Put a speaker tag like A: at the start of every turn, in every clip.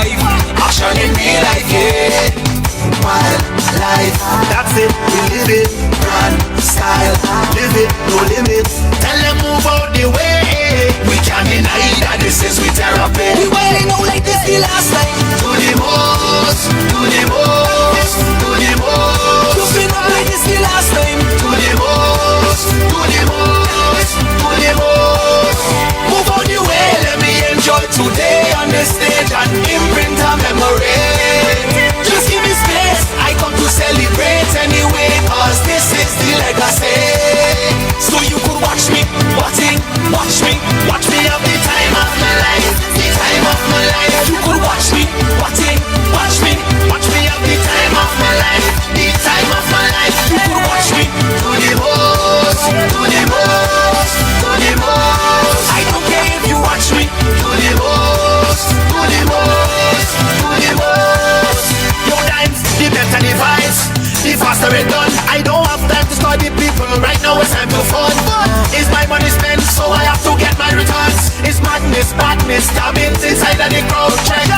A: life, action in real life, yeah. Wild life, that's it, we live it. Grand style, live it, no limits. Tell them move out the way. We can't deny that this is we therapy.
B: We waiting out like this the last time.
A: Do the most, do the most, do the most.
B: You've been up like this the last time.
A: Do the most, do the most, do the most. Move out the way, let me enjoy today on the stage and imprint a memory. Just give me space, I come to celebrate anyway, cause this is the legacy. So you could watch me, watch me have the time of my life, the time of my life. You could watch me, watch me have the time of my life, the time of my life. You could watch me, do the most, do the most, do the most. I don't care if you watch me, do the most, do the most, do the most. Yo dance, the better the vibes, the faster it done. I don't have time to study people, right now it's time to fun. Is my money spent, so I have to get my returns. It's madness, stabbing inside of the crowd. Check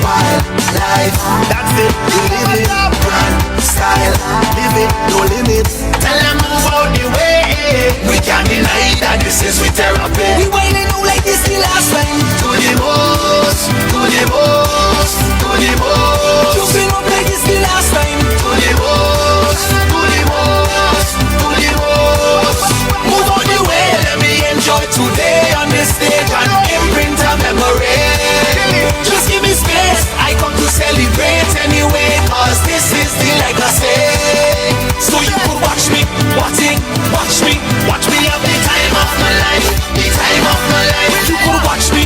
A: wild life, that's it, we live it. Grand style, live it, no limits. Tell them move out the way. We can't deny that this is with therapy.
B: We waiting out like this the last time.
A: Do the most, do the most, do the most.
B: You've been up like this the last time.
A: Do the most, do the most, do the most. Move out the way, let me enjoy today on the stage and imprint a memory. Just give me space, I come to celebrate anyway, cause this is the legacy. So you could watch me have the time of my life, the time of my life. You could watch me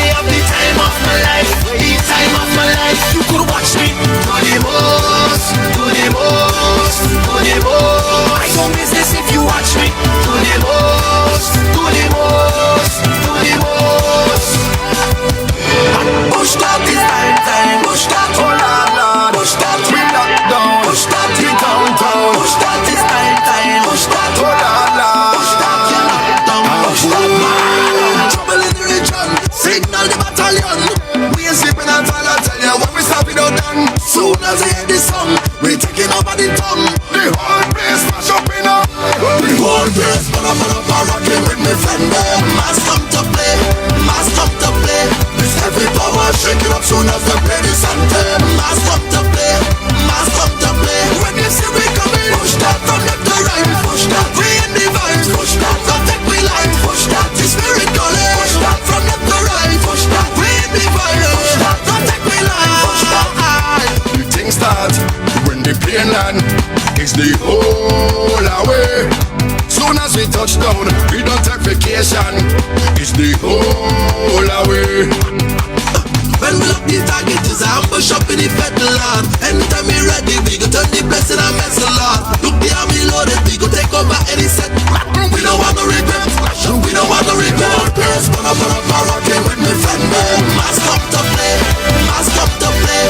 A: have the time of my life, the time of my life. You could watch me do the most, do the most, do the most. I don't business if you watch me do the most, do the most, do the most. Push that is time, push that, oh Lord, push that, we lock down, push that, we downtown, push that is time, push that, oh Lord, push that, you lock down, push that, man. Trouble in the region, signal the battalion. We ain't sleeping at all, I tell you, when we stop it out done. Soon as we hear this song, we taking over the tongue. The whole place smash up in up. The whole place burn up, rocking with me fender. Mass come to play, mass come to play. This heavy power shaking up soon as we play this anthem. Mass come to play, mass come to play. When you see we coming, push that from left to right. Push that, we in the vibes. Push that, don't take me life. Push that, the spirit calling. Push that from left to right. Push that, we in the vibes. Push that, don't take me life. Push that, the thing start when the plane land. It's the whole away. Soon as we touch down, we don't take vacation. It's the whole away. When we look the target is a ambush up in the federal land. Anytime we ready, we go turn the blessing and mess a lot. Look the army loaded, we go take over any set. We don't want to regret, we don't want to regret. Girls burn up, rocking with me fender. Mass come to play, mass come to play.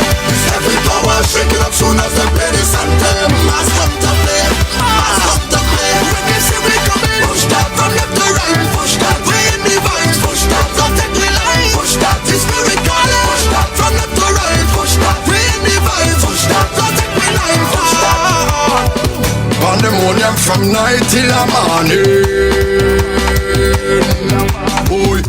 A: Every power shaking up soon as they play this anthem. Mass come to play, mass come to play. When you see we coming, push that from left to right. Push that, we in the vibes. Push that, don't take me life. Push that, the spirit calling. Push that from left to right. Push that, we in the vibes. Push that, don't take me life. Push that. Pandemonium from night till the morning. Boy.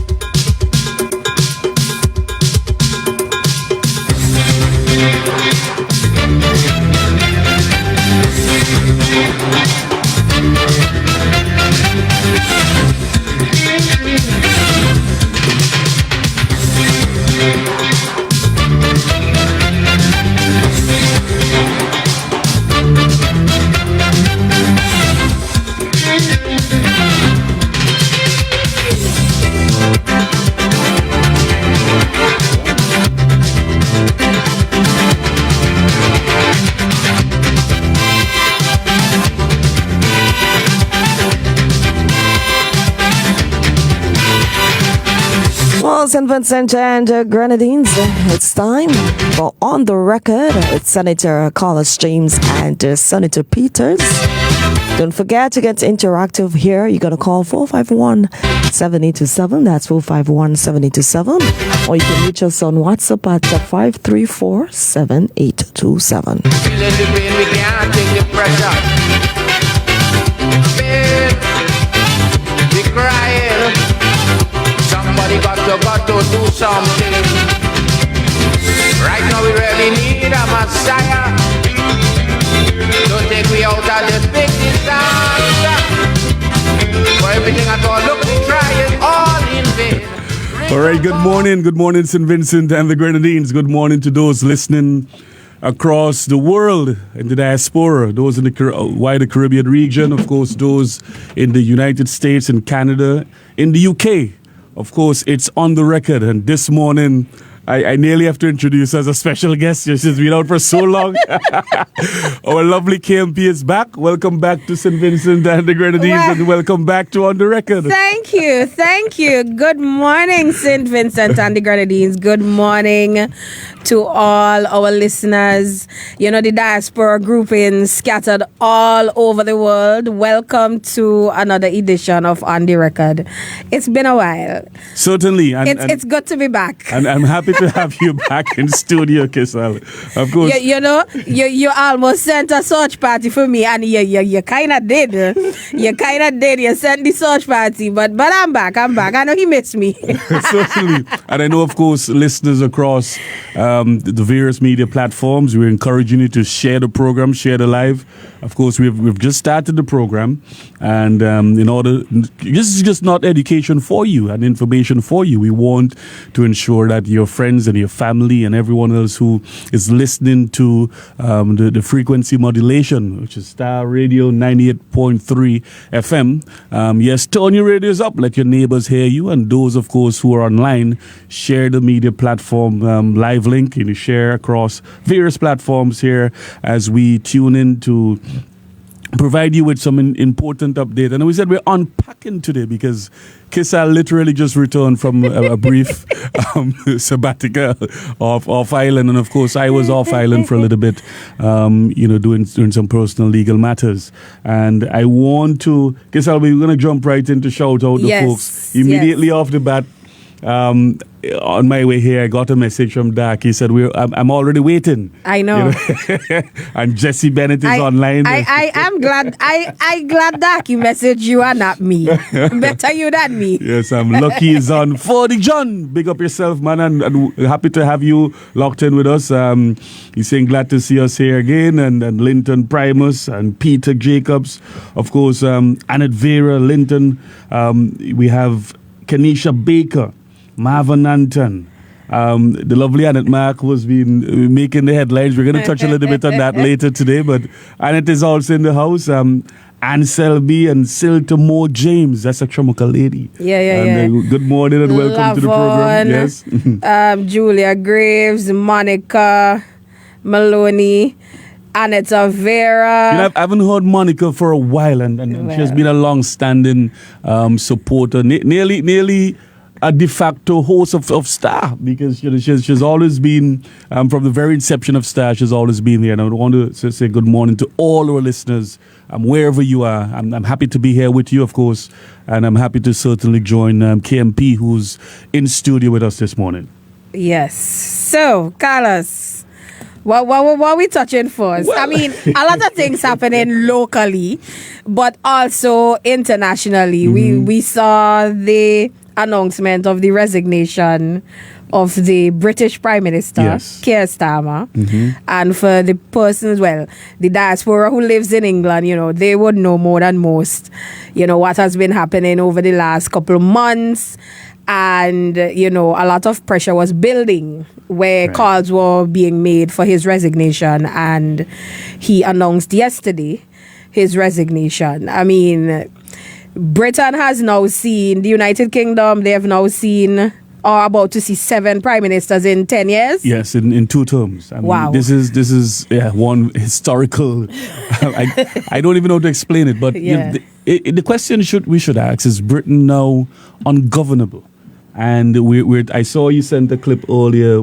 C: St. Vincent and Grenadines. It's time for On the Record. It's Senator Carlos James and Senator Peters. Don't forget to get interactive here. You got to call 451-7827. That's 451-7827. Or you can reach us on WhatsApp at 534-7827.
D: Feeling the pain, we can't take the pressure. Pain, we crying. Somebody got to do something. Right now we really need a Messiah. Don't take me out of this big disaster. For everything at all, look, we trying all in vain.
E: All right, good morning, St. Vincent and the Grenadines. Good morning to those listening across the world in the diaspora, those in the wider Caribbean region, of course, those in the United States and Canada, in the UK. Of course, it's On the Record, and this morning I nearly have to introduce as a special guest. She's been out for so long. Our lovely KMP is back. Welcome back to St. Vincent and the Grenadines, and welcome back to On the Record.
F: Thank you. Good morning, St. Vincent and the Grenadines. Good morning to all our listeners. You know, the diaspora grouping scattered all over the world. Welcome to another edition of On the Record. It's been a while.
E: Certainly.
F: It's good to be back.
E: And I'm happy to have you back in studio, Keisal. Of course.
F: You know, you almost sent a search party for me, and you kind of did. You kind of did. You sent the search party, but I'm back. I know he missed me.
E: Certainly. And I know, of course, listeners across the various media platforms, we're encouraging you to share the program, share the live. Of course, we've just started the program, and this is just not education for you and information for you. We want to ensure that your friends and your family and everyone else who is listening to the frequency modulation, which is Star Radio 98.3 FM. Yes, turn your radios up, let your neighbors hear you, and those, of course, who are online, share the media platform live link. You know, share across various platforms here as we tune in to provide you with some important update. And we said we're unpacking today because Keisal literally just returned from a brief sabbatical off island, and of course I was off island for a little bit, doing some personal legal matters. And I want to, Keisal, we're going to jump right into shout out the folks immediately off the bat. On my way here, I got a message from Dak. He said, I'm already waiting.
F: I know.
E: And Jesse Bennett is online.
F: I'm glad. I glad Dak you messaged you and not me. Better you than me.
E: Yes, I'm lucky he's on. 40 John, big up yourself, man, and happy to have you locked in with us. He's saying glad to see us here again, and Linton Primus and Peter Jacobs, of course, Annette Vera, Linton. We have Kenisha Baker, Marvin Anton, the lovely Annette Mark who's been making the headlines. We're going to touch a little bit on that later today, but Annette is also in the house. Anne Selby and Silta Moore James. That's a Tramuka lady.
F: Yeah.
E: Good morning and welcome to the program. Yes.
F: Julia Graves, Monica Maloney, Annette Vera.
E: You know, I haven't heard Monica for a while, and she has been a long-standing supporter, nearly a de facto host of Star, because she's always been, from the very inception of Star, she's always been here. And I want to say good morning to all our listeners, wherever you are. I'm happy to be here with you, of course, and I'm happy to certainly join KMP, who's in studio with us this morning.
F: Yes. So, Carlos, what are we touching first?
E: Well,
F: I mean, a lot of things happening locally, but also internationally.
E: Mm-hmm.
F: We saw the announcement of the resignation of the British Prime Minister, Keir Starmer. Mm-hmm. And for the persons, the diaspora who lives in England, they would know more than most, what has been happening over the last couple of months. And, a lot of pressure was building where calls were being made for his resignation. And he announced yesterday his resignation. I mean, Britain has now seen, the United Kingdom, they have now seen, or about to see 7 prime ministers in 10 years.
E: Yes, in 2 terms. I mean, this is one historical. I don't even know how to explain it, but the question we should ask is: Britain now ungovernable? And I saw you sent a clip earlier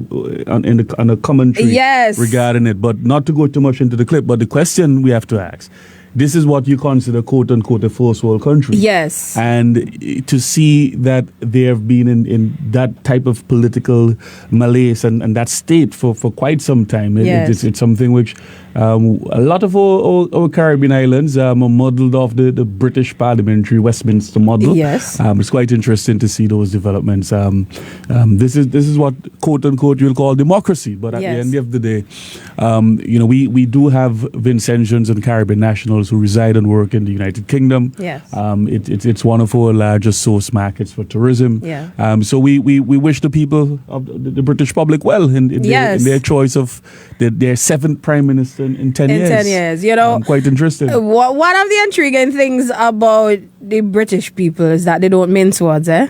E: on a commentary
F: Yes.
E: regarding it, but not to go too much into the clip. But the question we have to ask: this is what you consider, quote unquote, a first world country.
F: Yes.
E: And to see that they have been in that type of political malaise and that state for quite some time,
F: Yes.
E: it's something which a lot of our Caribbean islands are modeled off the British parliamentary Westminster model.
F: Yes.
E: It's quite interesting to see those developments. This is what, quote unquote, you'll call democracy. But at the end of the day, we do have Vincentians and Caribbean nationals who reside and work in the United Kingdom.
F: Yes.
E: It's one of our largest source markets for tourism.
F: Yeah.
E: So we wish the people of the British public well in their choice of their seventh prime minister in 10 years.
F: In 10 years,
E: quite interesting.
F: One of the intriguing things about the British people is that they don't mince words, eh?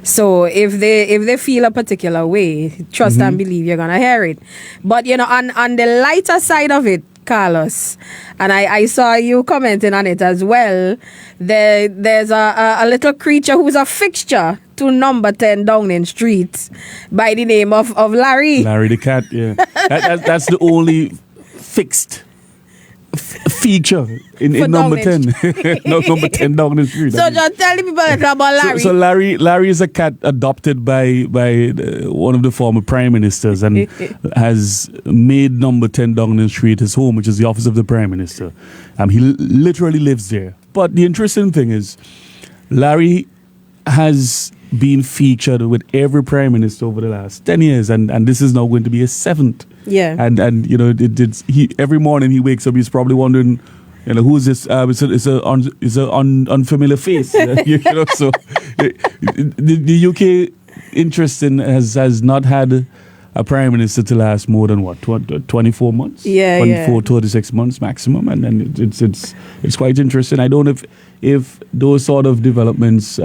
F: So if they feel a particular way, trust and believe you're gonna hear it. But on the lighter side of it, Carlos, and I saw you commenting on it as well. There's a little creature who's a fixture to number 10 Downing Street by the name of Larry.
E: Larry the cat, yeah. That's the only fixed feature in number 10. No, number 10 Downing Street.
F: So just tell the people about Larry.
E: So Larry is a cat adopted by one of the former prime ministers and has made number 10 Downing Street his home, which is the office of the prime minister. He literally lives there. But the interesting thing is, Larry has been featured with every prime minister over the last 10 years, and this is now going to be his seventh.
F: Yeah.
E: And he every morning he wakes up, he's probably wondering, who is this? It's an unfamiliar face. So the UK, interesting, has not had a prime minister to last more than 24 months?
F: Yeah,
E: 24, 36 months maximum, and it's quite interesting. I don't know if those sort of developments,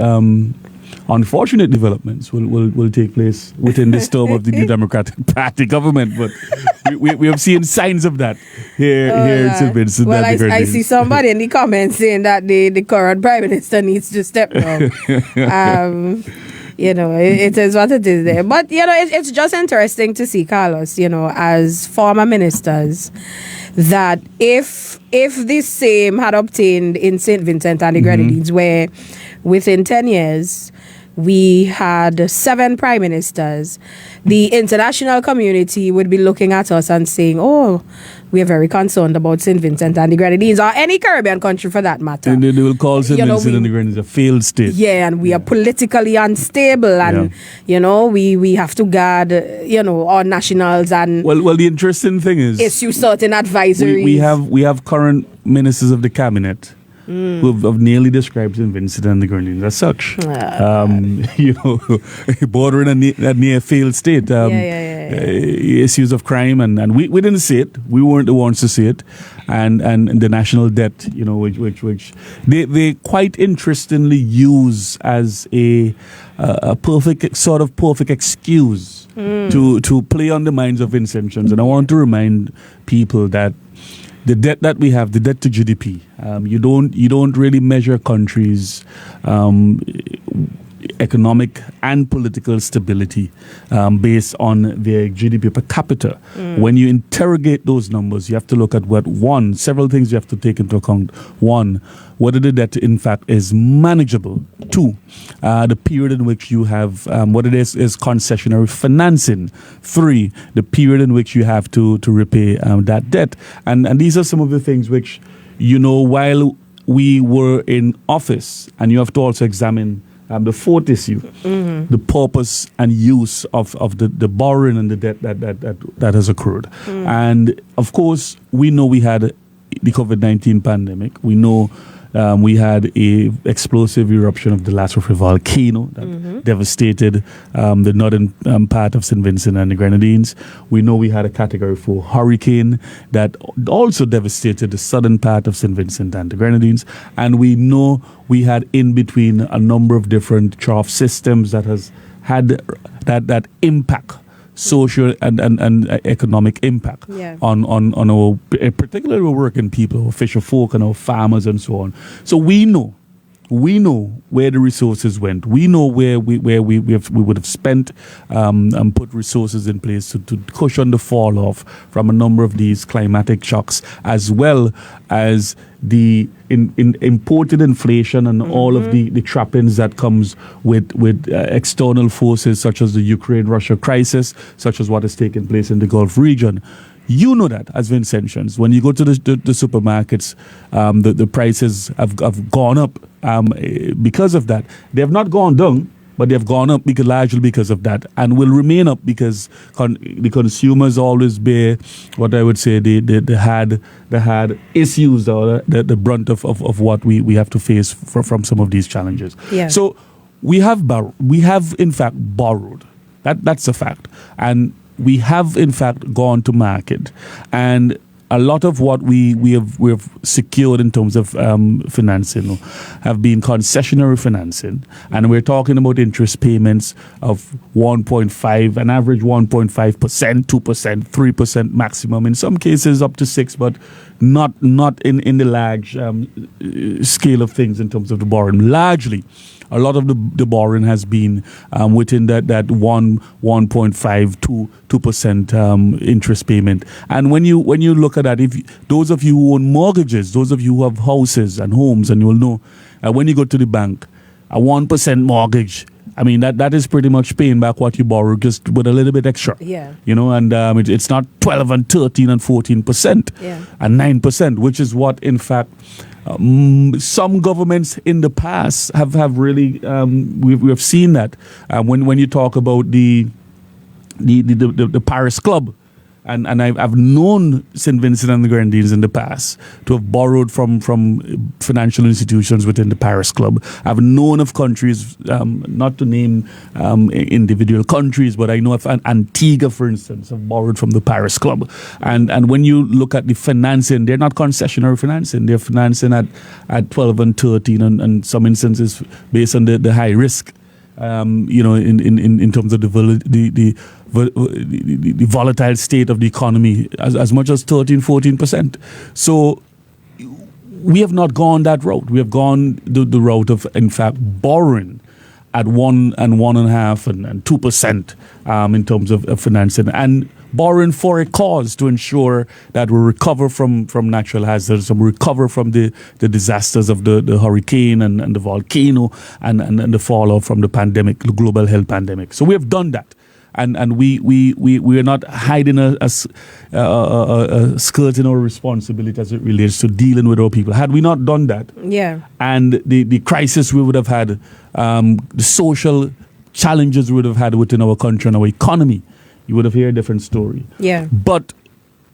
E: unfortunate developments, will take place within this term of the New Democratic Party government, but we have seen signs of that here in St. Vincent.
F: Well, I see somebody in the comments saying that the current prime minister needs to step down. It is what it is there. But, it's just interesting to see, Carlos, as former ministers, that if this same had obtained in St. Vincent and the Grenadines, where within 10 years, we had 7 prime ministers, the international community would be looking at us and saying, oh, we are very concerned about St. Vincent and the Grenadines, or any Caribbean country for that matter.
E: And they will call St. Vincent and the Grenadines a failed state.
F: Yeah, and we are politically unstable, and, we have to guard, our nationals and...
E: Well, the interesting thing is...
F: issue certain advisories.
E: We have current ministers of the cabinet who have nearly described St. Vincent and the Grenadines as such. Bordering a near failed state. Issues of crime, and we didn't see it. We weren't the ones to see it. And the national debt, which they quite interestingly use as a perfect excuse to play on the minds of Vincentians. And I want to remind people that the debt that we have, the debt to GDP, you don't really measure countries' economic and political stability based on their GDP per capita. When you interrogate those numbers, you have to look at several things you have to take into account. One, whether the debt in fact is manageable. Two, the period in which you have, whether it is concessionary financing. Three, the period in which you have to repay that debt. And these are some of the things which, while we were in office, and you have to also examine the fourth issue, the purpose and use of the borrowing and the debt that has occurred. And of course, we know we had the COVID-19 pandemic. We know we had a explosive eruption of the Las Rufus volcano that devastated the northern part of St. Vincent and the Grenadines. We know we had a Category 4 hurricane that also devastated the southern part of St. Vincent and the Grenadines. And we know we had in between a number of different trough systems that has had that impact, social and economic impact on our, particularly our working people, our fisher folk and our farmers and so on. So we know we know where the resources went. We know where we would have spent and put resources in place to cushion the fall off from a number of these climatic shocks, as well as the imported inflation and all of the trappings that comes with external forces such as the Ukraine-Russia crisis, such as what has taken place in the Gulf region. You know that as Vincentians. When you go to the supermarkets, the prices have gone up because of that. They have not gone down, but they have gone up largely because of that, and will remain up because the consumers always bear what I would say they had issues or the brunt of what we have to face from some of these challenges.
F: Yeah.
E: So we have in fact borrowed. That's a fact, and we have in fact gone to market, and a lot of what we have secured in terms of financing have been concessionary financing, and we're talking about interest payments of 1.5, an average 1.5%, 2%, 3% maximum. In some cases up to 6%, but not in the large scale of things in terms of the borrowing. Largely, a lot of the borrowing has been within that 1.5 to 2% interest payment. And when you look at that, if those of you who own mortgages, those of you who have houses and homes, and you'll know when you go to the bank, a 1% mortgage, I mean that is pretty much paying back what you borrow, just with a little bit extra.
F: Yeah.
E: And it's not 12 and 13 and 14% and 9%, which is what in fact some governments in the past have really we have seen that when you talk about the Paris Club, and I've known St. Vincent and the Grenadines in the past to have borrowed from financial institutions within the Paris Club. I've known of countries, not to name individual countries, but I know of Antigua, for instance, have borrowed from the Paris Club. And when you look at the financing, they're not concessionary financing. They're financing at 12 and 13, and some instances based on the high risk. In terms of the volatile state of the economy, as much as 13-14%. So we have not gone that route. We have gone the route of, in fact, borrowing at 1 and 1.5 and 2% in terms of financing, and borrowing for a cause to ensure that we recover from natural hazards, and recover from the disasters of the hurricane and the volcano and the fallout from the pandemic, the global health pandemic. So we have done that. And we are not hiding a skirting our responsibility as it relates to dealing with our people. Had we not done that, and the crisis we would have had, the social challenges we would have had within our country and our economy, you would have heard a different story.
F: Yeah.
E: But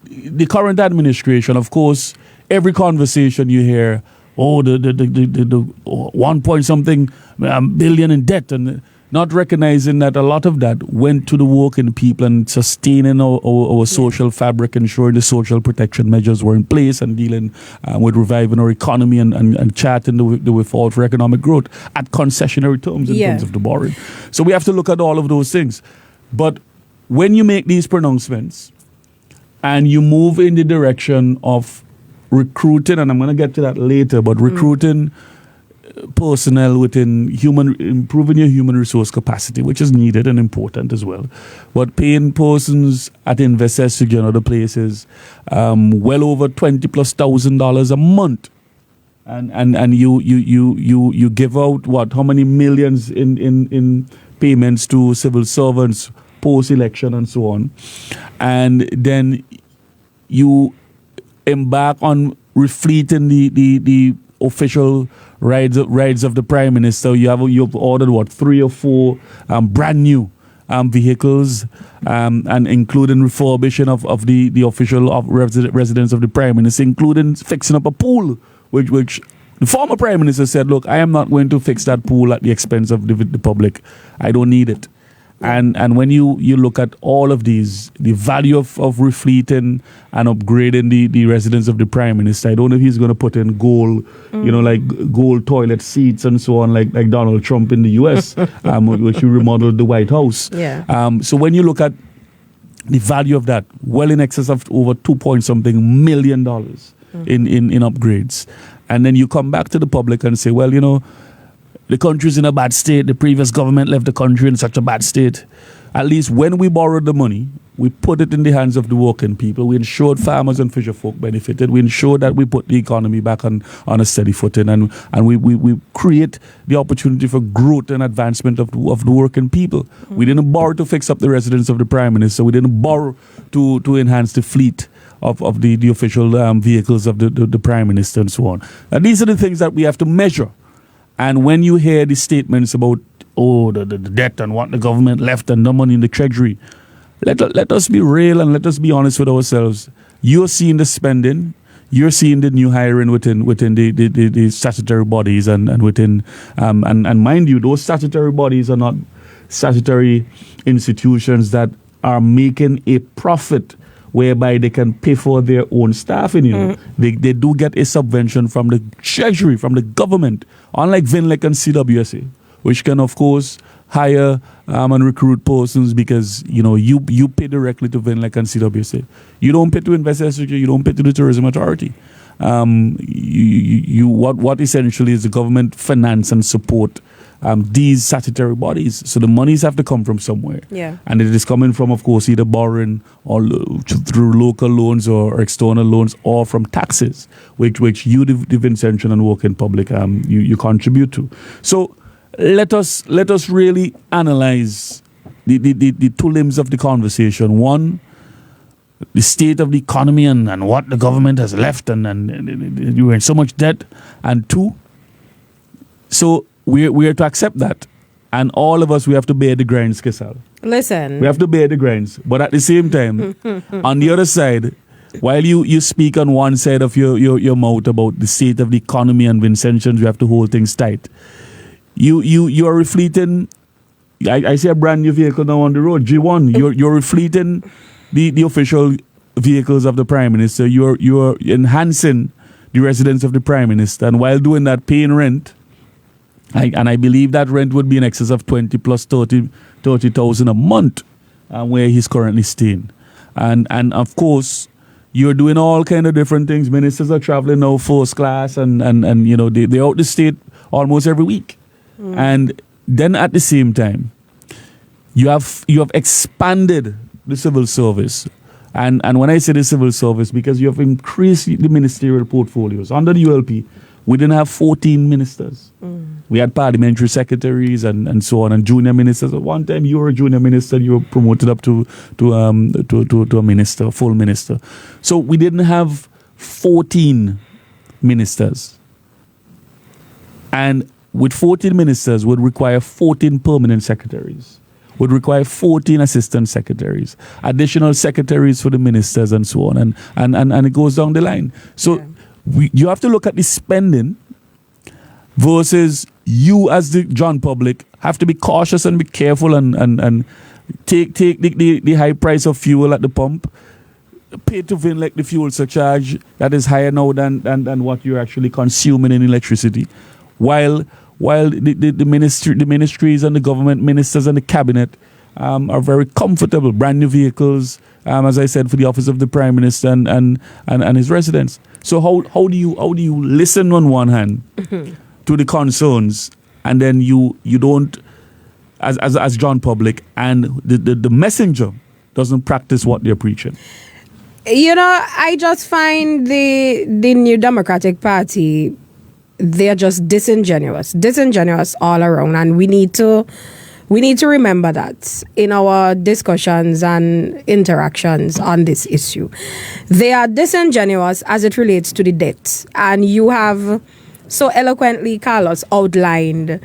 E: the current administration, of course, every conversation you hear, the 1 point something billion in debt, and not recognizing that a lot of that went to the working people and sustaining our social fabric, ensuring the social protection measures were in place, and dealing with reviving our economy and charting the way forward for economic growth at concessionary terms in terms of the borrowing. So we have to look at all of those things. But when you make these pronouncements and you move in the direction of recruiting, and I'm going to get to that later, but recruiting personnel within improving your human resource capacity, which is needed and important as well, but paying persons at Invest and other places well over $20,000+ a month, and you give out how many millions in payments to civil servants post-election and so on, and then you embark on refleeting the official rides of the Prime Minister. You've ordered 3 or 4 brand new vehicles, and including refurbishing of the official residence of the Prime Minister, including fixing up a pool, which the former Prime Minister said, look, I am not going to fix that pool at the expense of the public. I don't need it. And when you look at all of these, the value of refleeting and upgrading the residence of the Prime Minister, I don't know if he's going to put in gold, like gold toilet seats and so on, like Donald Trump in the US, which he remodeled the White House.
F: Yeah.
E: So when you look at the value of that, well in excess of over $2 million in upgrades, and then you come back to the public and say, well, the country's in a bad state, the previous government left the country in such a bad state. At least when we borrowed the money, we put it in the hands of the working people. We ensured farmers and fisher folk benefited. We ensured that we put the economy back on a steady footing, and we create the opportunity for growth and advancement of the working people. We didn't borrow to fix up the residence of the Prime Minister. We didn't borrow to enhance the fleet of the official vehicles of the Prime Minister and so on. And these are the things that we have to measure. And when you hear the statements about the debt and what the government left and no money in the treasury, let us be real and let us be honest with ourselves. You're seeing the spending, you're seeing the new hiring within the statutory bodies and within and mind you, those statutory bodies are not statutory institutions that are making a profit whereby they can pay for their own staffing. They do get a subvention from the treasury, from the government, unlike VINLEC and CWSA, which can of course hire and recruit persons because you pay directly to VINLEC and CWSA. You don't pay to Investors, you don't pay to the Tourism Authority. What essentially is the government finance and support these statutory bodies. So the monies have to come from somewhere.
F: Yeah.
E: And it is coming from, of course, either borrowing or through local loans or external loans or from taxes, which you, the Vincentian and working public, you contribute to. So let us really analyze the two limbs of the conversation. One, the state of the economy and what the government has left and you are in so much debt. And two, so we are to accept that. And all of us, we have to bear the grinds, Keisal.
F: Listen.
E: We have to bear the grinds. But at the same time, on the other side, while you speak on one side of your mouth about the state of the economy and Vincentians, you have to hold things tight. You are refleeting, I see a brand new vehicle now on the road, G1. You're refleeting the official vehicles of the Prime Minister. You're enhancing the residence of the Prime Minister. And while doing that, paying rent, I believe that rent would be in excess of 20 plus 30,000 a month where he's currently staying. And of course, you're doing all kind of different things. Ministers are traveling now first class and they're out the state almost every week. And then at the same time, you have expanded the civil service. And when I say the civil service, because you have increased the ministerial portfolios. Under the ULP, we didn't have 14 ministers. We had parliamentary secretaries and so on, and junior ministers. At one time, you were a junior minister, you were promoted up to a minister, a full minister. So we didn't have 14 ministers. And with 14 ministers would require 14 permanent secretaries, would require 14 assistant secretaries, additional secretaries for the ministers and so on. And it goes down the line. So you have to look at the spending versus you as the John public have to be cautious and be careful and take the high price of fuel at the pump, pay to VINLEC the fuel surcharge that is higher now than what you're actually consuming in electricity, while the ministries and the government ministers and the cabinet are very comfortable, brand new vehicles, as I said, for the office of the Prime Minister and his residents. So how do you listen on one hand to the concerns, and then you don't, as John public, and the messenger doesn't practice what they're preaching?
F: I just find the New Democratic Party, they're just disingenuous all around, and we need to remember that in our discussions and interactions on this issue. They are disingenuous as it relates to the debt, and you have so eloquently, Carlos, outlined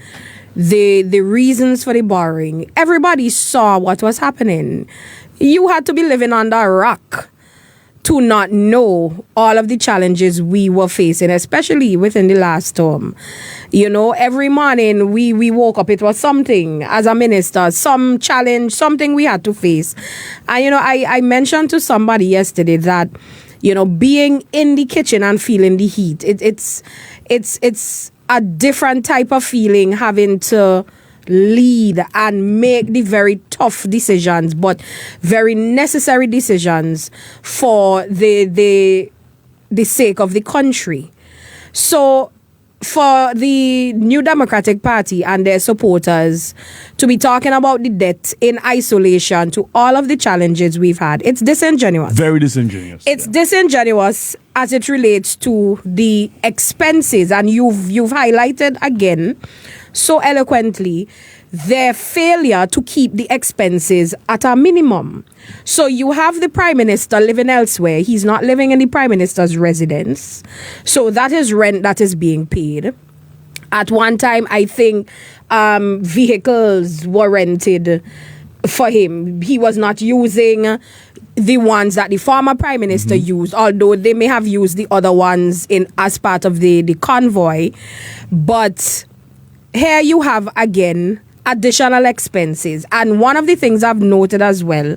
F: the reasons for the borrowing. Everybody saw what was happening. You had to be living under a rock to not know all of the challenges we were facing, especially within the last term. Every morning we woke up, it was something as a minister, some challenge, something we had to face. And, I mentioned to somebody yesterday that, being in the kitchen and feeling the heat, it's a different type of feeling, having to lead and make the very tough decisions, but very necessary decisions for the sake of the country. So for the New Democratic Party and their supporters to be talking about the debt in isolation to all of the challenges we've had, it's disingenuous.
E: Very disingenuous.
F: It's disingenuous as it relates to the expenses, and you've highlighted again so eloquently their failure to keep the expenses at a minimum. So you have the Prime Minister living elsewhere. He's not living in the Prime Minister's residence. So that is rent that is being paid. At one time, I think vehicles were rented for him. He was not using the ones that the former Prime Minister used, although they may have used the other ones as part of the convoy. But here you have, again, additional expenses. And one of the things I've noted as well,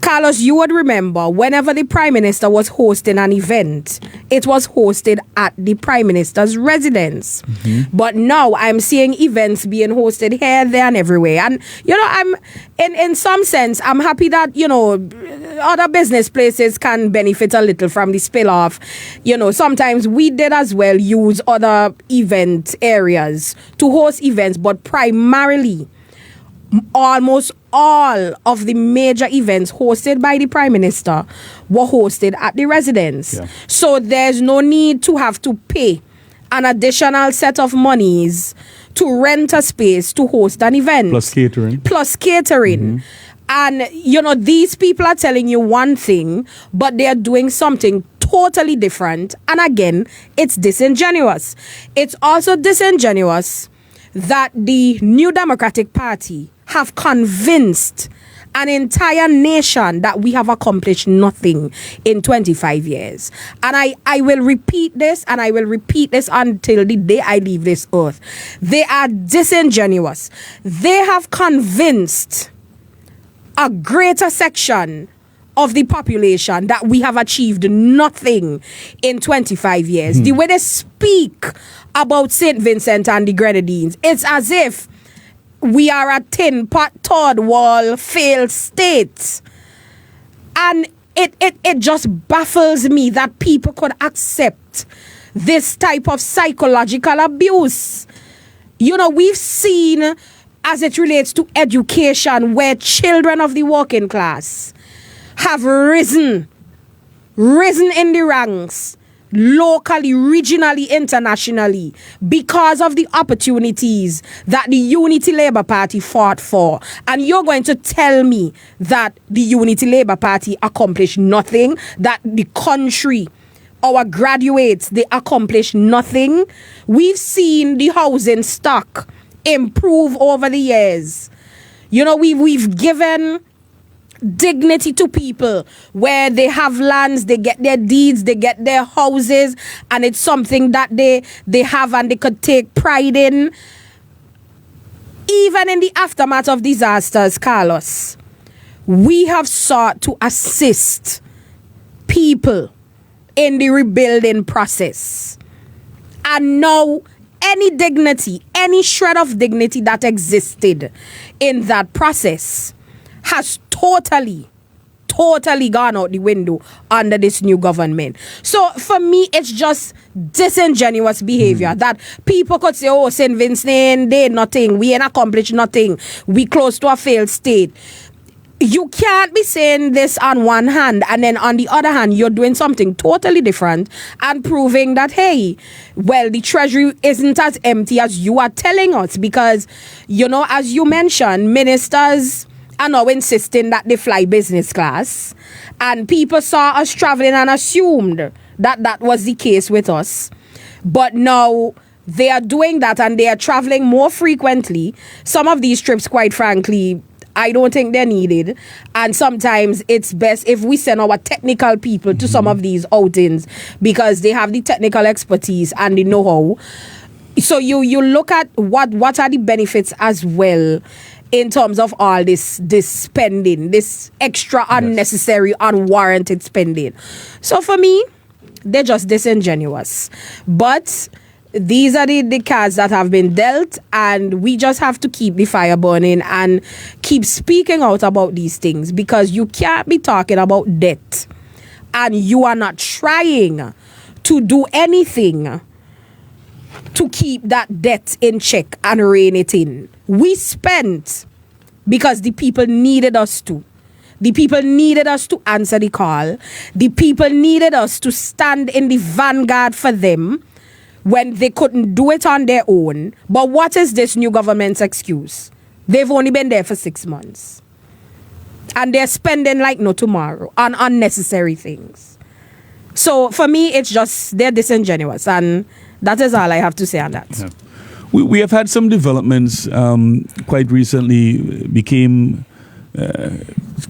F: Carlos, you would remember whenever the Prime Minister was hosting an event, it was hosted at the Prime Minister's residence. But now I'm seeing events being hosted here, there, and everywhere. And, I'm in some sense, I'm happy that, other business places can benefit a little from the spill-off. Sometimes we did as well use other event areas to host events, but primarily, almost all of the major events hosted by the Prime Minister were hosted at the residence.
E: Yeah.
F: So there's no need to have to pay an additional set of monies to rent a space to host an event.
E: Plus catering.
F: And, these people are telling you one thing, but they are doing something totally different. And again, it's disingenuous. It's also disingenuous that the New Democratic Party have convinced an entire nation that we have accomplished nothing in 25 years. And I will repeat this, and I will repeat this until the day I leave this earth. They are disingenuous. They have convinced a greater section of the population that we have achieved nothing in 25 years. The way they speak about St. Vincent and the Grenadines, it's as if we are a tin pot, third world, failed state. And it just baffles me that people could accept this type of psychological abuse. We've seen, as it relates to education, where children of the working class have risen in the ranks, locally, regionally, internationally, because of the opportunities that the Unity Labour Party fought for. And you're going to tell me that the Unity Labour Party accomplished nothing, that the country, our graduates, they accomplished nothing? We've seen the housing stock improve over the years. We've given dignity to people where they have lands, they get their deeds, they get their houses, and it's something that they have and they could take pride in. Even in the aftermath of disasters, Carlos, we have sought to assist people in the rebuilding process. And now any dignity, any shred of dignity that existed in that process has totally gone out the window under this new government. So for me, it's just disingenuous behavior that people could say, oh, St. Vincent, they nothing, we ain't accomplished nothing, we close to a failed state. You can't be saying this on one hand and then on the other hand you're doing something totally different and proving that, hey, well, the treasury isn't as empty as you are telling us, because, as you mentioned, ministers are now insisting that they fly business class, and people saw us traveling and assumed that that was the case with us. But now they are doing that and they are traveling more frequently. Some of these trips, quite frankly, I don't think they're needed. And sometimes it's best if we send our technical people to some of these outings, because they have the technical expertise and the know-how. So you look at what are the benefits as well in terms of all this spending, this extra unnecessary, unwarranted spending. So for me, they're just disingenuous. But these are the cards that have been dealt, and we just have to keep the fire burning and keep speaking out about these things, because you can't be talking about debt and you are not trying to do anything to keep that debt in check and rein it in. We spent because the people needed us to. The people needed us to answer the call. The people needed us to stand in the vanguard for them when they couldn't do it on their own. But what is this new government's excuse? They've only been there for 6 months. And they're spending like no tomorrow on unnecessary things. So for me, it's just, they're disingenuous. And that is all I have to say on that.
E: Yeah. We have had some developments quite recently, became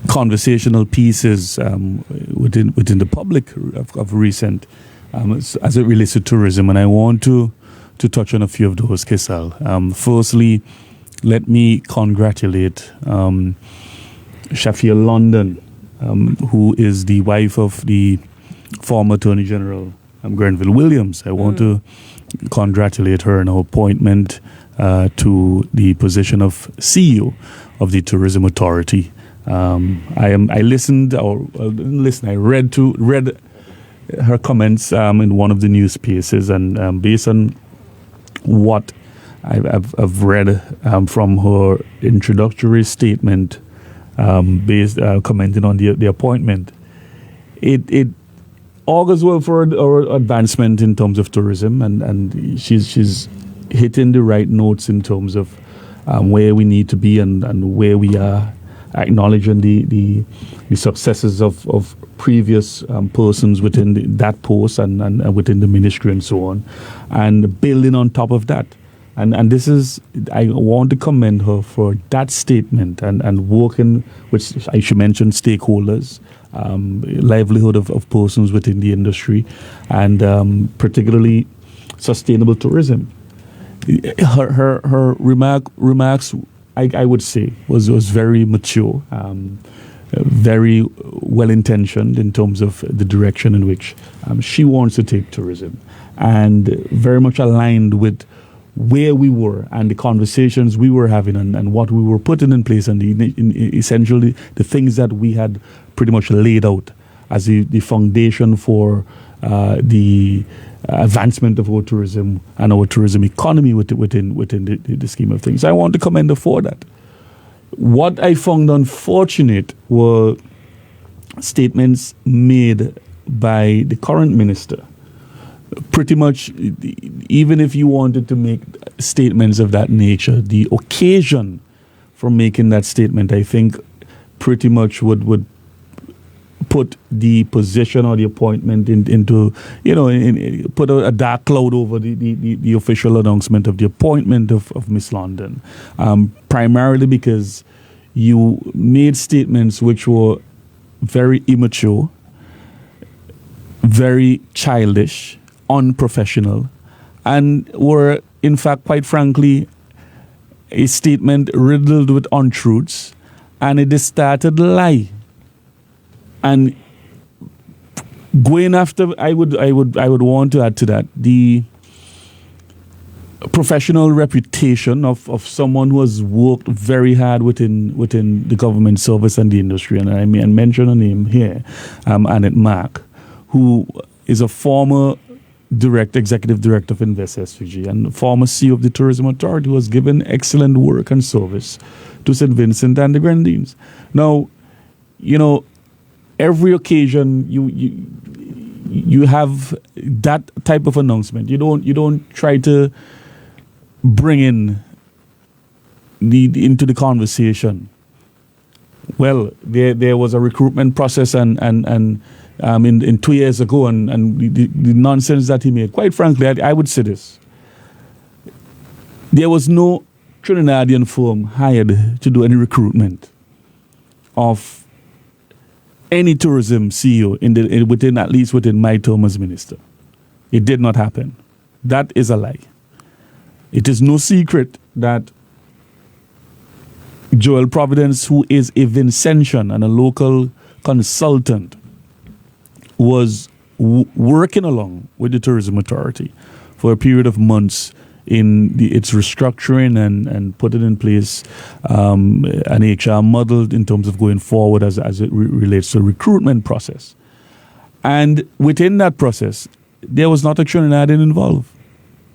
E: conversational pieces within the public of recent as it relates to tourism. And I want to touch on a few of those, Keisal. Firstly, let me congratulate Shafia London, who is the wife of the former Attorney General Grenville Williams. I want to congratulate her on her appointment to the position of CEO of the Tourism Authority. I read her comments in one of the news pieces, and based on what I've read from her introductory statement, commenting on the appointment, it augurs well for our advancement in terms of tourism, and she's hitting the right notes in terms of where we need to be and where we are, acknowledging the successes of previous persons within that post and within the ministry and so on, and building on top of that. And this is, I want to commend her for that statement and working with, I should mention, stakeholders, livelihood of persons within the industry, and particularly sustainable tourism. Her remarks, I would say, was very mature, very well intentioned in terms of the direction in which she wants to take tourism, and very much aligned with where we were and the conversations we were having and what we were putting in place, and essentially the things that we had pretty much laid out as the foundation for the advancement of our tourism and our tourism economy within the scheme of things. I want to commend her for that. What I found unfortunate were statements made by the current minister. Pretty much, even if you wanted to make statements of that nature, the occasion for making that statement, I think, pretty much would put the position or the appointment into, put a dark cloud over the official announcement of the appointment of Miss London, primarily because you made statements which were very immature, very childish, unprofessional, and were, in fact, quite frankly, a statement riddled with untruths and a distorted lie. And going after, I would want to add to that the professional reputation of someone who has worked very hard within the government service and the industry, and I mention a name here, Annette Mark, who is a former executive director of Invest SVG and former CEO of the Tourism Authority, who has given excellent work and service to St. Vincent and the Grenadines. Now, every occasion you have that type of announcement. You don't try to bring in into the conversation. Well, there was a recruitment process and in 2 years ago, and the nonsense that he made. Quite frankly, I would say this: there was no Trinidadian firm hired to do any recruitment of any tourism CEO within my term as minister. It did not happen. That is a lie. It is no secret that Joel Providence, who is a Vincentian and a local consultant, was working along with the Tourism Authority for a period of months in its restructuring and putting in place an HR model in terms of going forward as it relates to the recruitment process. And within that process, there was not a Trinidadian involved.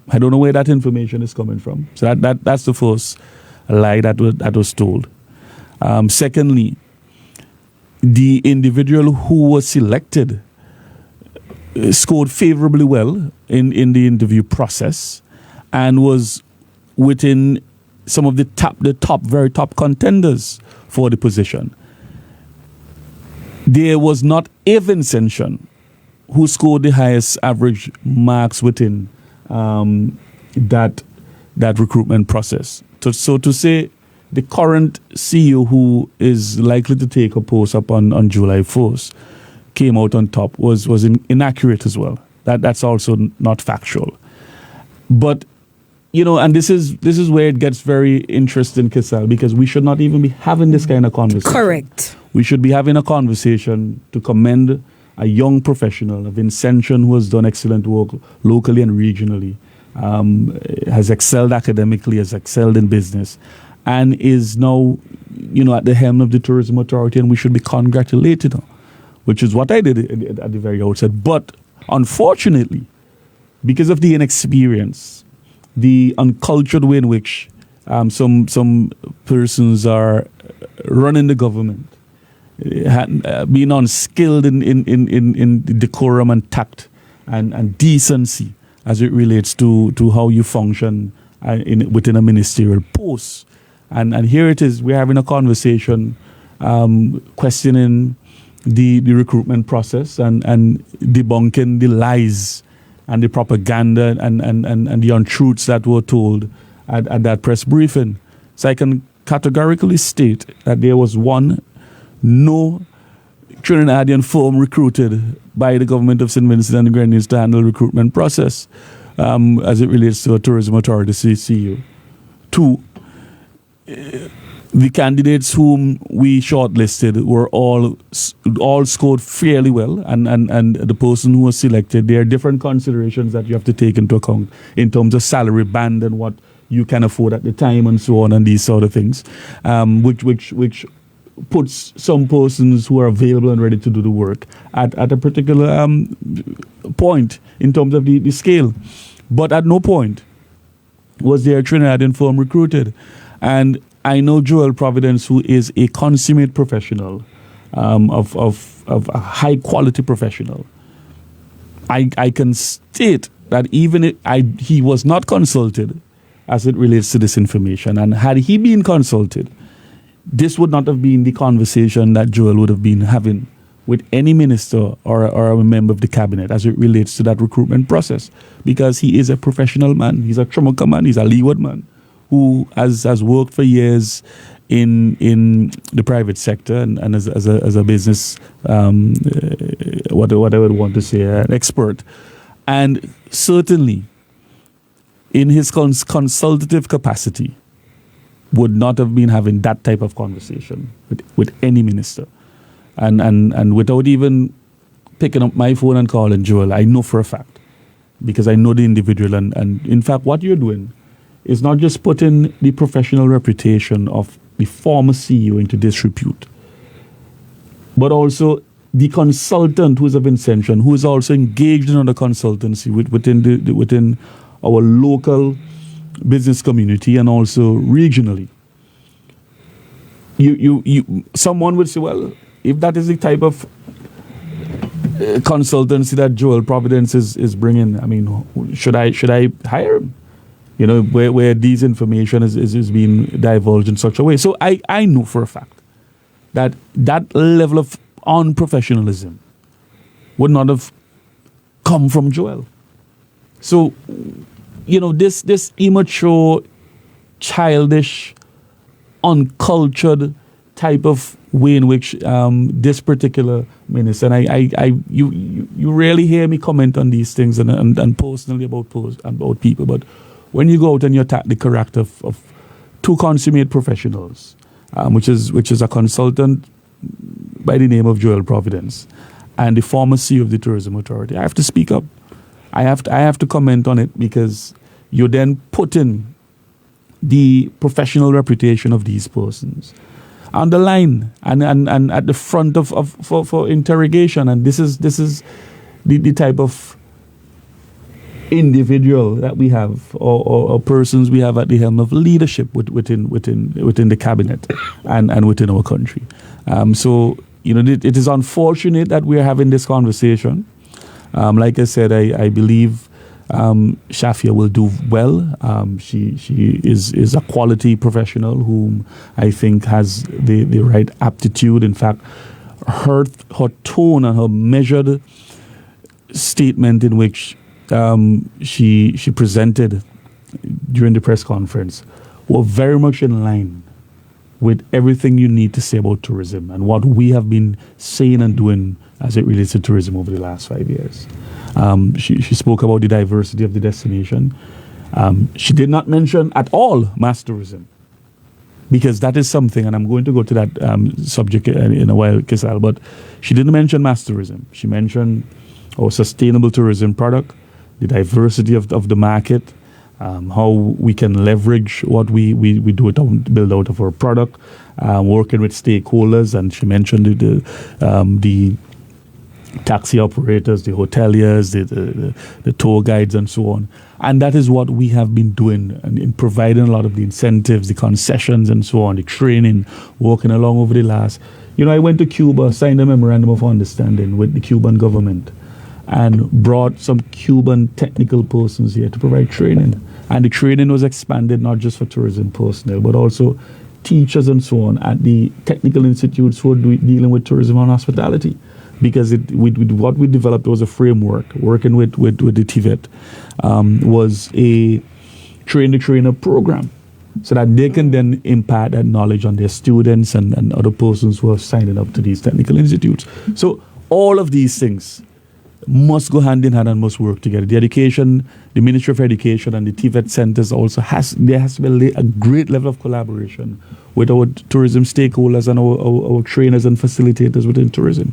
E: I don't know where that information is coming from. So that's the first lie that was told. Secondly, the individual who was selected scored favorably well in the interview process and was within some of the very top contenders for the position. There was not a Vincentian who scored the highest average marks within that recruitment process. So to say the current CEO who is likely to take a post up on July 1st came out on top was inaccurate as well. That's also not factual. But, and this is where it gets very interesting, Keisal, because we should not even be having this kind of conversation.
F: Correct.
E: We should be having a conversation to commend a young professional, a Vincentian who has done excellent work locally and regionally, has excelled academically, has excelled in business, and is now, at the helm of the tourism authority, and we should be congratulated on, which is what I did at the very outset. But unfortunately, because of the inexperience, the uncultured way in which some persons are running the government, being unskilled in decorum and tact and decency as it relates to how you function within a ministerial post. And here it is, we're having a conversation questioning the recruitment process and debunking the lies and the propaganda and the untruths that were told at that press briefing. So I can categorically state that there was no Trinidadian firm recruited by the government of St. Vincent and the Grenadines to handle the recruitment process as it relates to a tourism authority CEO. 2, the candidates whom we shortlisted were all scored fairly well, and the person who was selected, there are different considerations that you have to take into account in terms of salary band and what you can afford at the time and so on and these sort of things, which puts some persons who are available and ready to do the work at a particular point in terms of the scale. But at no point was there a Trinidadian firm recruited. And I know Joel Providence, who is a consummate professional, of a high quality professional. I can state that even he was not consulted as it relates to this information. And had he been consulted, this would not have been the conversation that Joel would have been having with any minister or a member of the cabinet as it relates to that recruitment process, because he is a professional man. He's a Tramoka man. He's a Leeward man who has worked for years in the private sector and as a business, what I would want to say, an expert. And certainly in his consultative capacity, would not have been having that type of conversation with any minister. And without even picking up my phone and calling Joel, I know for a fact, because I know the individual. And in fact, what you're doing is not just putting the professional reputation of the former CEO into disrepute, but also the consultant who is a Vincentian, who is also engaged in other consultancy within our local business community and also regionally. Someone would say, well, if that is the type of consultancy that Joel Providence is bringing, I mean, should I hire him? Where these information is being divulged in such a way. So I know for a fact that level of unprofessionalism would not have come from Joel. So, this immature, childish, uncultured type of way in which this particular minister, and you rarely hear me comment on these things and personally about people, but when you go out and you attack the character of two consummate professionals, which is a consultant by the name of Joel Providence and the former CEO of the Tourism Authority, I have to speak up. I have to comment on it, because you're then putting the professional reputation of these persons on the line and at the front for interrogation. And this is the type of individual that we have, or persons we have at the helm of leadership within the cabinet and within our country. So it is unfortunate that we are having this conversation. Like I said, I believe Shafia will do well. She is a quality professional whom I think has the right aptitude. In fact, her tone and her measured statement in which she presented during the press conference were very much in line with everything you need to say about tourism and what we have been saying and doing as it relates to tourism over the last 5 years. She spoke about the diversity of the destination. She did not mention at all mass tourism, because that is something, and I'm going to go to that subject in a while, Keisal, but she didn't mention mass tourism. She mentioned our sustainable tourism product, the diversity of the market, how we can leverage what we do to build out of our product, working with stakeholders, and she mentioned the taxi operators, the hoteliers, the tour guides, and so on. And that is what we have been doing in providing a lot of the incentives, the concessions, and so on, the training, working along over the last. I went to Cuba, signed a memorandum of understanding with the Cuban government, and brought some Cuban technical persons here to provide training. And the training was expanded not just for tourism personnel, but also teachers and so on at the technical institutes who are dealing with tourism and hospitality. Because what we developed was a framework, working with the TVET, was a train-the-trainer program, so that they can then impart that knowledge on their students and other persons who are signing up to these technical institutes. So all of these things must go hand in hand and must work together. The Ministry of Education and the TVET centers also there has to be a great level of collaboration with our tourism stakeholders and our trainers and facilitators within tourism.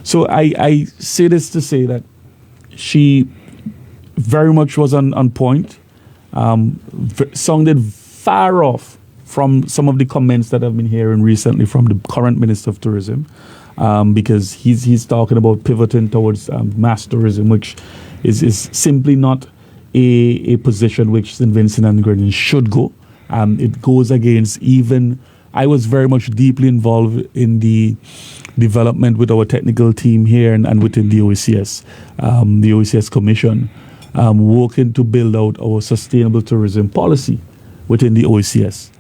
E: So I say this to say that she very much was on point, sounded far off from some of the comments that I've been hearing recently from the current Minister of Tourism, because he's talking about pivoting towards mass tourism, which is simply not a position which St. Vincent and the Grenadines should go. It goes against even. I was very much deeply involved in the development with our technical team here and within the OECS Commission, working to build out our sustainable tourism policy within the OECS.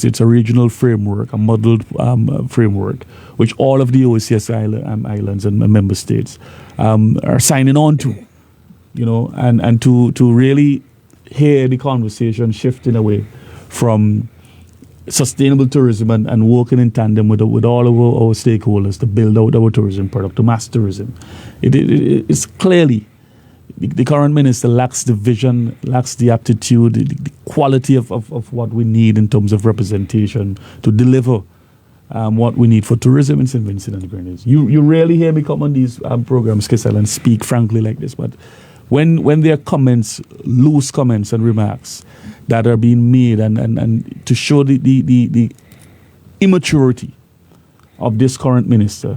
E: It's a regional framework, a modeled framework, which all of the OECS islands and member states are signing on to, and to really hear the conversation shifting away from sustainable tourism and working in tandem with all of our stakeholders to build out our tourism product, to mass tourism. It's clearly the current minister lacks the vision, lacks the aptitude, the quality of what we need in terms of representation to deliver what we need for tourism in St. Vincent and the Grenadines. You rarely hear me come on these programs, Keisal, and speak frankly like this, but when there are comments, loose comments and remarks that are being made and to show the immaturity of this current minister,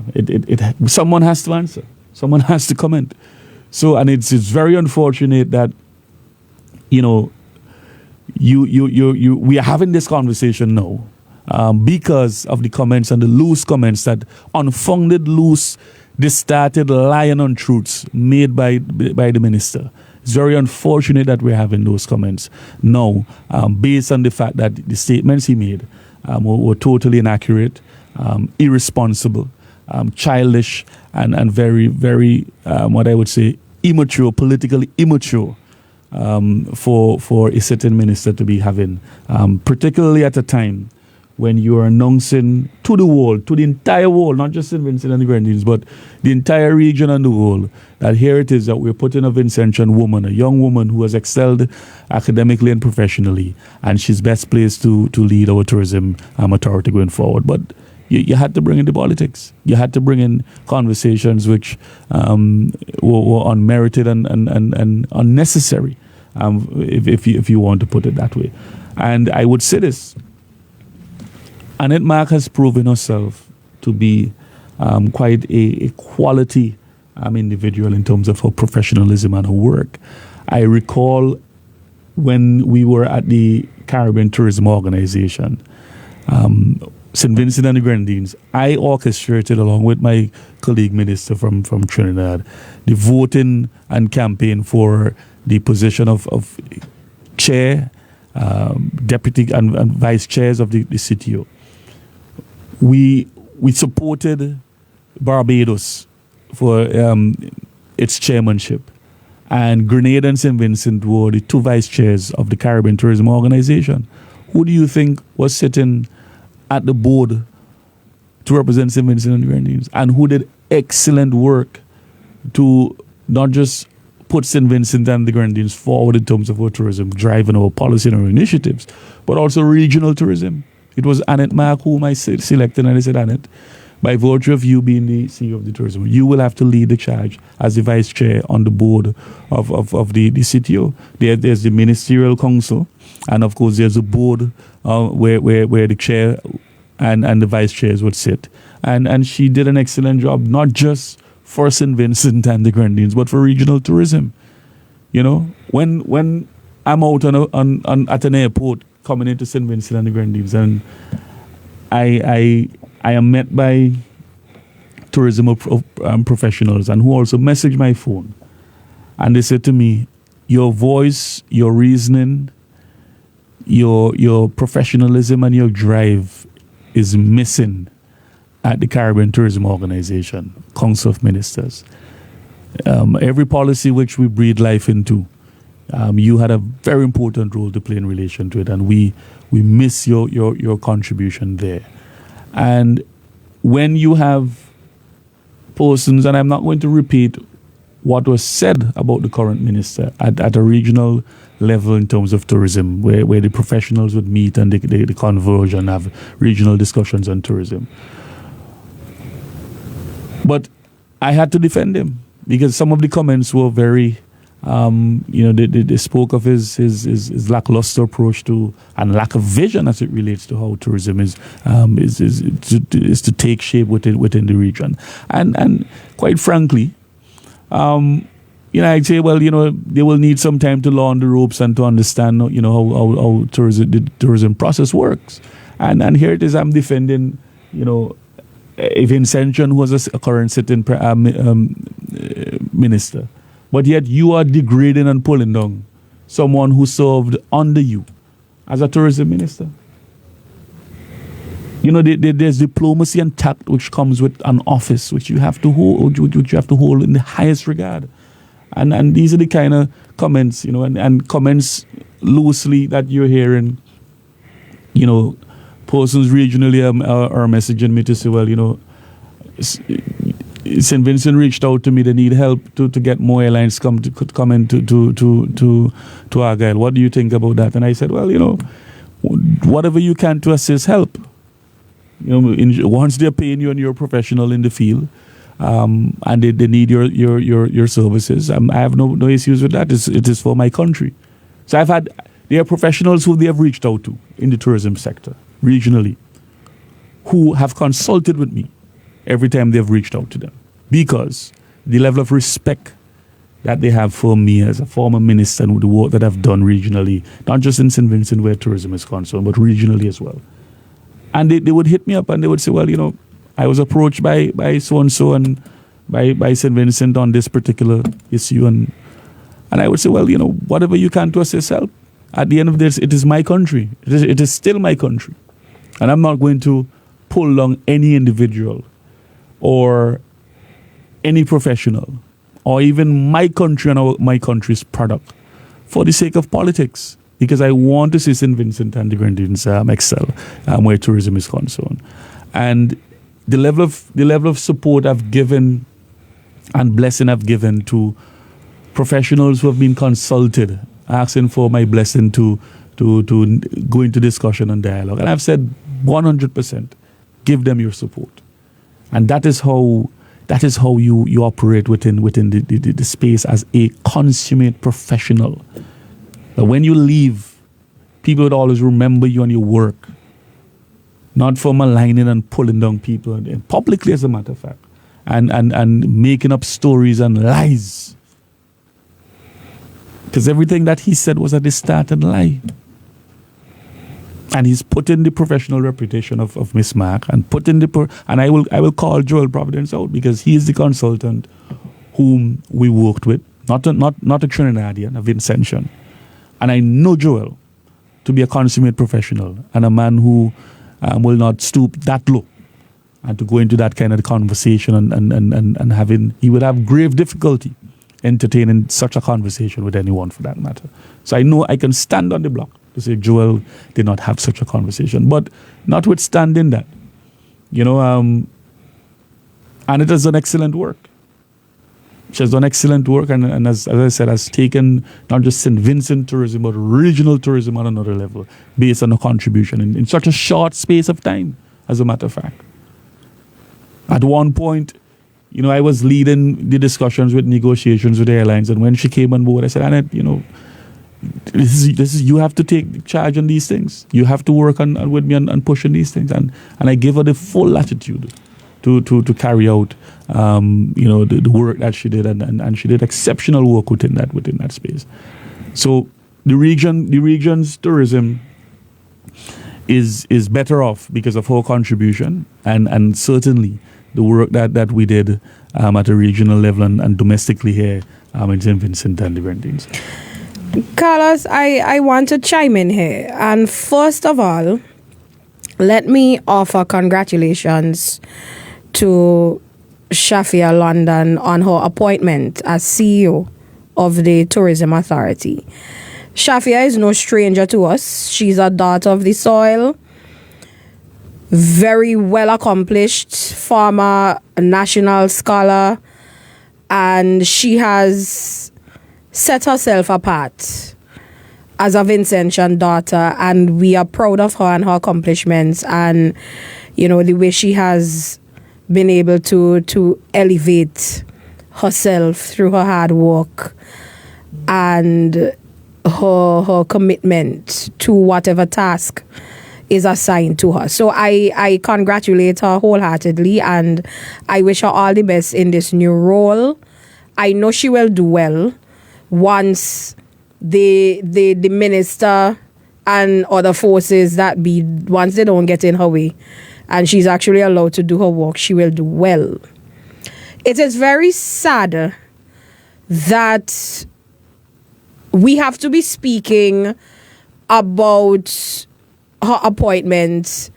E: someone has to answer. Someone has to comment. So, and it's very unfortunate that, we are having this conversation now because of the comments and the loose comments, that unfounded, loose, distorted, lying untruths made by the minister. It's very unfortunate that we're having those comments now, based on the fact that the statements he made were totally inaccurate, irresponsible, childish, and very, very, what I would say, immature, politically immature, for a certain minister to be having, particularly at a time when you are announcing to the world, to the entire world, not just St. Vincent and the Grenadines, but the entire region and the world, that here it is that we're putting a Vincentian woman, a young woman who has excelled academically and professionally, and she's best placed to lead our tourism authority going forward. But you had to bring in the politics. You had to bring in conversations which were unmerited and unnecessary, if you want to put it that way. And I would say this: Annette Mark has proven herself to be quite a quality individual in terms of her professionalism and her work. I recall when we were at the Caribbean Tourism Organization, St. Vincent and the Grenadines, I orchestrated, along with my colleague minister from Trinidad, the voting and campaign for the position of chair, deputy and vice chairs of the CTO. We supported Barbados for its chairmanship, and Grenada and St. Vincent were the two vice chairs of the Caribbean Tourism Organization. Who do you think was sitting at the board to represent St. Vincent and the Grenadines, and who did excellent work to not just put St. Vincent and the Grenadines forward in terms of our tourism, driving our policy and our initiatives, but also regional tourism? It was Annette Mark whom I selected, and I said, Annette, by virtue of you being the CEO of the tourism, you will have to lead the charge as the vice chair on the board of the CTO. There's the ministerial council, and of course there's a board where the chair and the vice chairs would sit. And she did an excellent job, not just for St. Vincent and the Grenadines, but for regional tourism. You know, when I'm out at an airport coming into St. Vincent and the Grenadines, and I am met by tourism professionals, and who also message my phone, and they said to me, your voice, your reasoning, your professionalism and your drive is missing at the Caribbean Tourism Organization, Council of Ministers. Every policy which we breathe life into, you had a very important role to play in relation to it, and we miss your contribution there. And when you have persons, and I'm not going to repeat what was said about the current minister at a regional level in terms of tourism, where the professionals would meet and they converge and have regional discussions on tourism. But I had to defend him because some of the comments were very, they spoke of his lackluster approach to and lack of vision as it relates to how tourism is to take shape within the region. And quite frankly, I'd say, well, they will need some time to learn the ropes and to understand, how the tourism process works. And here it is, I'm defending, a Vincentian who was a current sitting minister. But yet you are degrading and pulling down someone who served under you as a tourism minister. There's diplomacy and tact which comes with an office which you have to hold, which you have to hold in the highest regard. And these are the kind of comments, and comments loosely that you're hearing. Persons regionally are messaging me to say, well, St. Vincent reached out to me. They need help to get more airlines come into Argyle. What do you think about that? And I said, well, whatever you can to assist, help. Once they're paying you and you're a professional in the field, and they need your services, I have no issues with that. It is for my country. So there are professionals who they have reached out to in the tourism sector regionally, who have consulted with me every time they've reached out to them, because the level of respect that they have for me as a former minister and with the work that I've done regionally, not just in St. Vincent where tourism is concerned, but regionally as well. And they would hit me up and they would say, well, I was approached by so-and-so and by St. Vincent on this particular issue. And I would say, well, whatever you can to assist, help. At the end of this, it is my country. It is still my country. And I'm not going to pull down any individual or any professional or even my country and my country's product for the sake of politics. Because I want to see St. Vincent and the Grenadines excel where tourism is concerned. And the level of support I've given and blessing I've given to professionals who have been consulted, asking for my blessing to go into discussion and dialogue. And I've said 100%, give them your support. And that is how you operate within the space as a consummate professional. That when you leave, people would always remember you and your work, not for maligning and pulling down people, and publicly, as a matter of fact, and making up stories and lies Because everything that he said was at the start a lie. And he's put in the professional reputation of Miss Mark and put in and I will call Joel Providence out because he is the consultant whom we worked with, not a Trinidadian, a Vincentian. And I know Joel to be a consummate professional and a man who will not stoop that low and to go into that kind of conversation and having, he would have grave difficulty entertaining such a conversation with anyone for that matter. So I know I can stand on the block to say Joel did not have such a conversation. But notwithstanding that, and it has done excellent work. She has done excellent work and as I said, has taken not just St. Vincent tourism, but regional tourism on another level based on her contribution in such a short space of time, as a matter of fact. At one point, I was leading the discussions with negotiations with the airlines, and when she came on board, I said, Annette, this is you have to take charge on these things. You have to work with me on pushing these things, and I gave her the full latitude to carry out the work that she did, and she did exceptional work within that space. So the region's tourism is better off because of her contribution, and certainly the work that we did at a regional level and domestically here in St. Vincent and the Grenadines.
F: Carlos, I want to chime in here. And first of all, let me offer congratulations to Shafia London on her appointment as CEO of the Tourism Authority. Shafia is no stranger to us. She's a daughter of the soil, very well accomplished, former national scholar, and she has set herself apart as a Vincentian daughter, and we are proud of her and her accomplishments, and the way she has been able to elevate herself through her hard work and her commitment to whatever task is assigned to her. So I congratulate her wholeheartedly, and I wish her all the best in this new role. I know she will do well once the minister and other forces once they don't get in her way and she's actually allowed to do her work, she will do well. It is very sad that we have to be speaking about her appointment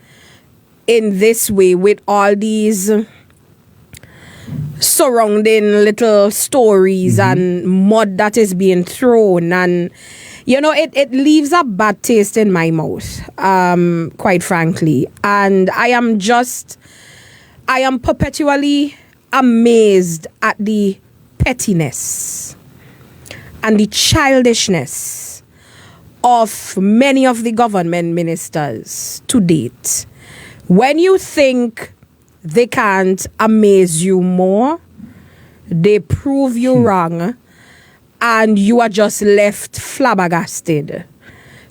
F: in this way with all these surrounding little stories and mud that is being thrown, and it leaves a bad taste in my mouth, quite frankly. And I am perpetually amazed at the pettiness and the childishness of many of the government ministers to date. When you think they can't amaze you more, they prove you wrong, and you are just left flabbergasted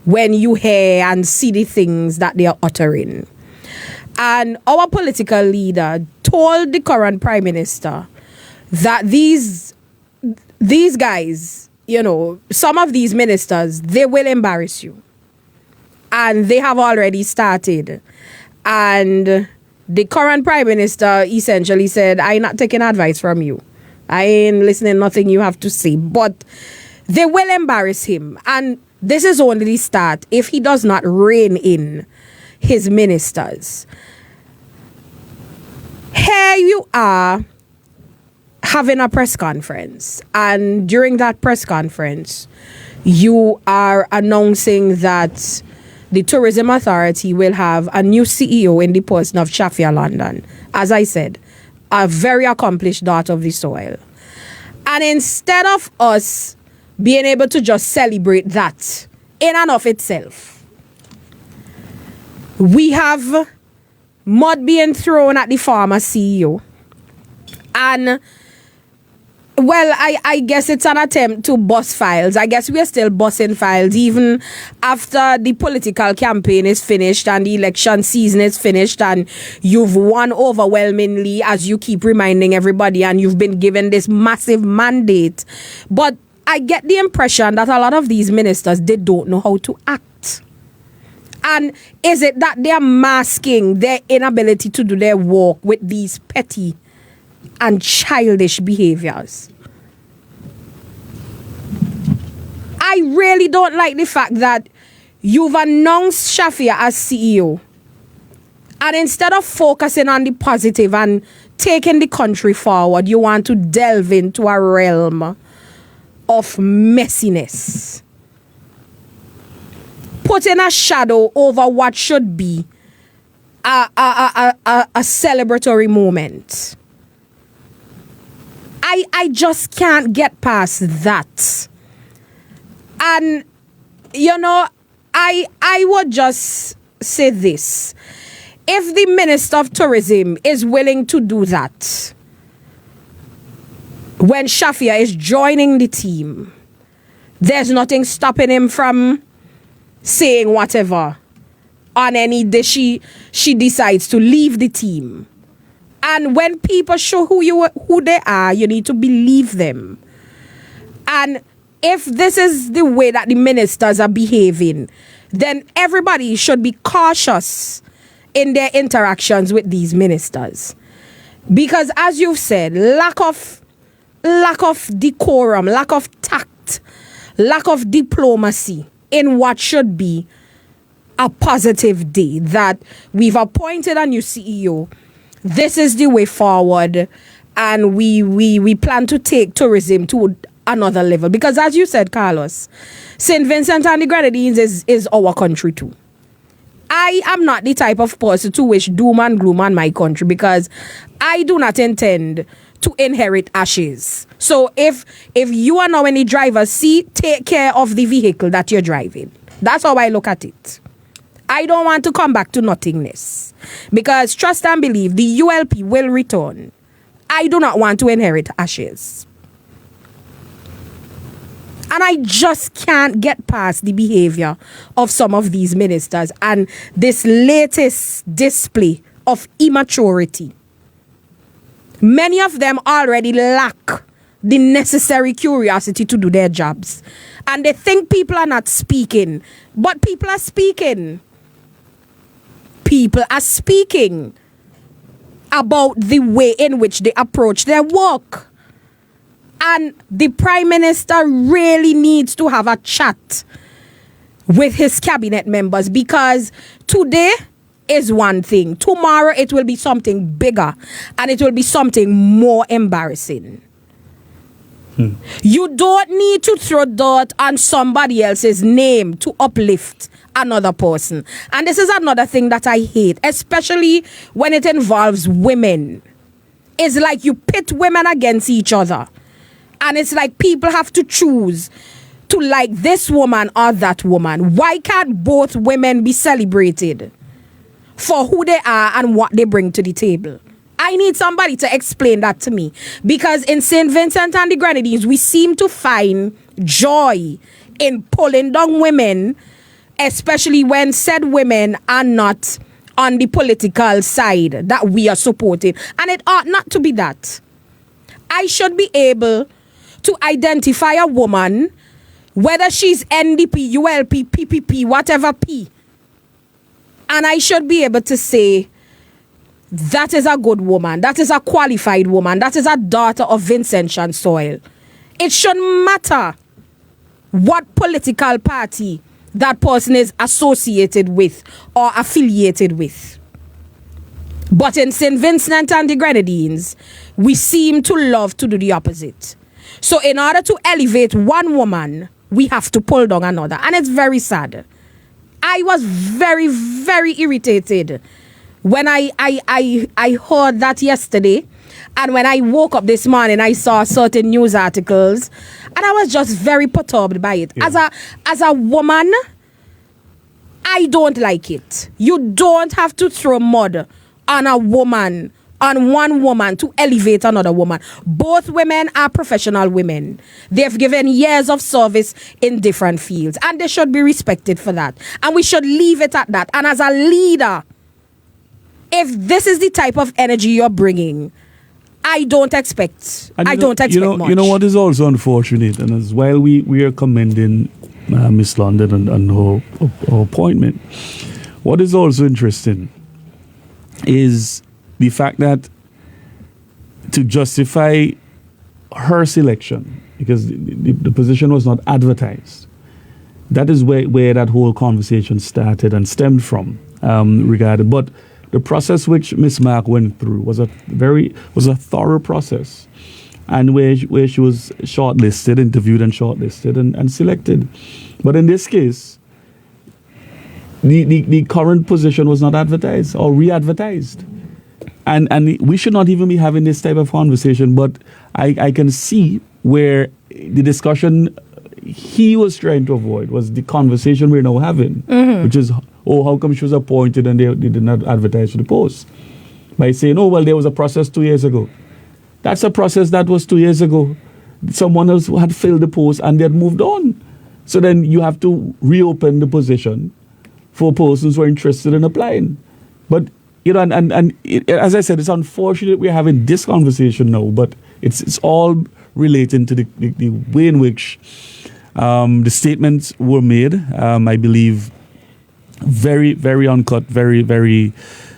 F: when you hear and see the things that they are uttering. And our political leader told the current prime minister that these guys, some of these ministers, they will embarrass you. And they have already started. And the current prime minister essentially said, I ain't not taking advice from you. I ain't listening nothing you have to say. But they will embarrass him. And this is only the start if he does not rein in his ministers. Here you are having a press conference. And during that press conference, you are announcing that the Tourism Authority will have a new CEO in the person of Shafia London. As I said, a very accomplished daughter of the soil. And instead of us being able to just celebrate that in and of itself, we have mud being thrown at the former CEO. And well, I guess it's an attempt to bust files. I guess we are still busting files even after the political campaign is finished and the election season is finished and you've won overwhelmingly, as you keep reminding everybody, and you've been given this massive mandate. But I get the impression that a lot of these ministers, they don't know how to act. And is it that they're masking their inability to do their work with these petty and childish behaviors? I really don't like the fact that you've announced Shafia as CEO, and instead of focusing on the positive and taking the country forward, you want to delve into a realm of messiness, putting a shadow over what should be a celebratory moment. I just can't get past that. And, you know, I would just say this. If the Minister of Tourism is willing to do that, when Shafia is joining the team, there's nothing stopping him from saying whatever on any day she decides to leave the team. And when people show who they are, you need to believe them. And if this is the way that the ministers are behaving, then everybody should be cautious in their interactions with these ministers. Because as you've said, lack of decorum, lack of tact, lack of diplomacy in what should be a positive day, that we've appointed a new CEO. This is the way forward, and we plan to take tourism to another level. Because as you said, Carlos, St. Vincent and the Grenadines is our country too. I am not the type of person to wish doom and gloom on my country, because I do not intend to inherit ashes. So if you are now in the driver's seat, take care of the vehicle that you're driving. That's how I look at it. I don't want to come back to nothingness, because trust and believe, the ULP will return. I do not want to inherit ashes. And I just can't get past the behavior of some of these ministers and this latest display of immaturity. Many of them already lack the necessary curiosity to do their jobs. And they think people are not speaking. But people are speaking. People are speaking about the way in which they approach their work. And the Prime Minister really needs to have a chat with his cabinet members, because today is one thing. Tomorrow it will be something bigger, and it will be something more embarrassing. You don't need to throw dirt on somebody else's name to uplift another person. And this is another thing that I hate, especially when it involves women. It's like you pit women against each other. And it's like people have to choose to like this woman or that woman. Why can't both women be celebrated for who they are and what they bring to the table? I need somebody to explain that to me. Because in St. Vincent and the Grenadines, we seem to find joy in pulling down women, especially when said women are not on the political side that we are supporting. And it ought not to be that. I should be able to identify a woman, whether she's NDP, ULP, PPP, whatever P. And I should be able to say, that is a good woman, that is a qualified woman, that is a daughter of Vincentian soil. It shouldn't matter what political party that person is associated with or affiliated with. But in St. Vincent and the Grenadines, we seem to love to do the opposite. So in order to elevate one woman, we have to pull down another. And it's very sad. I was very, very irritated when I heard that yesterday. And when I woke up this morning, I saw certain news articles. And I was just very perturbed by it. Yeah. As a woman, I don't like it. You don't have to throw mud on a woman, on one woman, to elevate another woman. Both women are professional women. They've given years of service in different fields, and they should be respected for that. And we should leave it at that. And as a leader, if this is the type of energy you're bringing, I don't expect.
E: And
F: I don't expect much.
E: You know what is also unfortunate, and as while we are commending Miss London and her appointment, what is also interesting is the fact that to justify her selection, because the position was not advertised, that is where that whole conversation started and stemmed from. Regarding, but the process which Miss Mark went through was a thorough process, and where she was shortlisted, interviewed and shortlisted and selected. But in this case, the current position was not advertised or re-advertised. And we should not even be having this type of conversation, but I can see where the discussion he was trying to avoid was the conversation we're now having, which is, how come she was appointed and they did not advertise for the post? By saying, there was a process 2 years ago. That's a process that was 2 years ago. Someone else had filled the post and they had moved on. So then you have to reopen the position for persons who are interested in applying. But, as I said, it's unfortunate we're having this conversation now, but it's all relating to the way in which the statements were made. I believe very, very uncut, very, very,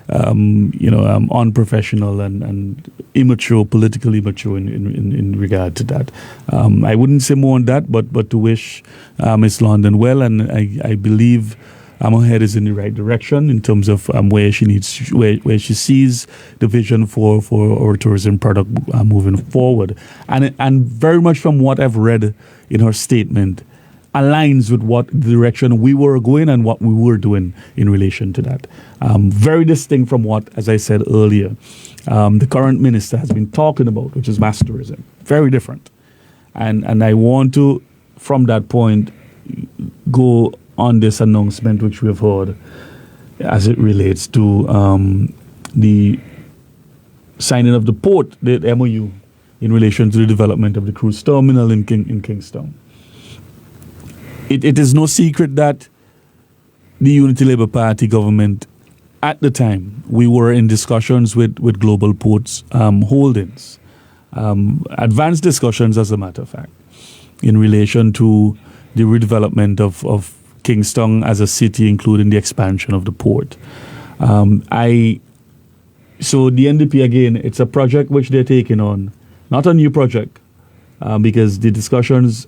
E: unprofessional and immature, politically immature in regard to that. I wouldn't say more on that, but to wish Miss London well, and I believe her head is in the right direction in terms of where she sees the vision for our tourism product moving forward, and very much from what I've read in her statement aligns with what direction we were going and what we were doing in relation to that. Very distinct from what, as I said earlier, the current minister has been talking about, which is mass tourism. Very different. And I want to, from that point, go on this announcement which we have heard as it relates to the signing of the port, the MOU, in relation to the development of the cruise terminal in Kingstown. It is no secret that the Unity Labour Party government, at the time, we were in discussions with Global Ports Holdings, advanced discussions as a matter of fact, in relation to the redevelopment of Kingstown as a city, including the expansion of the port. So the NDP, again, it's a project which they're taking on, not a new project, because the discussions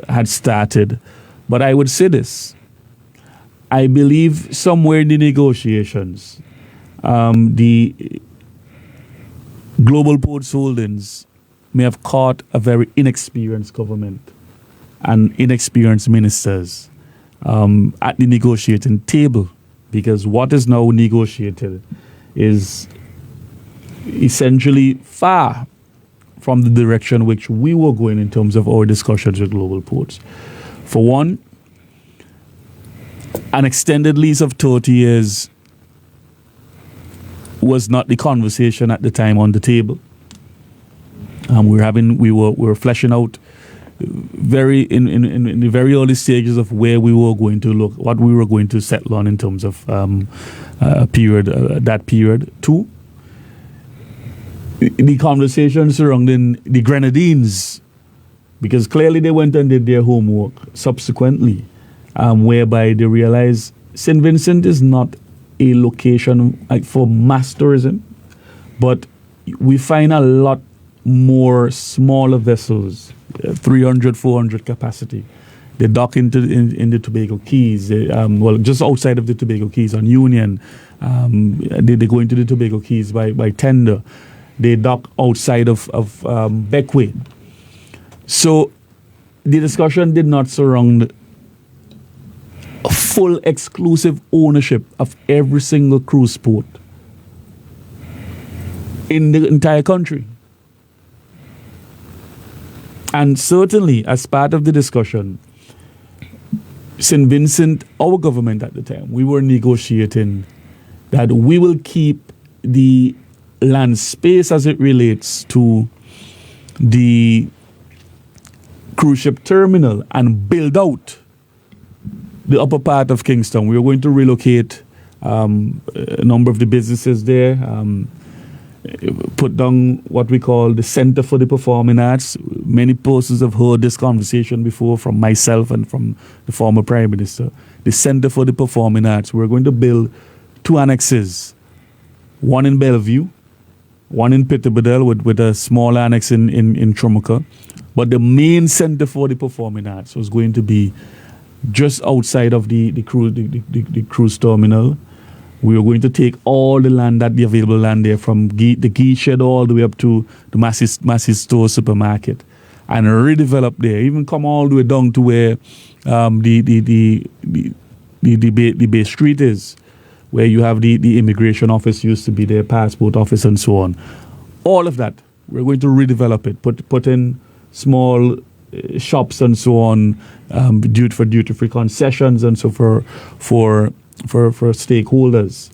E: had started. But I would say this. I believe somewhere in the negotiations, the Global Ports Holdings may have caught a very inexperienced government and inexperienced ministers at the negotiating table, because what is now negotiated is essentially far from the direction which we were going in terms of our discussions with Global Ports. For one, an extended lease of 30 years was not the conversation at the time on the table. We were fleshing out in the very early stages of where we were going to look, what we were going to settle on in terms of that period. Two, the conversation surrounding the Grenadines, because clearly they went and did their homework subsequently, whereby they realized St. Vincent is not a location for mass tourism, but we find a lot more smaller vessels, 300, 400 capacity. They dock in the Tobago Keys, just outside of the Tobago Keys on Union. They go into the Tobago Keys by tender. They dock outside of Beckway. So the discussion did not surround a full exclusive ownership of every single cruise port in the entire country. And certainly, as part of the discussion, St. Vincent, our government at the time, we were negotiating that we will keep the land space as it relates to the cruise ship terminal and build out the upper part of Kingstown. We were going to relocate a number of the businesses there. put down what we call the Center for the Performing Arts. Many persons have heard this conversation before from myself and from the former Prime Minister. The Center for the Performing Arts. We're going to build 2 annexes, one in Bellevue, one in Peterborough with a small annex in Trumuka. But the main Center for the Performing Arts was going to be just outside of the cruise terminal. We were going to take all the land, the available land there, from the Gee Shed all the way up to the Massey Store supermarket, and redevelop there. Even come all the way down to where the Bay Street is, where you have the immigration office used to be there, passport office, and so on. All of that, we're going to redevelop it. Put in small shops and so on, duty-free concessions and so for stakeholders.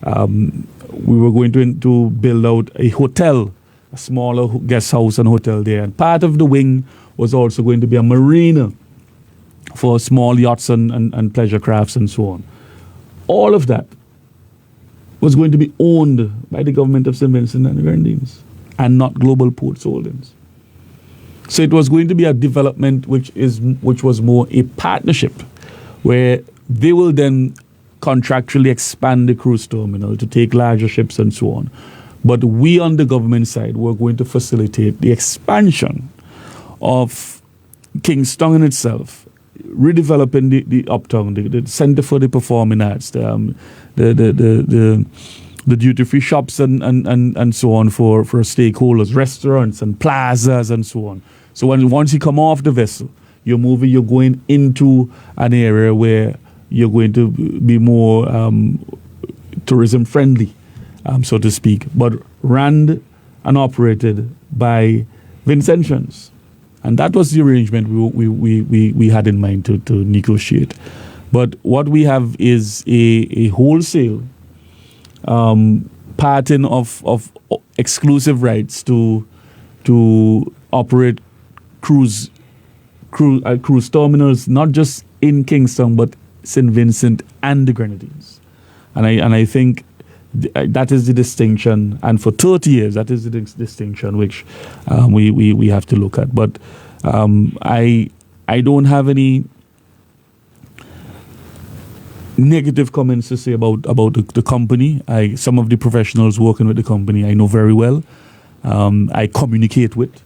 E: We were going to build out a hotel, a smaller guest house and hotel there. And part of the wing was also going to be a marina for small yachts and pleasure crafts and so on. All of that was going to be owned by the government of St. Vincent and the Grenadines and not Global Ports Holdings. So it was going to be a development which was more a partnership, where they will then contractually expand the cruise terminal to take larger ships and so on. But we on the government side were going to facilitate the expansion of Kingston in itself, redeveloping the uptown, the Center for the Performing Arts, the duty-free shops and so on for stakeholders, restaurants and plazas and so on. So once you come off the vessel, you're going into an area where you're going to be more tourism friendly, so to speak, but run and operated by Vincentians. And that was the arrangement we had in mind to negotiate. But what we have is a wholesale parting of exclusive rights to operate cruise terminals, not just in Kingston, but St. Vincent and the Grenadines. And I think that is the distinction, and for 30 years, that is the distinction which we have to look at. But I don't have any negative comments to say about the company. Some of the professionals working with the company I know very well. I communicate with,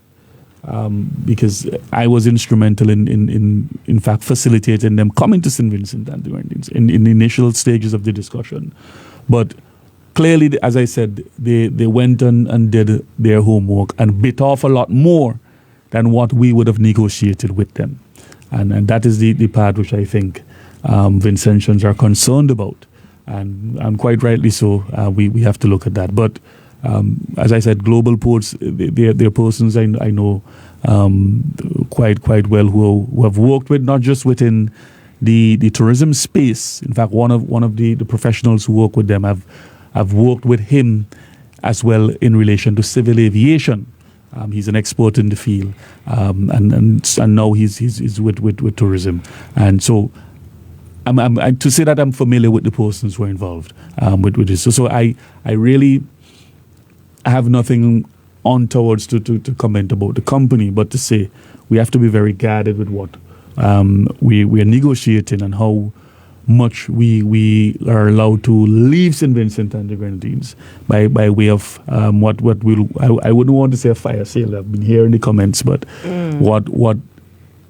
E: because I was instrumental in fact facilitating them coming to St. Vincent and the Grenadines in the initial stages of the discussion. But clearly, as I said, they went and did their homework and bit off a lot more than what we would have negotiated with them. And that is the part which I think Vincentians are concerned about. And quite rightly so, we have to look at that. But as I said, Global Ports, they're persons I know quite well who have worked with, not just within the tourism space. In fact, one of the professionals who work with them have worked with him as well in relation to civil aviation. He's an expert in the field, and now he's with tourism. And so, I'm to say that I'm familiar with the persons who are involved with this. So I really have nothing onwards to comment about the company, but to say we have to be very guarded with what we are negotiating and how much we are allowed to leave St. Vincent and the Grenadines by way of what we'll, I wouldn't want to say a fire sale. I've been hearing the comments, but what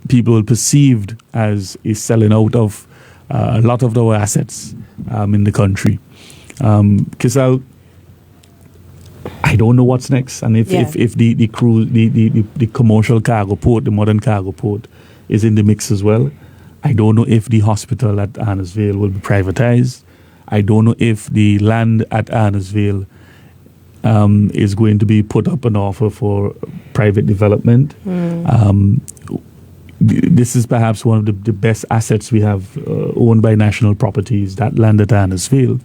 E: people perceived as a selling out of a lot of our assets in the country. Keisal, I don't know what's next, and if the cruise, the commercial cargo port, the modern cargo port, is in the mix as well. I don't know if the hospital at Arnesville will be privatized. I don't know if the land at Arnesville is going to be put up an offer for private development. This is perhaps one of the best assets we have owned by national properties, that land at Arnesville.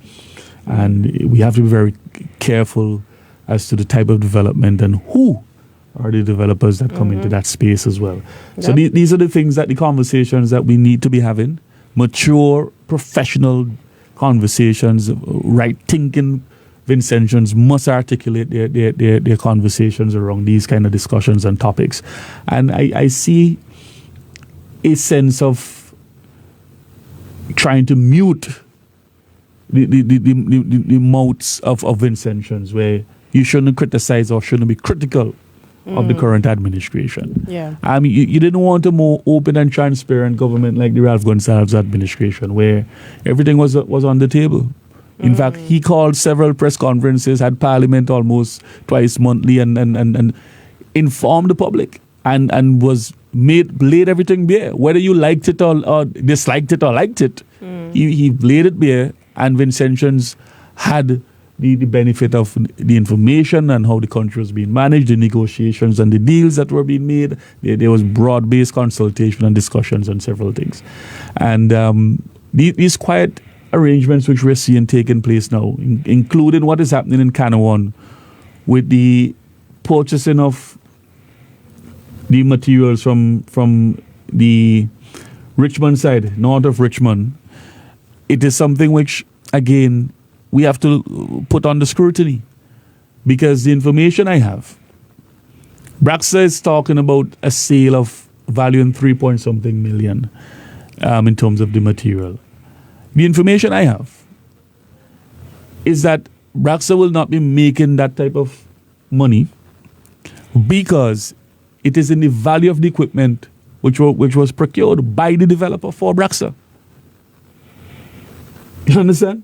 E: And we have to be very careful as to the type of development and who are the developers that come into that space as well. Yep. So these are the things, that the conversations that we need to be having, mature, professional conversations, right thinking Vincentians must articulate their conversations around these kind of discussions and topics. And I see a sense of trying to mute the mouths of Vincentians, where you shouldn't criticize or shouldn't be critical of the current administration.
F: Yeah.
E: I mean, you didn't want a more open and transparent government like the Ralph Gonsalves administration, where everything was on the table. In fact, he called several press conferences, had parliament almost twice monthly, and informed the public, and was laid everything bare. Whether you liked it or disliked it or liked it, he laid it bare, and Vincentians had the benefit of the information and how the country was being managed, the negotiations and the deals that were being made. There was broad-based consultation and discussions on several things. And these quiet arrangements which we're seeing taking place now, including what is happening in Canawan with the purchasing of the materials from the Richmond side, north of Richmond, it is something which, again, we have to put under scrutiny, because the information I have, Braxa is talking about a sale of value in 3-point-something million in terms of the material. The information I have is that Braxa will not be making that type of money because it is in the value of the equipment which was procured by the developer for Braxa. You understand?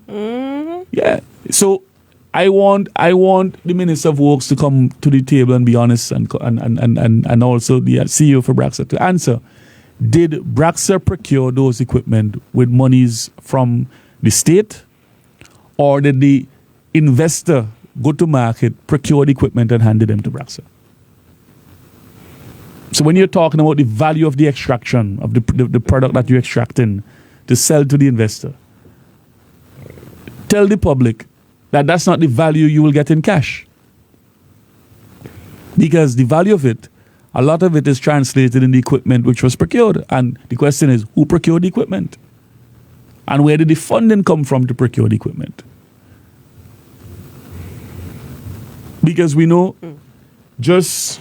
E: Yeah. So I want the Minister of Works to come to the table and be honest, and also the CEO for Braxa to answer. Did Braxa procure those equipment with monies from the state, or did the investor go to market, procure the equipment and handed them to Braxa? So when you're talking about the value of the extraction of the product that you're extracting to sell to the investor, tell the public that that's not the value you will get in cash. Because the value of it, a lot of it is translated in the equipment which was procured. And the question is, who procured the equipment? And where did the funding come from to procure the equipment? Because we know just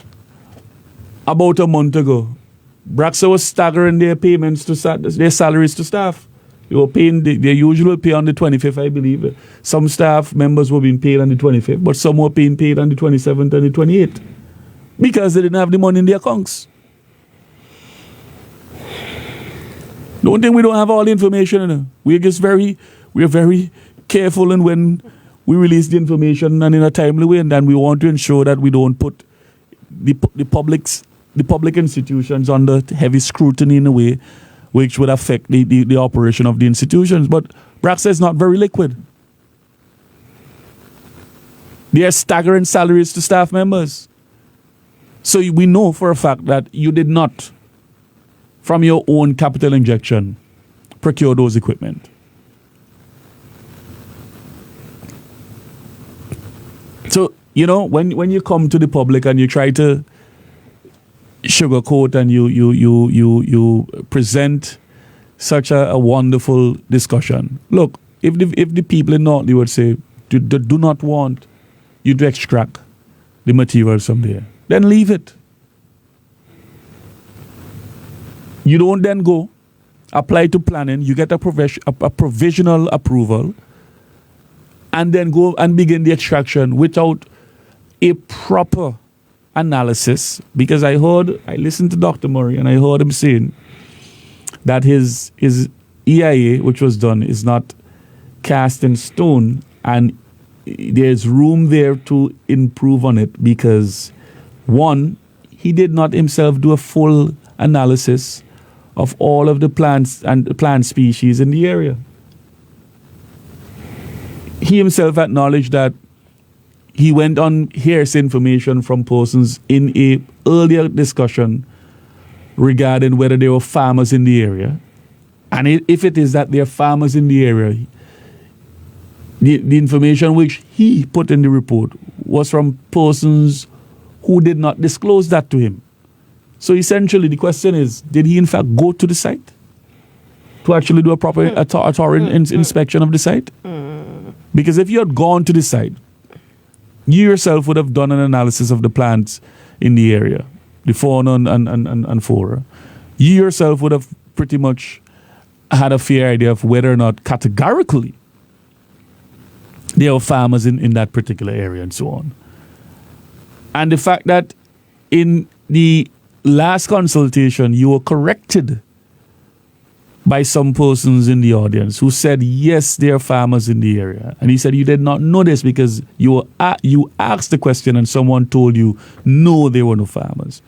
E: about a month ago, Braxa was staggering their payments to their salaries to staff. They were paying their usual pay on the 25th, I believe. Some staff members were being paid on the 25th, but some were being paid on the 27th and the 28th because they didn't have the money in their accounts. Don't think we don't have all the information. You know? We are very careful in when we release the information and in a timely way, and then we want to ensure that we don't put the public institutions under heavy scrutiny in a way which would affect the operation of the institutions. But Braxa is not very liquid. They are staggering salaries to staff members. So we know for a fact that you did not, from your own capital injection, procure those equipment. So, you know, when you come to the public and you try to sugarcoat and you present such a wonderful discussion. Look, if the people in North Leeward say do not want you to extract the materials from there, then leave it. You don't then go apply to planning, you get a provisional approval, and then go and begin the extraction without a proper analysis, because I listened to Dr. Murray and I heard him saying that his EIA, which was done, is not cast in stone, and there's room there to improve on it because, one, he did not himself do a full analysis of all of the plants and the plant species in the area. He himself acknowledged that he went on hearsay information from persons in a earlier discussion regarding whether there were farmers in the area. And if it is that there are farmers in the area, the information which he put in the report was from persons who did not disclose that to him. So essentially the question is, did he in fact go to the site to actually do a proper inspection of the site? Because if you had gone to the site, You yourself would have done an analysis of the plants in the area, the fauna and flora. You yourself would have pretty much had a fair idea of whether or not categorically there are farmers in that particular area and so on. And the fact that in the last consultation you were corrected by some persons in the audience who said, yes, there are farmers in the area. And he said you did not know this because you asked the question and someone told you, no, there were no farmers.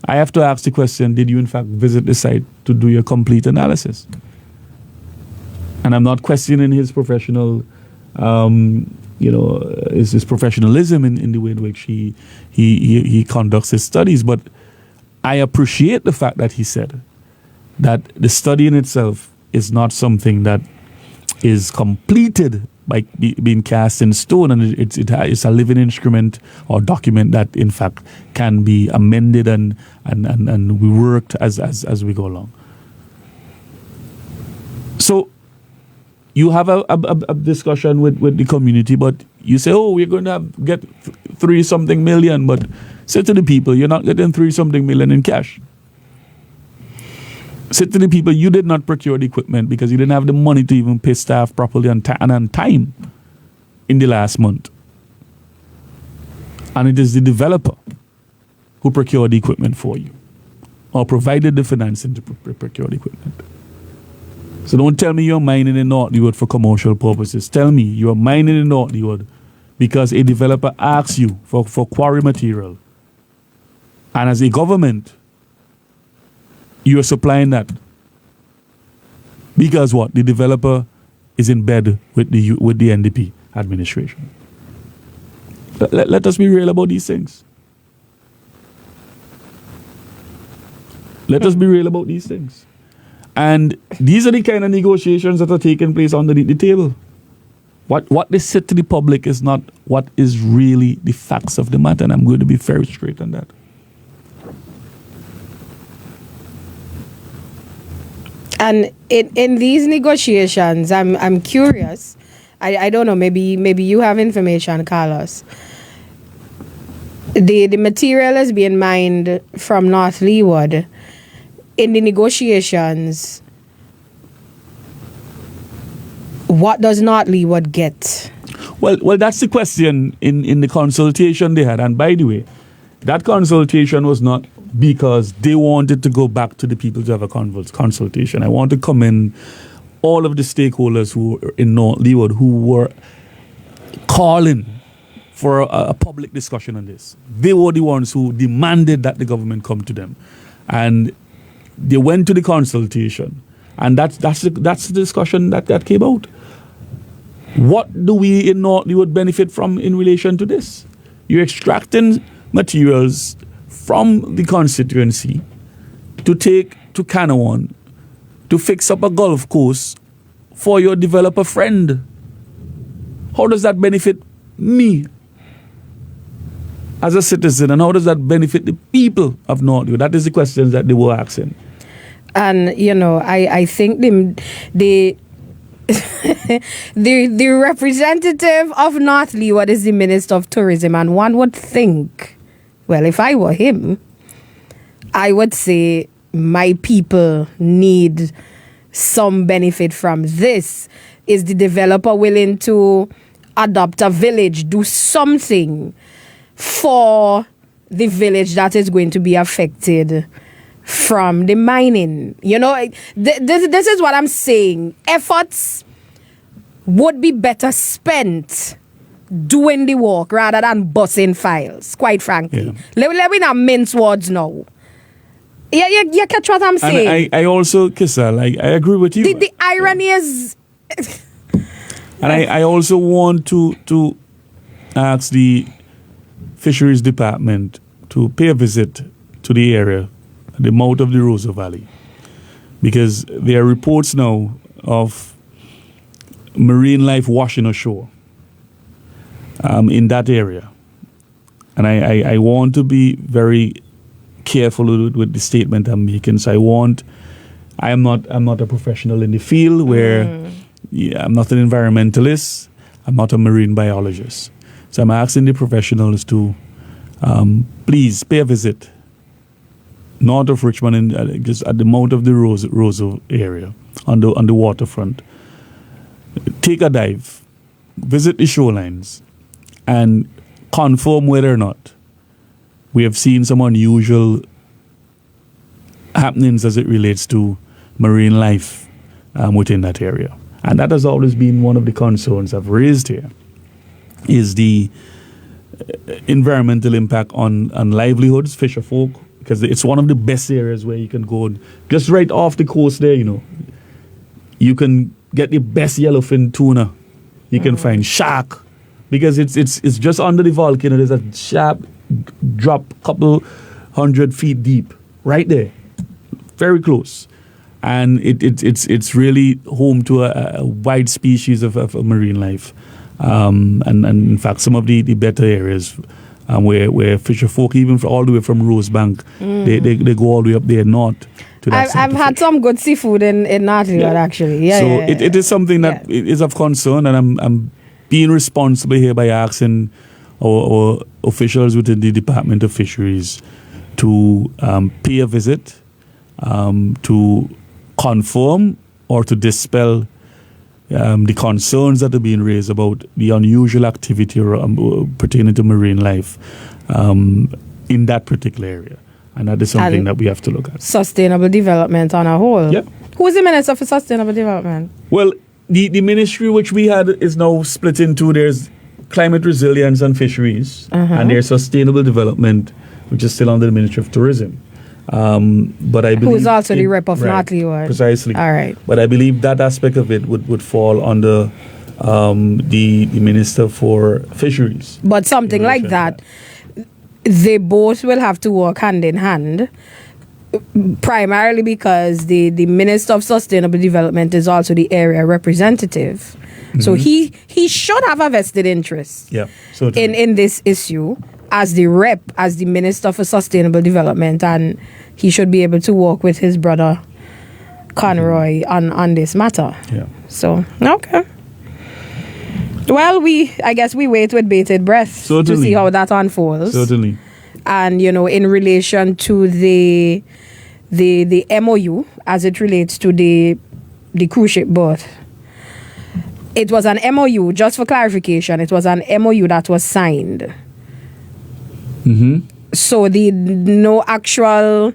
E: I have to ask the question, did you in fact visit the site to do your complete analysis? And I'm not questioning his professional, his professionalism in the way in which he conducts his studies, but I appreciate the fact that he said that the study in itself is not something that is completed by being cast in stone, and it's a living instrument or document that in fact can be amended and we worked as we go along. So you have a discussion with the community, but you say, oh, we're going to get 3-something million, but say to the people, you're not getting 3-something million in cash. Say to the people, you did not procure the equipment because you didn't have the money to even pay staff properly and on time in the last month. And it is the developer who procured the equipment for you or provided the financing to procure the equipment. So don't tell me you're mining in North Leeward for commercial purposes. Tell me you're mining in North Leeward because a developer asks you for quarry material. And as a government, you're supplying that. Because what? The developer is in bed with the NDP administration. Let us be real about these things. Let us be real about these things. And these are the kind of negotiations that are taking place underneath the table. What they said to the public is not what is really the facts of the matter, and I'm going to be very straight on that.
F: And in these negotiations, I'm curious. I don't know. Maybe you have information, Carlos. The material is being mined from North Leeward. In the negotiations, what does North Leeward get?
E: Well, that's the question in the consultation they had. And by the way, that consultation was not because they wanted to go back to the people to have a consultation. I want to commend all of the stakeholders who were in North Leeward who were calling for a public discussion on this. They were the ones who demanded that the government come to them. And they went to the consultation. And that's the discussion that came out. What do we in North Leeward benefit from in relation to this? You're extracting materials from the constituency to take to Canawan to fix up a golf course for your developer friend. How does that benefit me as a citizen, and how does that benefit the people of North Leeward? That is the questions that they were asking.
F: And I think the the representative of North Leeward is the Minister of Tourism, and one would think, well, if I were him, I would say my people need some benefit from this. Is the developer willing to adopt a village, do something for the village that is going to be affected from the mining? This is what I'm saying. Efforts would be better spent doing the work rather than busting files, quite frankly. Yeah. Let me not mince words now. Yeah, you catch what I'm saying?
E: And I also, Keisal, I agree with you.
F: The irony is...
E: And I also want to ask the Fisheries Department to pay a visit to the area, the mouth of the Rosa Valley, because there are reports now of marine life washing ashore in that area. And I want to be very careful with the statement I'm making. So I'm not a professional in the field where I'm not an environmentalist, I'm not a marine biologist. So I'm asking the professionals to please pay a visit north of Richmond, and just at the mouth of the Roseau area on the waterfront. Take a dive, visit the shorelines, and confirm whether or not we have seen some unusual happenings as it relates to marine life within that area. And that has always been one of the concerns I've raised here, is the environmental impact on livelihoods, fisher folk, because it's one of the best areas where you can go just right off the coast there, you can get the best yellowfin tuna. You can find shark, because it's just under the volcano. There's a sharp drop, couple 100 feet deep, right there, very close, and it's really home to a wide species of marine life, and in fact some of the better areas where fisher folk, even all the way from Rosebank, they go all the way up there north.
F: I've had some good seafood in Leeward, actually. Yeah.
E: So
F: yeah.
E: It is something that is of concern, and I'm being responsible here by asking our officials within the Department of Fisheries to pay a visit, to confirm or to dispel the concerns that are being raised about the unusual activity pertaining to marine life in that particular area. And that is something that we have to look at.
F: Sustainable development on a whole.
E: Yep.
F: Who's the Minister for Sustainable Development?
E: Well, the ministry which we had is now split into, there's climate resilience and fisheries, and there's sustainable development, which is still under the Ministry of Tourism. But I believe... Who's
F: also the rep of North Leeward.
E: Precisely.
F: All right.
E: But I believe that aspect of it would fall under the Minister for Fisheries.
F: But something like that, they both will have to work hand in hand, primarily because the Minister of Sustainable Development is also the area representative. So he should have a vested interest in this issue as the rep, as the Minister for Sustainable Development, and he should be able to work with his brother Conroy on this matter.
E: Yeah.
F: So, okay. Well, I guess we wait with bated breath to see how that unfolds.
E: Certainly.
F: And, in relation to the MOU as it relates to the cruise ship berth, it was an MOU, just for clarification, it was an MOU that was signed. So no actual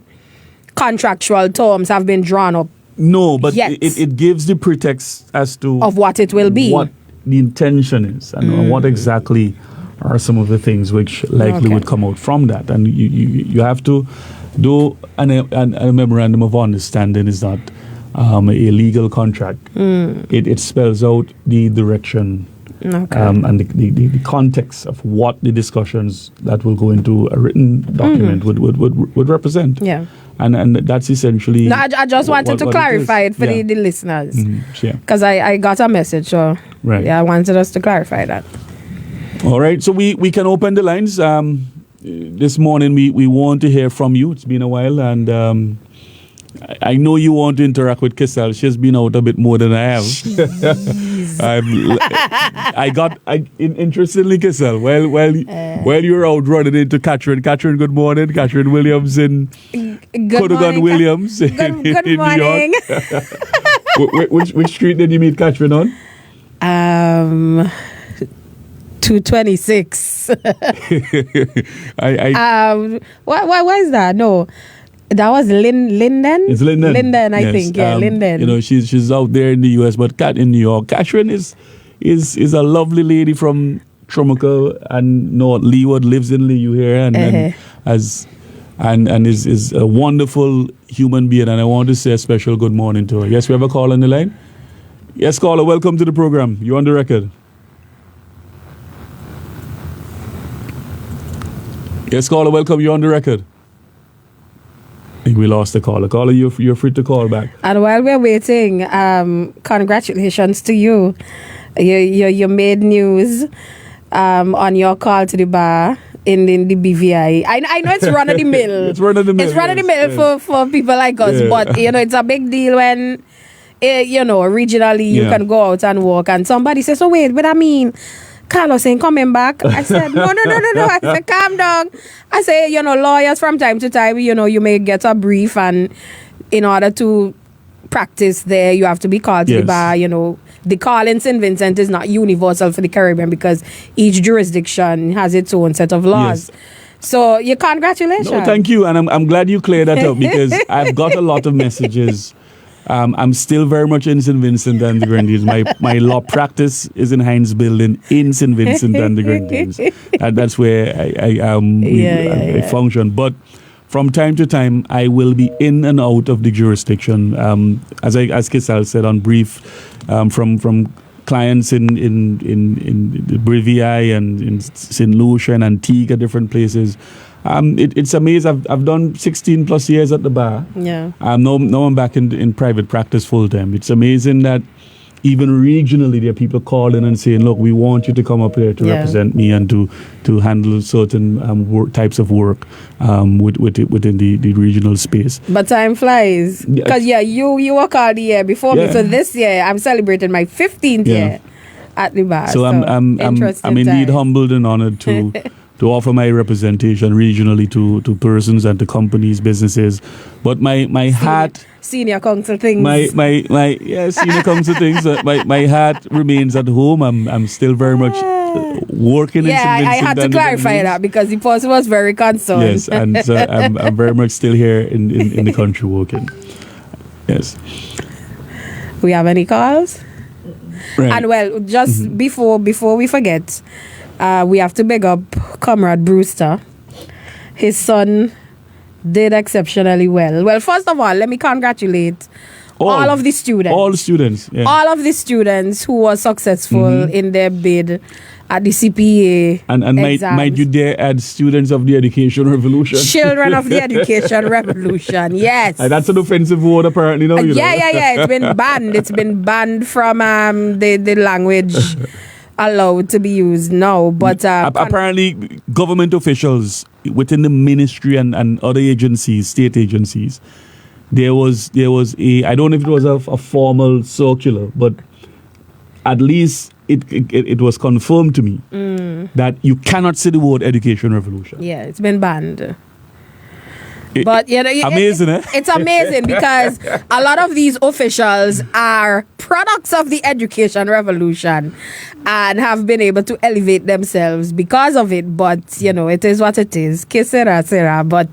F: contractual terms have been drawn up.
E: No, but it gives the pretext as to
F: of what it will be,
E: what the intention is, and what exactly are some of the things which likely would come out from that. And you have to do a memorandum of understanding is not a legal contract. It spells out the direction and the context of what the discussions that will go into a written document would represent.
F: Yeah.
E: And that's essentially...
F: No, I just wanted to clarify it for the listeners. Because I got a message, so I wanted us to clarify that.
E: All right, so we can open the lines. This morning we want to hear from you. It's been a while, and I know you want to interact with Keisal. She's been out a bit more than I have. Interestingly, Keisal, while you're out running into Catherine, good morning, Catherine Williams in Codogan Williams in New
F: morning.
E: York. Which street did you meet Catherine on?
F: 226. Why is that? No. That was Linden?
E: It's Linden.
F: Linden, I think. Yeah, Linden.
E: She's out there in the US, but in New York. Catherine is a lovely lady from Tromica and North Leeward, lives in Lee here, and is a wonderful human being. And I want to say a special good morning to her. Yes, we have a call on the line. Yes, caller, welcome to the program. You're on the record. Yes, caller, welcome. You're on the record. I think we lost the caller. Caller, you're free to call back.
F: And while we're waiting, congratulations to you. You made news on your call to the bar in the BVI. I know it's run of the mill.
E: It's run of the mill.
F: It's run of the mill for people like us. Yeah. But it's a big deal when regionally you can go out and walk and somebody says, "Oh wait, but I mean, Carlos ain't coming back. I said, no. I said, calm down. I say, lawyers from time to time, you may get a brief, and in order to practice there, you have to be called to the
E: Yes.
F: bar. The call in St. Vincent is not universal for the Caribbean because each jurisdiction has its own set of laws.
E: Yes.
F: So, congratulations.
E: No, thank you, and I'm glad you cleared that up because I've got a lot of messages. I'm still very much in St. Vincent and the Grenadines. My law practice is in Heinz Building in St. Vincent and the Grenadines. And that's where I function. But from time to time, I will be in and out of the jurisdiction. As Keisal said on brief, from clients in the Brivii and in St. Lucia and Antigua, different places. It's amazing. I've done 16 plus years at the bar.
F: Yeah.
E: Now I'm back in private practice full time. It's amazing that even regionally there are people calling and saying, look, we want you to come up here to represent me and to handle certain types of work within the regional space.
F: But time flies. Because, you were called the year before me. So this year, I'm celebrating my 15th year at the bar.
E: So I'm indeed humbled and honored to to offer my representation regionally to persons and to companies, businesses. But my heart...
F: Senior council things.
E: Senior council things. My heart remains at home. I'm still very much working in St. Vincent.
F: I had to clarify that because the person was very concerned.
E: Yes, and so I'm very much still here in the country working. Yes.
F: We have any calls?
E: Right.
F: And well, just before we forget, we have to big up Comrade Brewster. His son did exceptionally well. Well, first of all, let me congratulate all of the students.
E: All the students. Yeah.
F: All of the students who were successful in their bid at the CPA
E: and
F: exams.
E: might you dare add students of the education revolution?
F: Children of the education revolution, yes.
E: That's an offensive word apparently, no?
F: Yeah. It's been banned. It's been banned from the language allowed to be used now. But
E: apparently government officials within the ministry and other agencies, state agencies, there was a, I don't know if it was a formal circular, but at least it was confirmed to me that you cannot say the word education revolution.
F: Yeah, it's been banned.
C: But
E: amazing, eh?
F: It's amazing because a lot of these officials are products of the education revolution and have been able to elevate themselves because of it. But, it is what it is. Que sera, sera. But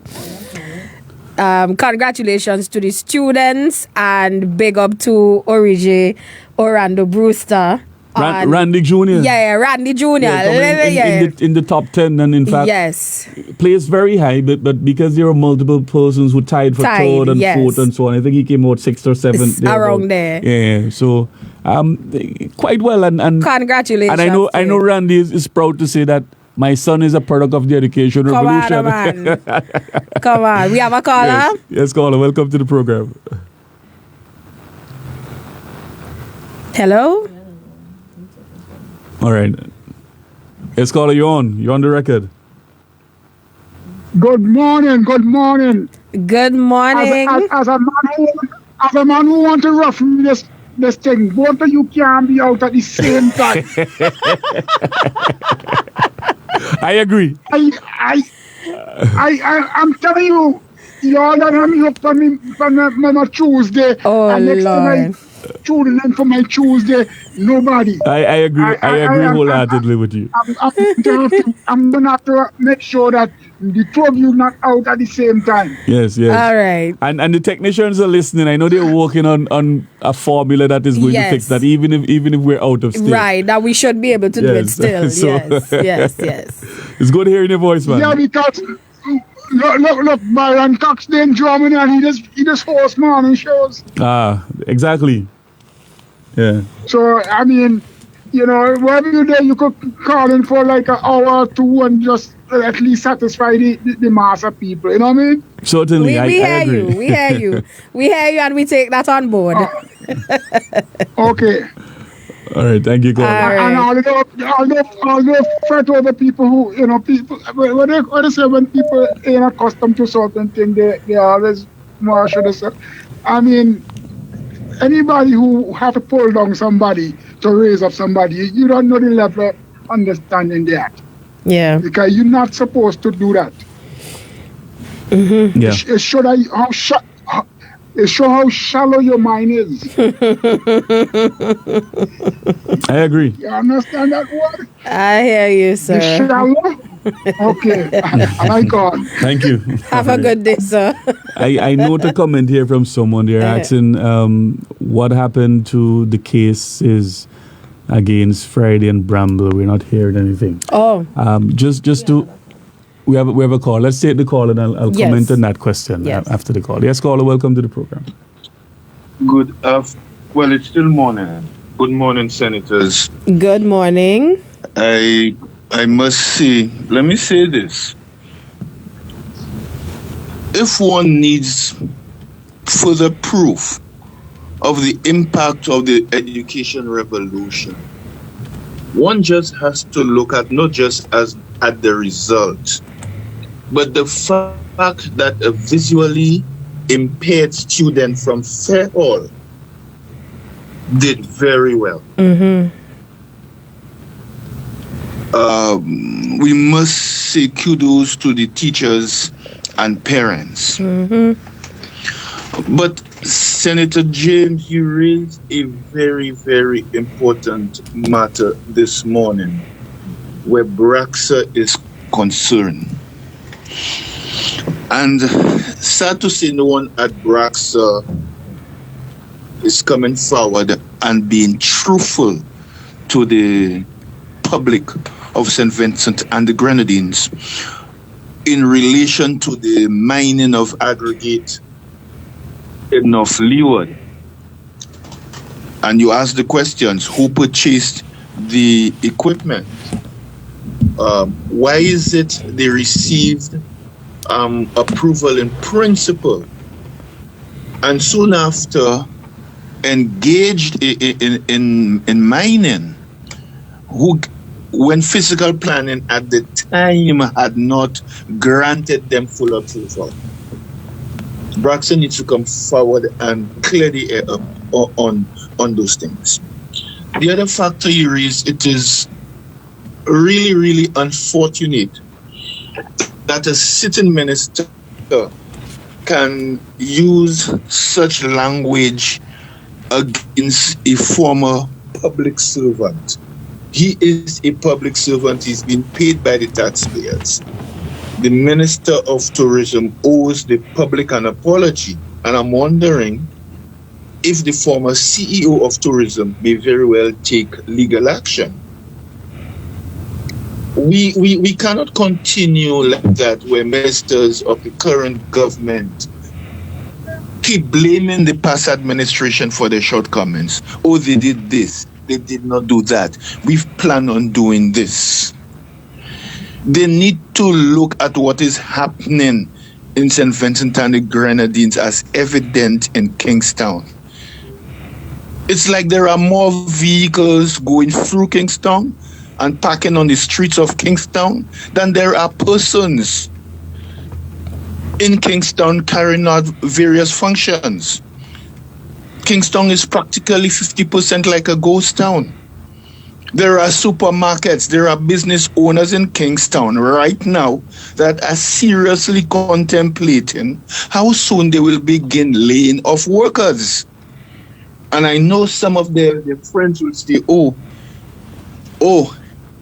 F: congratulations to the students and big up to Orlando Brewster.
E: Randy Jr.
F: Yeah, Randy Jr.
E: In the top 10, and in fact, placed very high, but because there were multiple persons who tied for third and fourth and so on, I think he came out 6th or 7th.
F: Around there.
E: Yeah, so quite well. And
F: congratulations.
E: And I know Randy is proud to say that my son is a product of the education revolution.
F: Come on, man. Come on. We have a caller?
E: Yes, caller. Welcome to the program.
F: Hello?
E: All right. Yes, caller, you're on the record.
G: Good morning.
F: Good morning.
G: As a man who want to rough this thing, both of you can be out at the same time.
E: I agree.
G: I'm telling you, y'all that have me up on a Tuesday.
F: Oh,
G: and next
F: Lord.
G: time I tune in for my Tuesday, nobody.
E: I agree. I agree wholeheartedly with you.
G: I'm going to have to make sure that the two of you not out at the same time.
E: Yes.
F: All right.
E: And the technicians are listening. I know they're working on a formula that is going to fix that, even if we're out of state.
F: Right, that we should be able to do it still. Yes.
E: It's good hearing your voice, man.
G: Yeah, because look, Byron Cox in Germany, and he just hosts morning shows.
E: Exactly. Yeah.
G: So I mean, whatever you do, you could call in for like an hour or two and just at least satisfy the mass of people. You know what I mean?
E: Certainly,
F: we
E: I agree.
F: We hear you. We hear you, and we take that on board.
G: Okay.
E: All right, thank you, caller.
G: And although fret over people who, people, what they say when people ain't accustomed to certain things, they always more should have said. I mean, anybody who have to pull down somebody to raise up somebody, you don't know the level understanding that.
F: Yeah.
G: Because you're not supposed to do that.
E: Yeah.
G: It shows how shallow your mind is.
E: I agree.
G: You understand that word?
F: I hear you,
G: The
F: sir.
G: shallow? Okay. My God.
E: Thank you.
F: Have a good day, sir.
E: I note a comment here from someone. They're asking what happened to the cases against Friday and Bramble. We're not hearing anything.
F: Oh,
E: Just to we have a call. Let's take the call and I'll
F: Yes.
E: comment on that question
F: Yes.
E: after the call. Yes, caller, welcome to the program.
H: Good. Well, it's still morning. Good morning, senators.
F: good morning.
H: I must say, let me say this. If one needs further proof of the impact of the education revolution, one just has to look at not just at the result, but the fact that a visually impaired student from Fairhall did very well. We must say kudos to the teachers and parents. But Senator James, you raised a very, very important matter this morning where Braxa is concerned. And sad to say, no one at Braxa is coming forward and being truthful to the public of St. Vincent and the Grenadines in relation to the mining of aggregate in North Leeward. And you ask the questions, who purchased the equipment? Why is it they received approval in principle and soon after engaged in mining, when physical planning at the time had not granted them full approval? Braxton needs to come forward and clear the air up on those things. The other factor you raised, it is really, really unfortunate that a sitting minister can use such language against a former public servant. He is a public servant. He's been paid by the taxpayers. The Minister of Tourism owes the public an apology. And I'm wondering if the former CEO of tourism may very well take legal action. We cannot continue like that where ministers of the current government keep blaming the past administration for their shortcomings. Oh, they did this. They did not do that. We've planned on doing this. They need to look at what is happening in St. Vincent and the Grenadines as evident in Kingstown. It's like there are more vehicles going through Kingstown and parking on the streets of Kingstown than there are persons in Kingstown carrying out various functions. Kingstown is practically 50% like a ghost town. There are supermarkets, there are business owners in Kingstown right now that are seriously contemplating how soon they will begin laying off workers. And I know some of their friends will say, oh,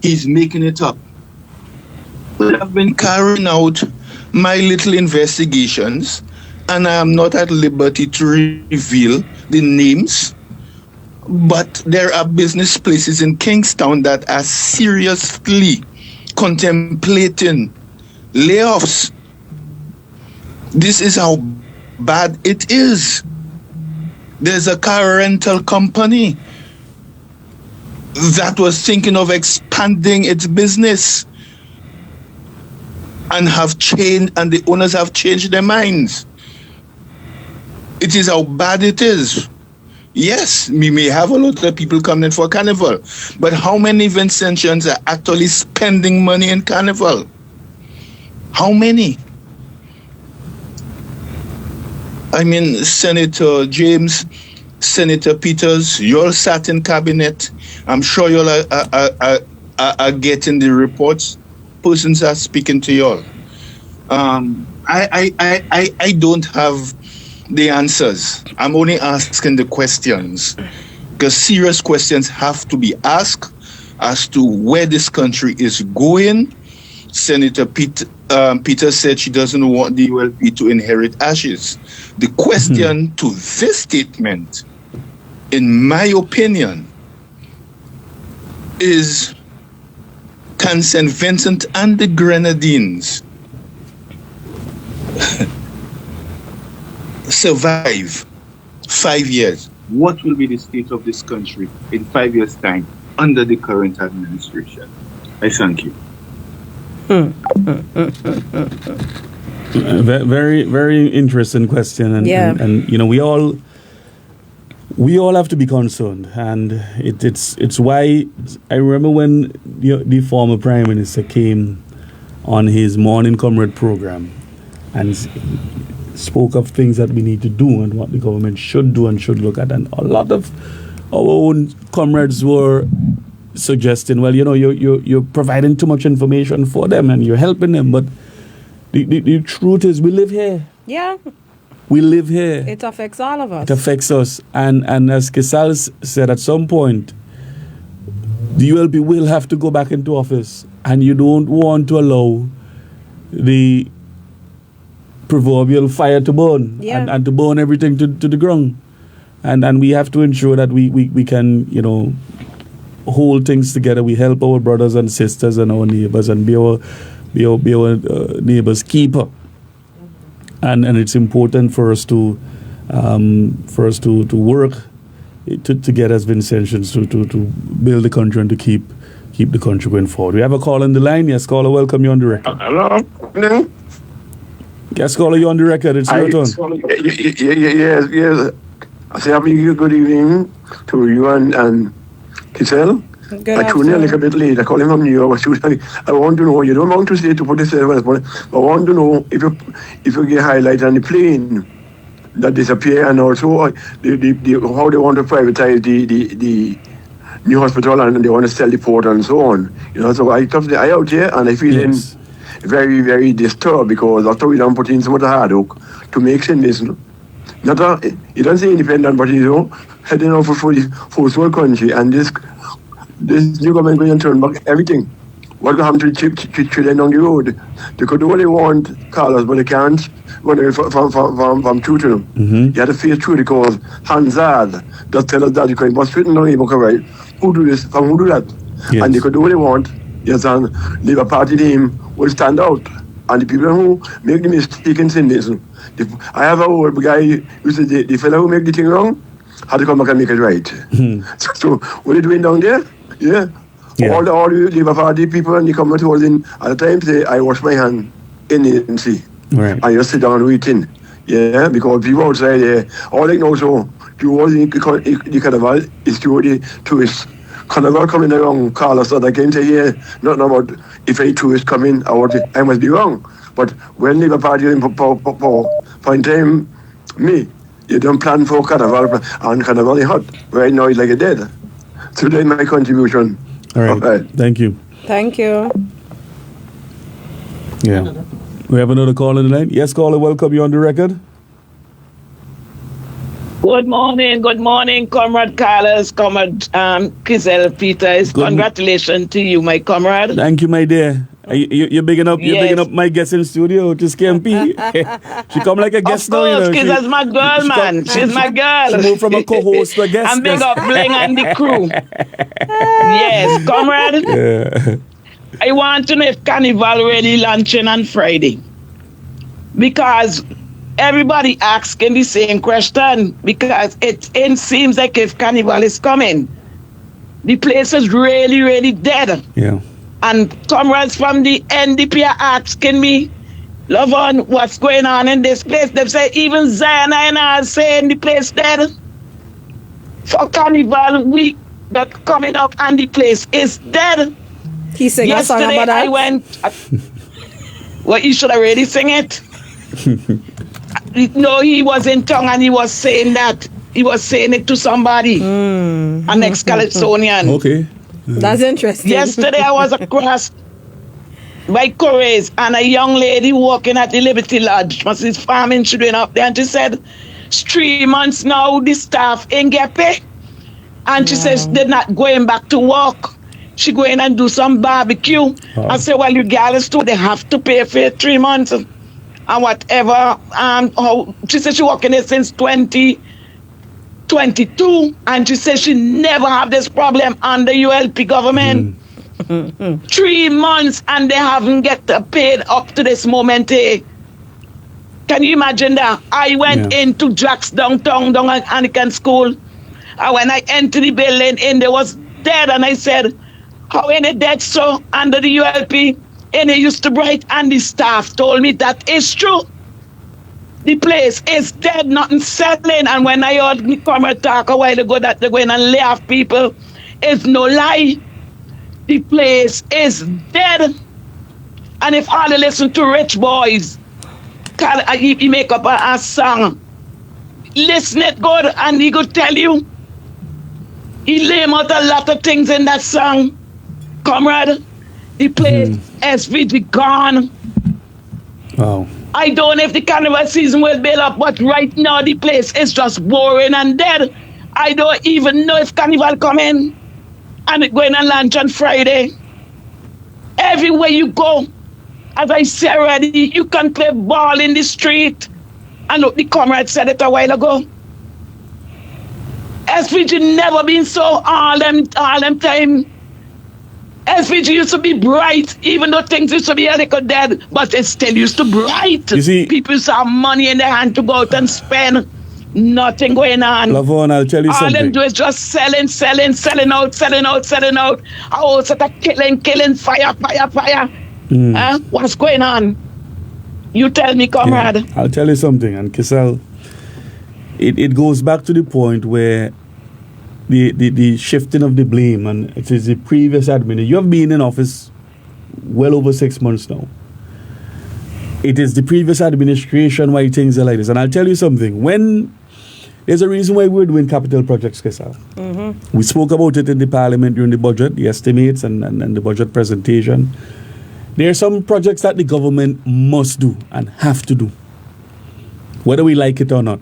H: he's making it up. But I've been carrying out my little investigations, and I am not at liberty to reveal the names, but there are business places in Kingstown that are seriously contemplating layoffs. This is how bad it is. There's a car rental company that was thinking of expanding its business and the owners have changed their minds. It is how bad it is. Yes, we may have a lot of people coming for Carnival, but how many Vincentians are actually spending money in Carnival? How many? I mean, Senator James, Senator Peters, you all sat in cabinet. I'm sure you all are getting the reports, persons are speaking to y'all. I don't have the answers. I'm only asking the questions, because serious questions have to be asked as to where this country is going. Senator Peter said she doesn't want the ULP to inherit ashes. The question to this statement, in my opinion, is, can St. Vincent and the Grenadines survive 5 years? What will be the state of this country in 5 years' time under the current administration? I thank you.
E: Very, very interesting question, and we all have to be concerned, and it's why I remember when the former Prime Minister came on his morning Comrade program and spoke of things that we need to do and what the government should do and should look at, and a lot of our own comrades were suggesting, well, you're providing too much information for them and you're helping them, but the truth is we live here.
F: Yeah.
E: We live here.
F: It affects all of us.
E: It affects us. And as Keisal said, at some point, the ULP will have to go back into office, and you don't want to allow the proverbial fire to burn and to burn everything to the ground. And we have to ensure that we can, hold things together. We help our brothers and sisters and our neighbors and be our neighbors' keeper. And it's important for us to work together as Vincentians to build the country and to keep the country going forward. We have a call on the line. Yes, caller, welcome you on the record.
I: Hello.
E: Yes, caller, you on the record. It's your turn.
I: Yes. I say happy good evening to you and Keisal. I tuned in a little bit late. I called him from New York. I want to know, you don't want to say to put this service, but I want to know if you get highlight on the plane that disappear, and also how they want to privatize the new hospital, and they want to sell the port and so on. So I took the eye out here, and I feel very, very disturbed, because after we don't put in some of the hard work to make sense. You don't say independent, but heading off for the whole country, and this new government going to turn back everything. What will happen to the children on the road? They could do what they want, Carlos, but they can't run away from truth to them. You have to face truth, because Hansard just tell us that you can bust written on the book, right? Who do this and who do that? Yes. And they could do what they want. Yes, and Labour Party team will stand out. And the people who make the mistake in this. I have a old guy who said the fellow who make the thing wrong had to come back and make it right. So what are you doing down there? Yeah. All the Labour Party people and the community holding at the time say, I wash my hand in the sea.
E: Right.
I: And you sit down waiting. Yeah, because people outside there, all they know, so you all the carnival is to the tourists. Carnival coming along, Carlos, that I came to hear nothing about if a tourist come in, I must be wrong. But when Labour Party in point time, you don't plan for Carnival, and Carnival is hot. Right now it's like a dead. So that's my contribution.
E: All right. Okay. Thank you.
F: Thank you.
E: Yeah. We have another call on the line. Yes, caller, welcome you on the record.
J: Good morning, Comrade Carlos, Comrade Keisal Peters. Congratulations to you, my comrade.
E: Thank you, my dear. You're bigging up. You're bigging up my guest in studio, just KMP. She come like a guest now.
J: Of course, Keisal's my girl, man. She's my girl.
E: She moved from a co-host to a guest.
J: I'm big up Bling and the crew. Yes, comrade.
E: Yeah.
J: I want to know if Carnival really launching on Friday, because everybody asking the same question, because it seems like if Carnival is coming, the place is really, really dead.
E: Yeah.
J: And comrades from the NDP are asking me, Lovon, what's going on in this place? They say even Zion and I are saying the place dead. For Carnival week that's coming up and the place is dead.
F: He sang a song about that.
J: I went. Well, you should already sing it. No, he was in tongue and he was saying that. He was saying it to somebody, an ex-Calypsonian.
E: Okay.
F: That's interesting.
J: Yesterday I was across by Comrades and a young lady walking at the Liberty Lodge. Was his farming children up there, and she said, it's 3 months now, the staff ain't get paid. And she says they're not going back to work. She go in and do some barbecue. I say, well, you girls too, they have to pay for 3 months and whatever. She said she working there since 2022, and she said she never have this problem under ULP government. 3 months and they haven't get paid up to this moment. Can you imagine that? I went into Jack's downtown Anglican school. And when I entered the building, and they was dead, and I said, how ain't it dead so under the ULP? And it used to bright, and the staff told me that is true. The place is dead, nothing selling. And when I heard the Comrade talk a while ago that they're going and lay off people, it's no lie. The place is dead. And if all they listen to Rich Boys, he make up a song, listen it good, and he could tell you, he lame out a lot of things in that song. Comrade, the place SVG gone.
E: Wow.
J: I don't know if the carnival season will build up, but right now the place is just boring and dead. I don't even know if carnival coming and it going on lunch on Friday. Everywhere you go, as I said already, you can play ball in the street. And look, the Comrade said it a while ago. SVG never been so all them time. SVG used to be bright, even though things used to be a little dead, but it still used to bright.
E: You see,
J: people used to have money in their hand to go out and spend. Nothing going on.
E: Lavon, I'll tell you something.
J: All them do is just selling out. Oh, sort of killing, fire. What's going on? You tell me, Comrade.
E: Yeah, I'll tell you something, and Keisal, it goes back to the point where the shifting of the blame, and it is the previous admin. You have been in office well over 6 months now. It is the previous administration why things are like this. And I'll tell you something. When there's a reason why we're doing capital projects, Keisal. We spoke about it in the parliament during the budget, the estimates and the budget presentation. There are some projects that the government must do and have to do, whether we like it or not.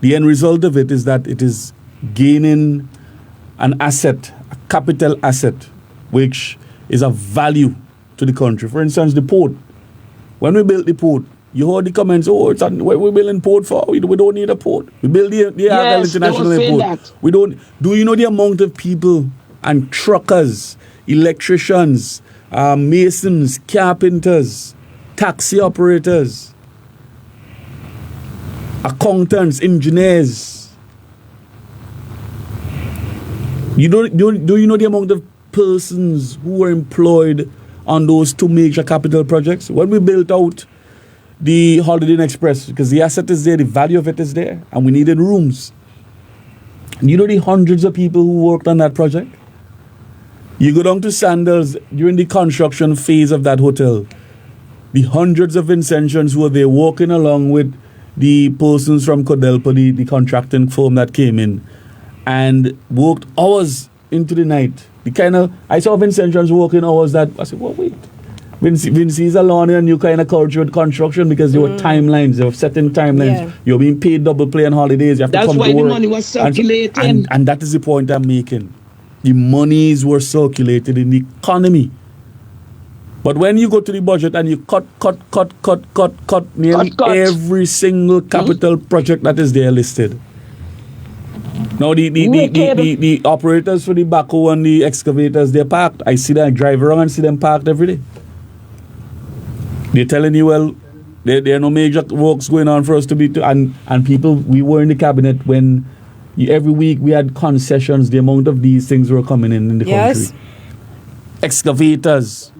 E: The end result of it is that it is gaining an asset, a capital asset, which is of value to the country. For instance, the port. When we built the port, you heard the comments, we're building port for, we don't need a port. We build the
J: yes,
E: International Airport. We don't. Do you know the amount of people and truckers, electricians, masons, carpenters, taxi operators, accountants, engineers? Do you know the amount of persons who were employed on those two major capital projects? When we built out the Holiday Inn Express, because the asset is there, the value of it is there, and we needed rooms. You know the hundreds of people who worked on that project? You go down to Sandals during the construction phase of that hotel, the hundreds of Vincentians who were there walking along with the persons from Codelpa, the contracting firm that came in, and worked hours into the night. I saw Vincentians working hours that, I said, well, wait. Vinci's alone in a new kind of culture with construction because there were timelines, they were setting timelines. Yeah. You're being paid double pay on holidays, you have to come to work. That's why the
J: money was circulating.
E: And that is the point I'm making. The monies were circulated in the economy. But when you go to the budget and you cut nearly every single capital project that is there listed. Now the operators for the backhoe and the excavators, they're parked. I see them, I drive around and see them parked every day. They're telling you, well, there are no major works going on for us to be and people, we were in the cabinet when every week we had concessions, the amount of these things were coming in the country. Excavators,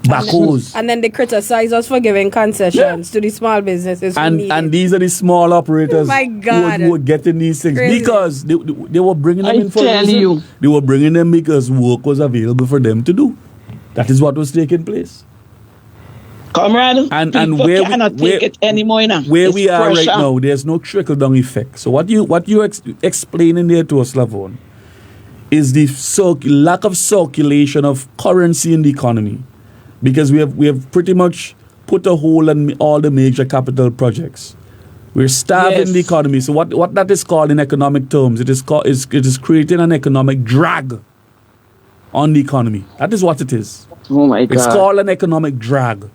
E: backhoes.
F: And then they criticize us for giving concessions to the small businesses.
E: And these are the small operators who were getting these things. Crazy. Because they were bringing them in for a reason. They were bringing them because work was available for them to do. That is what was taking place.
J: Comrade,
E: and where
J: cannot take it anymore now.
E: Where we are right now, there's no trickle-down effect. So what you explaining there to us, Lavon, is the lack of circulation of currency in the economy, because we have pretty much put a hole on all the major capital projects. We're starving the economy. So what that is called in economic terms, it is creating an economic drag on the economy. That is what it is.
J: Oh my God.
E: It's called an economic drag.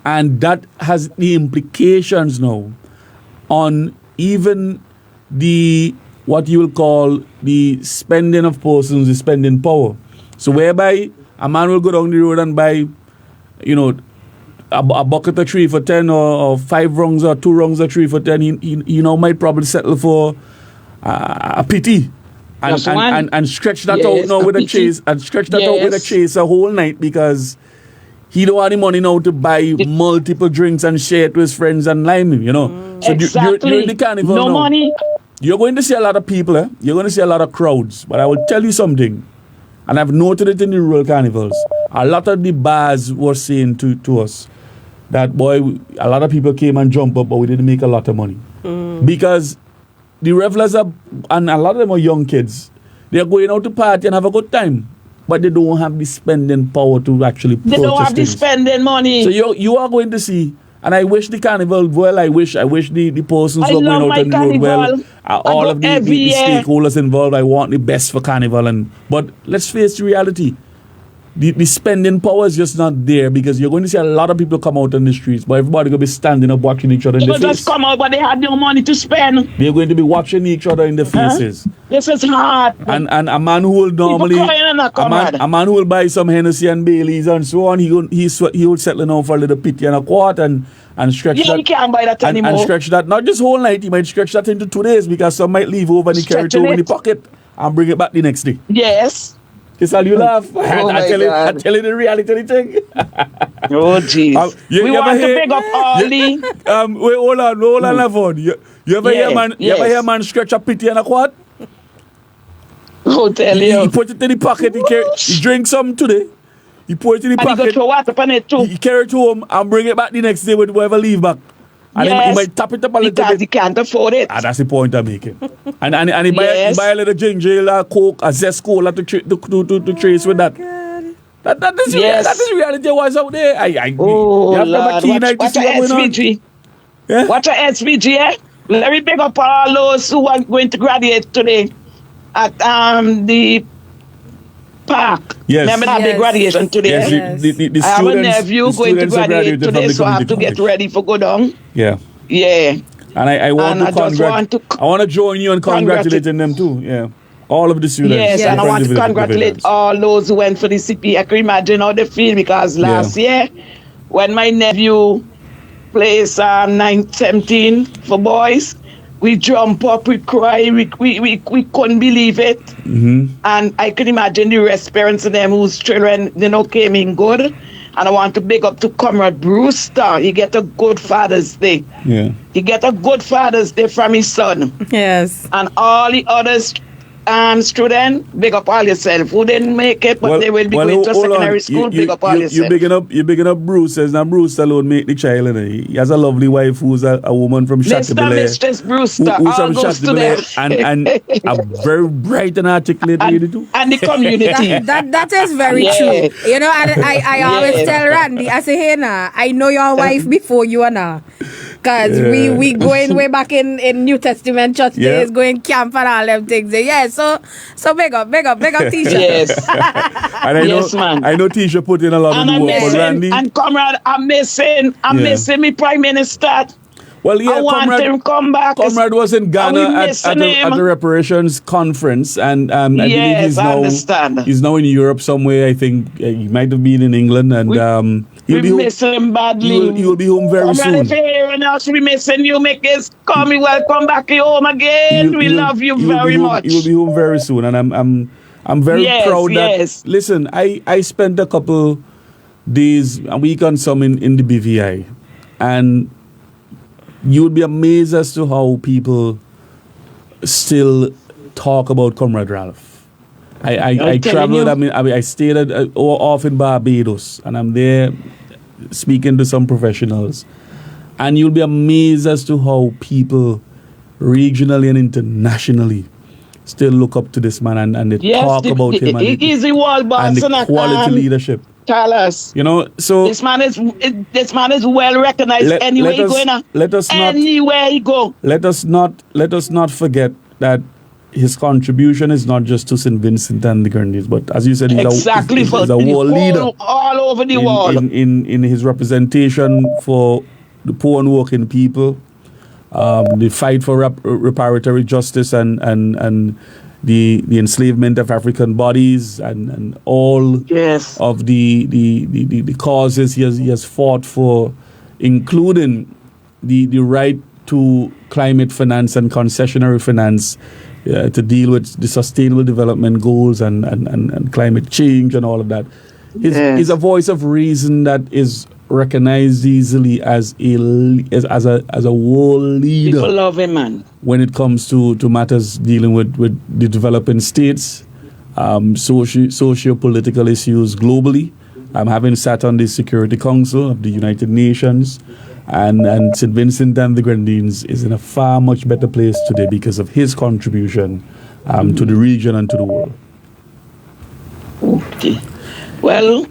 E: And that has the implications now on even what you will call the spending of persons, the spending power. So whereby a man will go down the road and buy, a bucket of 3 for 10 or 5 rungs or 2 rungs of 3 for 10, he might probably settle for a pity and stretch that out now with a chase and stretch that out with a chase a whole night, because he don't have the money now to buy multiple drinks and share it with his friends and lime him, So
J: exactly.
E: during the carnival
J: no
E: now,
J: money.
E: you're going to see a lot of people, you're going to see a lot of crowds, but I will tell you something, and I've noted it in the rural carnivals. A lot of the bars were saying to us that, boy, a lot of people came and jumped up, but we didn't make a lot of money. Because the revelers and a lot of them are young kids. They're going out to party and have a good time, but they don't have the spending power to actually purchase
J: They don't have the
E: things.
J: spending money.
E: So you are going to see, and I wish the carnival well. I wish the persons who are going out on the road well. All of the stakeholders involved. I want the best for carnival, but let's face the reality. The spending power is just not there, because you're going to see a lot of people come out on the streets, but everybody going to be standing up watching each other in the face.
J: They just come out, but they had no money to spend.
E: They're going to be watching each other in the faces.
J: This is hard.
E: And a man who will normally a man who will buy some Hennessy and Baileys and so on, he will settle down for a little pity and a quart and stretch that.
J: He can't buy that anymore.
E: And stretch that, not just whole night, he might stretch that into 2 days, because some might leave over and he carry it over in the pocket and bring it back the next day.
J: Yes.
E: Keisal, you laugh. I tell you the reality of the thing.
J: Oh, jeez. We want to pick up all the...
E: Wait, hold on, Lavon. You ever hear man stretch a pity and a quart?
J: Oh, tell you.
E: He put it in the pocket, he drinks some today. He put it in the pocket.
J: And he go throw water on it too.
E: He carry it home and bring it back the next day with whoever leave back. And he might tap it up a little bit.
J: He can't afford it.
E: That's the point I'm making. And he buy a little ginger ale, a Coke, a zest cola to trace with that. That is reality what's out there. You have to have a keen eye to see what's going on. Yeah?
J: Watch a SVG, eh? Let me pick up all those who are going to graduate today at the park.
E: Yes.
J: Remember that big graduation today?
E: Yes. The
J: I have a
E: students,
J: nephew going to graduate today, so I have to get ready for go down.
E: Yeah.
J: Yeah.
E: And I want to join you in congratulating them too. Yeah. All of the students.
J: Yes, and I want to congratulate all those who went for the CP. I can imagine how they feel, because last year, when my nephew plays 9-17 for boys, we jump up, we cry, we couldn't believe it.
E: Mm-hmm.
J: And I can imagine the rest parents of them whose children, came in good. And I want to big up to Comrade Brewster. He get a good Father's Day.
E: Yeah.
J: He get a good Father's Day from his son.
F: Yes.
J: And all the others students, big up all yourself. Who didn't make it, but they will be going to secondary school, big up all yourself.
E: You're bigging up Bruce. Now Bruce alone make the child. He has a lovely wife who's a woman from Chateaubriand.
J: Mistress Brewster,
E: who's from Chateaubriand, and a very bright and articulate lady too.
J: And the community.
F: that is very true. And I always tell Randy, I say, hey, nah, I know your wife before you and her. Because we going way back in New Testament church days, going camp and all them things. Yeah, so big up Tisha.
J: Yes.
E: And I know Tisha put in a lot of the work, but Randy.
J: And Comrade, I'm missing me Prime Minister.
E: Well, yeah,
J: I want him to come back.
E: Comrade was in Ghana at the reparations conference, and I believe he's now in Europe somewhere. I think he might have been in England, and
J: we miss him badly.
E: He will be home very soon.
J: If anyone else we missing you, make us welcome back home again. We love you very much.
E: He will be home very soon, and I'm very proud that. Listen, I spent a couple days, a week on some in the BVI, and you would be amazed as to how people still talk about Comrade Ralph. I traveled. I stayed off in Barbados, and I'm there speaking to some professionals, and you'll be amazed as to how people regionally and internationally still look up to this man and they
J: Yes,
E: talk about him and
J: he's the world boss
E: and the quality leadership.
J: Carlos.
E: You know, so
J: this man is well recognized anywhere he go now. Anywhere he go.
E: Let us not forget that his contribution is not just to St. Vincent and the Grenadines, but as you said, he's a world leader
J: all over the world.
E: In his representation for the poor and working people, the fight for reparatory justice and the enslavement of African bodies and all of the causes he has fought for, including the right to climate finance and concessionary finance to deal with the sustainable development goals and climate change and all of that. He's a voice of reason that is recognized easily as a world leader.
J: People love him, man.
E: When it comes to matters dealing with the developing states, socio-political issues globally. Having sat on the Security Council of the United Nations, and St. Vincent and the Grenadines is in a far much better place today because of his contribution to the region and to the world.
J: Okay. Well,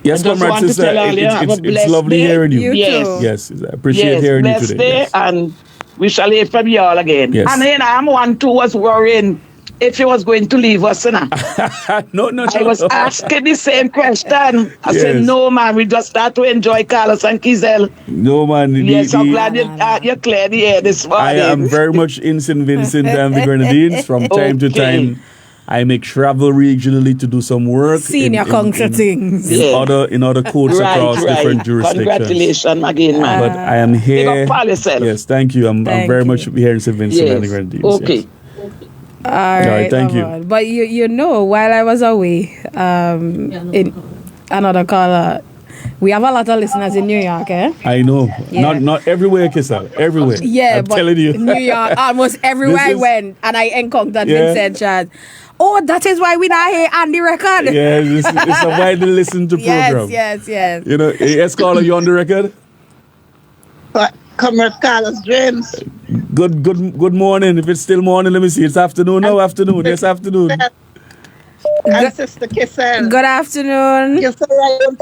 E: yes, Comrades, sister, it's lovely hearing you. Yes, I appreciate hearing you today.
J: Yes. And we shall hear from you all again.
E: Yes.
J: And then I'm one who was worrying if he was going to leave us. No. I was asking the same question. I said, no, man, we just start to enjoy Carlos and Keisal.
E: No, man.
J: Yes, I'm glad you cleared the air this morning.
E: I am very much in St. Vincent and the Grenadines. From time to time, I may travel regionally to do some work.
F: Senior council things.
E: In other courts across different jurisdictions.
J: Congratulations again, man.
E: But I am here.
J: Yes,
E: thank you. I'm very much here in St. Vincent and the Grenadines.
J: Okay.
E: Yes.
F: All right,
E: thank you.
F: But you know, while I was away, in another caller, we have a lot of listeners in New York, eh?
E: I know. Yeah. Not everywhere, Keisal. Everywhere.
F: Yeah,
E: I'm
F: but
E: telling you.
F: New York, almost everywhere I went, and I encountered Vincent Chad. Oh, that is why we not hear on the record.
E: Yeah, it's a widely listened to program.
F: Yes.
E: You know, yes, caller, you on the record?
J: Comrade Carlos James.
E: Good morning. If it's still morning, let me see. It's afternoon now. Afternoon. Yes, afternoon.
J: And Sister Keisal.
F: Good afternoon.
J: Keisal,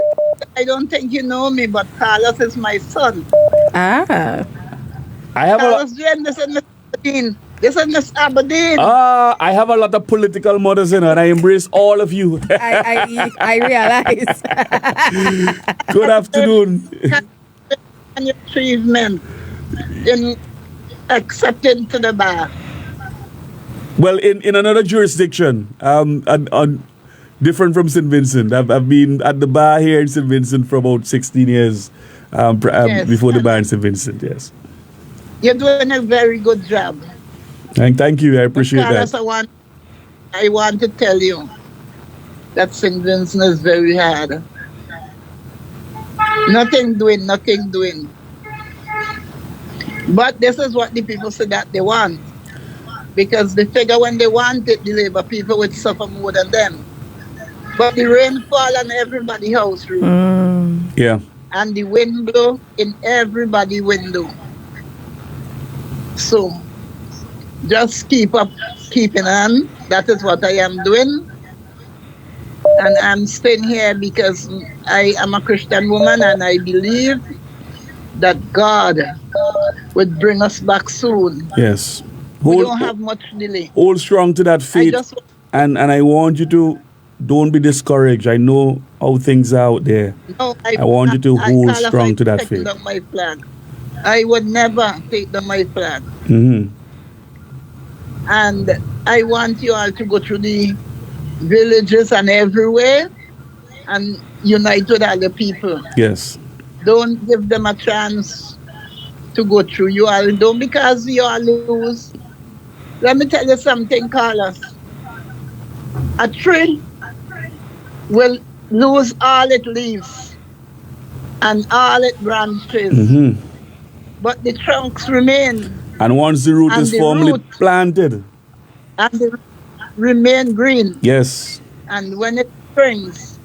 J: I don't think you know me, but Carlos is my son.
E: I have
J: Carlos James, this is Miss Aberdeen. This is Miss Aberdeen.
E: I have a lot of political mothers in her, and I embrace all of you.
F: I realize.
E: Good afternoon.
J: And your achievement in accepting to the bar.
E: Well, in another jurisdiction, different from St. Vincent. I've been at the bar here in St. Vincent for about 16 years before the bar in St. Vincent, yes.
J: You're doing a very good job.
E: Thank you. I appreciate
J: Carlos,
E: that.
J: I want to tell you that St. Vincent is very hard. Nothing doing. But this is what the people say that they want. Because they figure when they want it, the Labour people would suffer more than them. But the rain fall on everybody's house roof.
E: Yeah.
J: And the wind blow in everybody's window. So, just keeping on. That is what I am doing. And I'm staying here because I am a Christian woman and I believe that God would bring us back soon.
E: Yes.
J: We don't have much delay.
E: Hold strong to that faith. And I want you to don't be discouraged. I know how things are out there.
J: No,
E: I want you to hold strong to that faith.
J: Down my flag. I would never take down my flag.
E: Mm-hmm.
J: And I want you all to go through the villages and everywhere and unite with other people.
E: Yes.
J: Don't give them a chance to go through. You all don't, because you all lose. Let me tell you something, Carlos. A tree will lose all its leaves and all its branches, but the trunks remain.
E: And once the root is firmly planted,
J: and they remain green.
E: Yes.
J: And when it springs,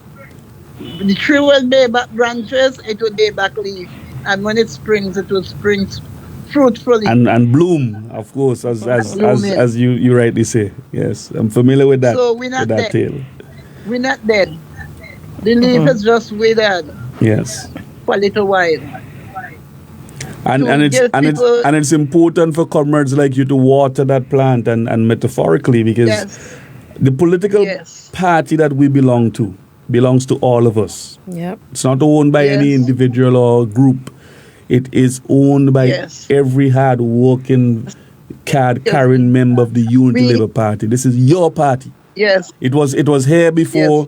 J: the tree will bear back branches, it will bear back leaves. And when it springs, it will spring fruitfully.
E: And bloom, of course, as you rightly say. Yes, I'm familiar with that.
J: So we're not
E: with that
J: dead.
E: tale.
J: We're not dead. The leaf is just withered
E: Yes.
J: for a little while.
E: And
J: To
E: and it's
J: get
E: and it's
J: people-
E: and it's important for comrades like you to water that plant and metaphorically, because
J: Yes.
E: the political party that we belong to belongs to all of us.
F: Yep.
E: It's not owned by any
J: Yes.
E: individual or group. It is owned by
J: Yes.
E: every hard working card carrying member of the Unity Labour Party. This is your party.
J: Yes.
E: It was here before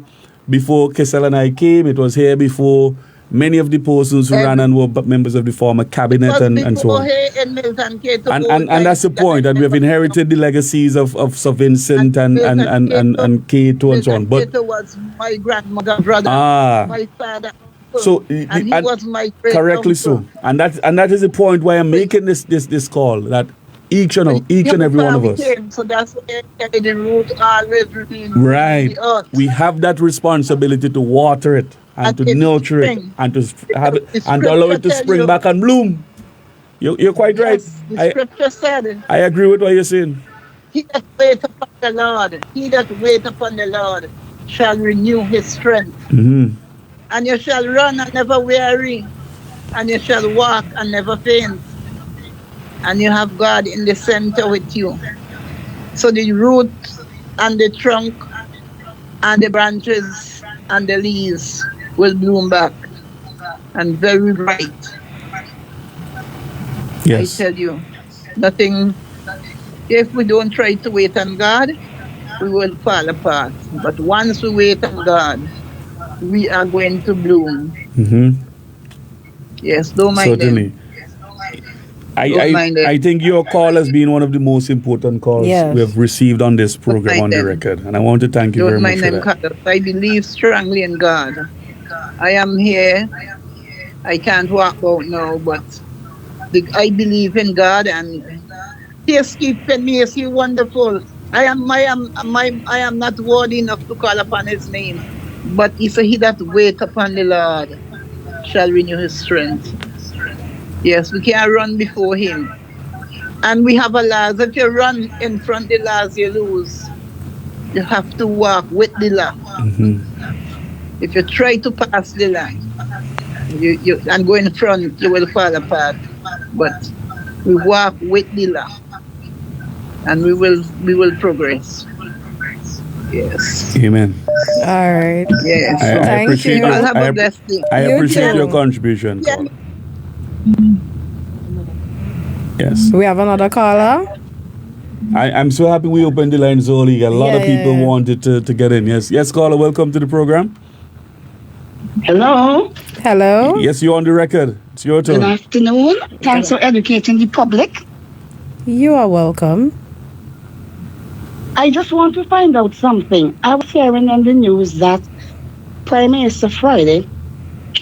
E: Keisal and I came. It was here before many of the persons who ran and were members of the former cabinet and so on. And that's the point, that we have inherited the legacies of Sir Vincent and Cato and so on. But
J: Cato was my grandmother brother, my father.
E: so
J: and he was my great
E: correctly so, and that is the point why I'm making this call, that each and every one of us.
J: So that's why the root always remains.
E: Right. We have that responsibility to water it and to nurture it and to have it and to allow it to spring back and bloom. You're quite right.
J: The scripture said,
E: I agree with what you're saying.
J: he that wait upon the Lord shall renew his strength.
E: Mm-hmm.
J: And you shall run and never weary, and you shall walk and never faint. And you have God in the center with you. So the root and the trunk and the branches and the leaves will bloom back and very bright.
E: Yes.
J: I tell you, nothing, if we don't try to wait on God, we will fall apart. But once we wait on God, we are going to bloom.
E: Mm-hmm.
J: Yes, don't mind
E: Certainly.
J: them. Don't mind them.
E: I think your call has been one of the most important calls
F: Yes.
E: we have received on this program,
J: mind
E: on the
J: them.
E: record. And I want to thank you
J: Don't
E: very much
J: mind
E: for
J: them,
E: that.
J: Carlos. I believe strongly in God. I am here. I can't walk out now, but I believe in God, and He has keeping me. Is He wonderful? I am not worthy enough to call upon His name, but He said, "He that wait upon the Lord shall renew his strength." Yes, we can't run before Him, and we have a law. If you run in front of the laws, you lose. You have to walk with the law.
E: Mm-hmm.
J: If you try to pass the law, you and go in front, you will fall apart. But we walk with the law, and we will progress. Yes.
E: Amen.
F: All right.
J: Yes.
E: I
F: Thank
E: appreciate
F: you.
E: your-
J: I'll have
E: I
J: a blessed day.
E: I
F: You
E: appreciate
F: too.
E: your contribution.
J: Yeah.
E: caller. Yes.
F: We have another caller.
E: I'm so happy we opened the lines early. A lot of
F: Yeah, yeah,
E: people
F: yeah.
E: wanted to get in. Yes, caller, welcome to the program.
K: Hello.
F: Hello.
E: Yes, you're on the record. It's your
K: Good
E: turn.
K: afternoon. Thanks for educating the public.
F: You are welcome.
K: I just want to find out something. I was hearing on the news that Prime Minister Friday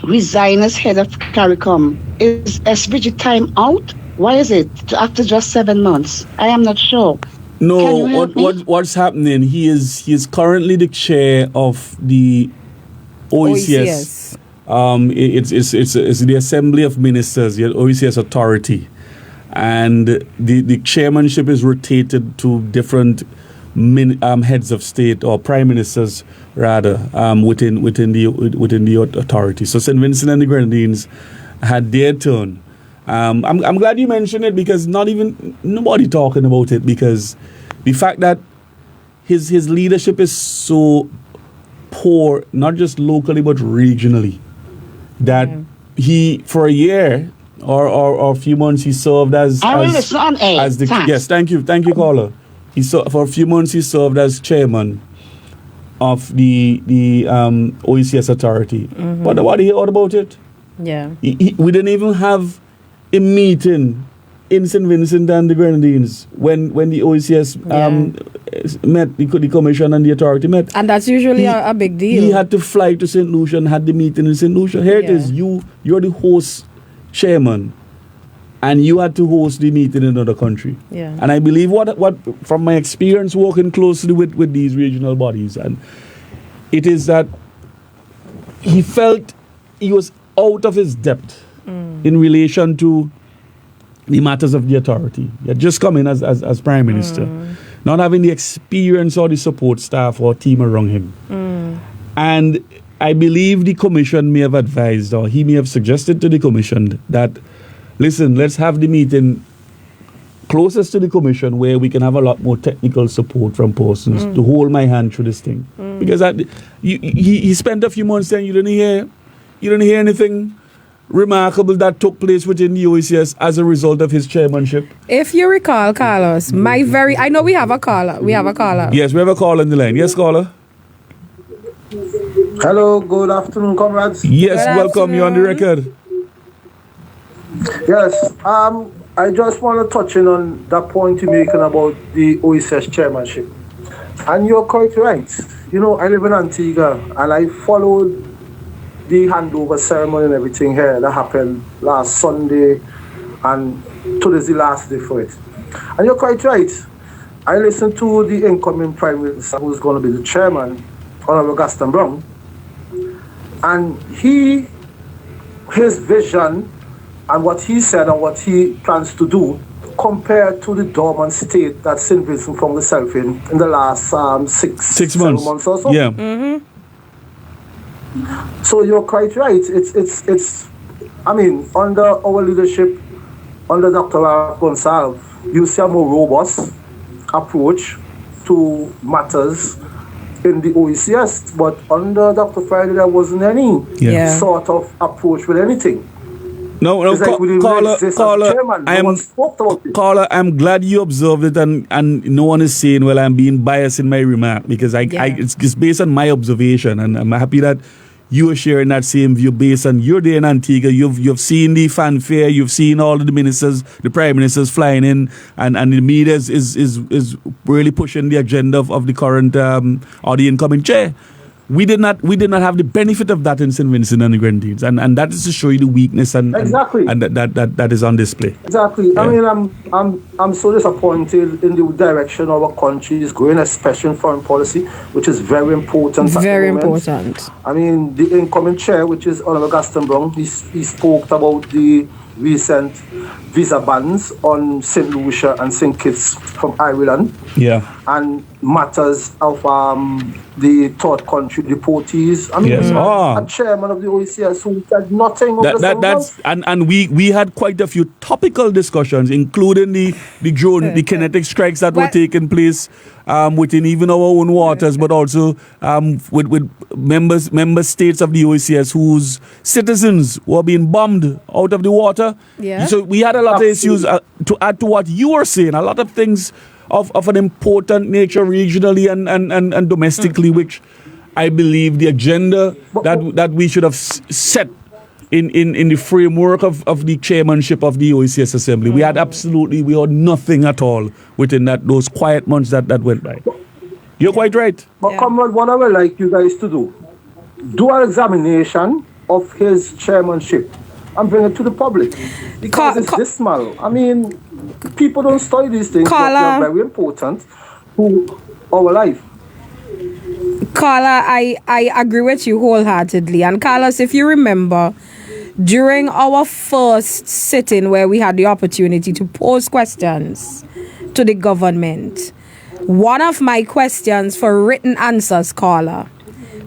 K: resigned as head of CARICOM. Is SBG time out? Why is it after just 7 months? I am not sure. Can
E: No,
K: you help me?
E: what's happening? He is currently the chair of the OECS. It's the Assembly of Ministers, the OECS authority, and the chairmanship is rotated to different heads of state or prime ministers rather within the authority. So St. Vincent and the Grenadines had their turn. I'm glad you mentioned it, because nobody talking about it, because the fact that his leadership is so poor, not just locally but regionally, that he for a year or a few months he served as
K: I will listen on air.
E: as the
K: Thanks.
E: yes, thank you caller. For a few months he served as chairman of the OECS authority. But nobody heard about it.
F: Yeah.
E: We didn't even have a meeting in St. Vincent and the Grenadines when the OECS met, the commission and the authority met.
F: And that's usually a big deal.
E: He had to fly to St. Lucia and had the meeting in St. Lucia. Here it is. You're the host chairman, and you had to host the meeting in another country.
F: Yeah.
E: And I believe what from my experience working closely with these regional bodies, and it is that he felt he was out of his depth in relation to the matters of the authority. He had just come in as Prime Minister, not having the experience or the support staff or team around him. And I believe the commission may have advised, or he may have suggested to the commission that, listen, let's have the meeting closest to the commission where we can have a lot more technical support from persons to hold my hand through this thing. Because he spent a few months saying you didn't hear anything remarkable that took place within the OECS as a result of his chairmanship.
F: If you recall, Carlos, I know we have a caller.
E: Yes, we have a caller on the line. Yes, caller.
L: Hello, good afternoon, comrades.
E: Yes, welcome. You're on the record.
L: Yes, I just want to touch in on that point you're making about the OECS chairmanship. And you're quite right. You know, I live in Antigua and I followed the handover ceremony and everything here that happened last Sunday, and today's the last day for it. And you're quite right. I listened to the incoming Prime Minister, who's going to be the chairman, Honorable Gaston Brown, and his vision and what he said and what he plans to do compared to the dormant state that St. Vincent found itself in the last 6 months or so.
E: Yeah.
L: So you're quite right. It's I mean, under our leadership, under Dr. Gonsalves, you see a more robust approach to matters in the OECS, but under Dr. Friday there wasn't any sort of approach with anything.
E: No, caller, I'm glad you observed it, and no one is saying, well, I'm being biased in my remark, because it's based on my observation, and I'm happy that you are sharing that same view based on your day in Antigua. You've seen the fanfare, you've seen all of the ministers, the prime ministers flying in, and the media is really pushing the agenda of the current or the incoming chair. We did not have the benefit of that in St. Vincent and the Grenadines, and that is to show you the weakness and that is on display.
L: Exactly. Yeah. I mean, I'm so disappointed in the direction our country is going, especially in foreign policy, which is very important.
F: Very important.
L: I mean, the incoming chair, which is Honorable Gaston Brown, he spoke about the recent visa bans on St. Lucia and St. Kitts from Ireland.
E: Yeah.
L: And matters of the third country deportees. I mean, a chairman of the OECS who said nothing over
E: and we had quite a few topical discussions, including the kinetic strikes that were taking place within even our own waters, but also with member states of the OECS whose citizens were being bombed out of the water.
F: Yeah.
E: So we had a lot of issues to add to what you were saying, a lot of things of an important nature regionally and domestically, which I believe the agenda that we should have set in the framework of the chairmanship of the OECS Assembly. We had nothing at all within those quiet months that went by. You're quite right.
L: But Comrade, what I would like you guys to do an examination of his chairmanship and bring it to the public, because it's dismal. I mean, people don't study these things, but they're very important to our life.
F: Carla, I agree with you wholeheartedly. And Carlos, if you remember, during our first sitting where we had the opportunity to pose questions to the government, one of my questions for written answers, Carla,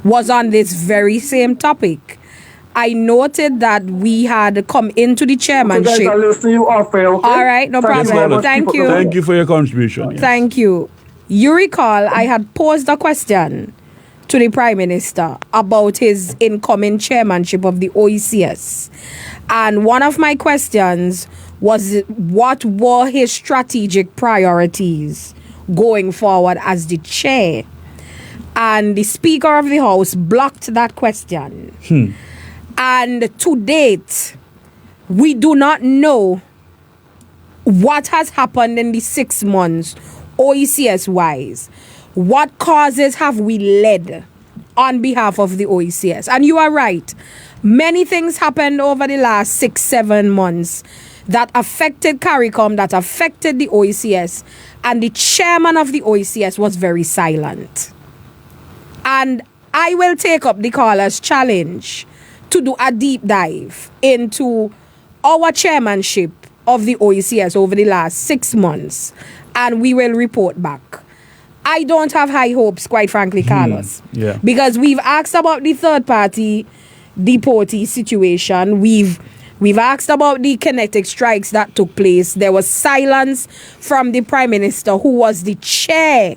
F: was on this very same topic. I noted that we had come into the chairmanship.
L: Okay?
F: All right, no problem. Thank you.
E: Thank you for your contribution. Yes.
F: Thank you. You recall I had posed a question to the Prime Minister about his incoming chairmanship of the OECS. And one of my questions was, what were his strategic priorities going forward as the chair? And the Speaker of the House blocked that question. And to date, we do not know what has happened in the 6 months, OECS-wise. What causes have we led on behalf of the OECS? And you are right. Many things happened over the last 6-7 months that affected CARICOM, that affected the OECS, and the chairman of the OECS was very silent. And I will take up the caller's challenge to do a deep dive into our chairmanship of the OECS over the last 6 months, and we will report back. I don't have high hopes, quite frankly, Carlos.
E: Yeah.
F: Because we've asked about the third-party deportee situation. We've asked about the kinetic strikes that took place. There was silence from the Prime Minister, who was the chair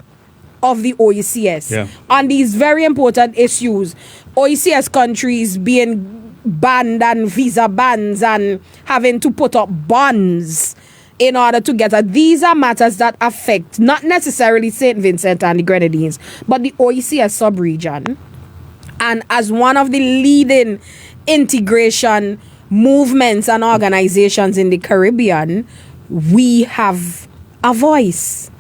F: of the OECS on these very important issues. OECS countries being banned and visa bans and having to put up bonds in order to get these are matters that affect not necessarily St. Vincent and the Grenadines, but the OECS sub-region. And as one of the leading integration movements and organizations in the Caribbean, we have a voice.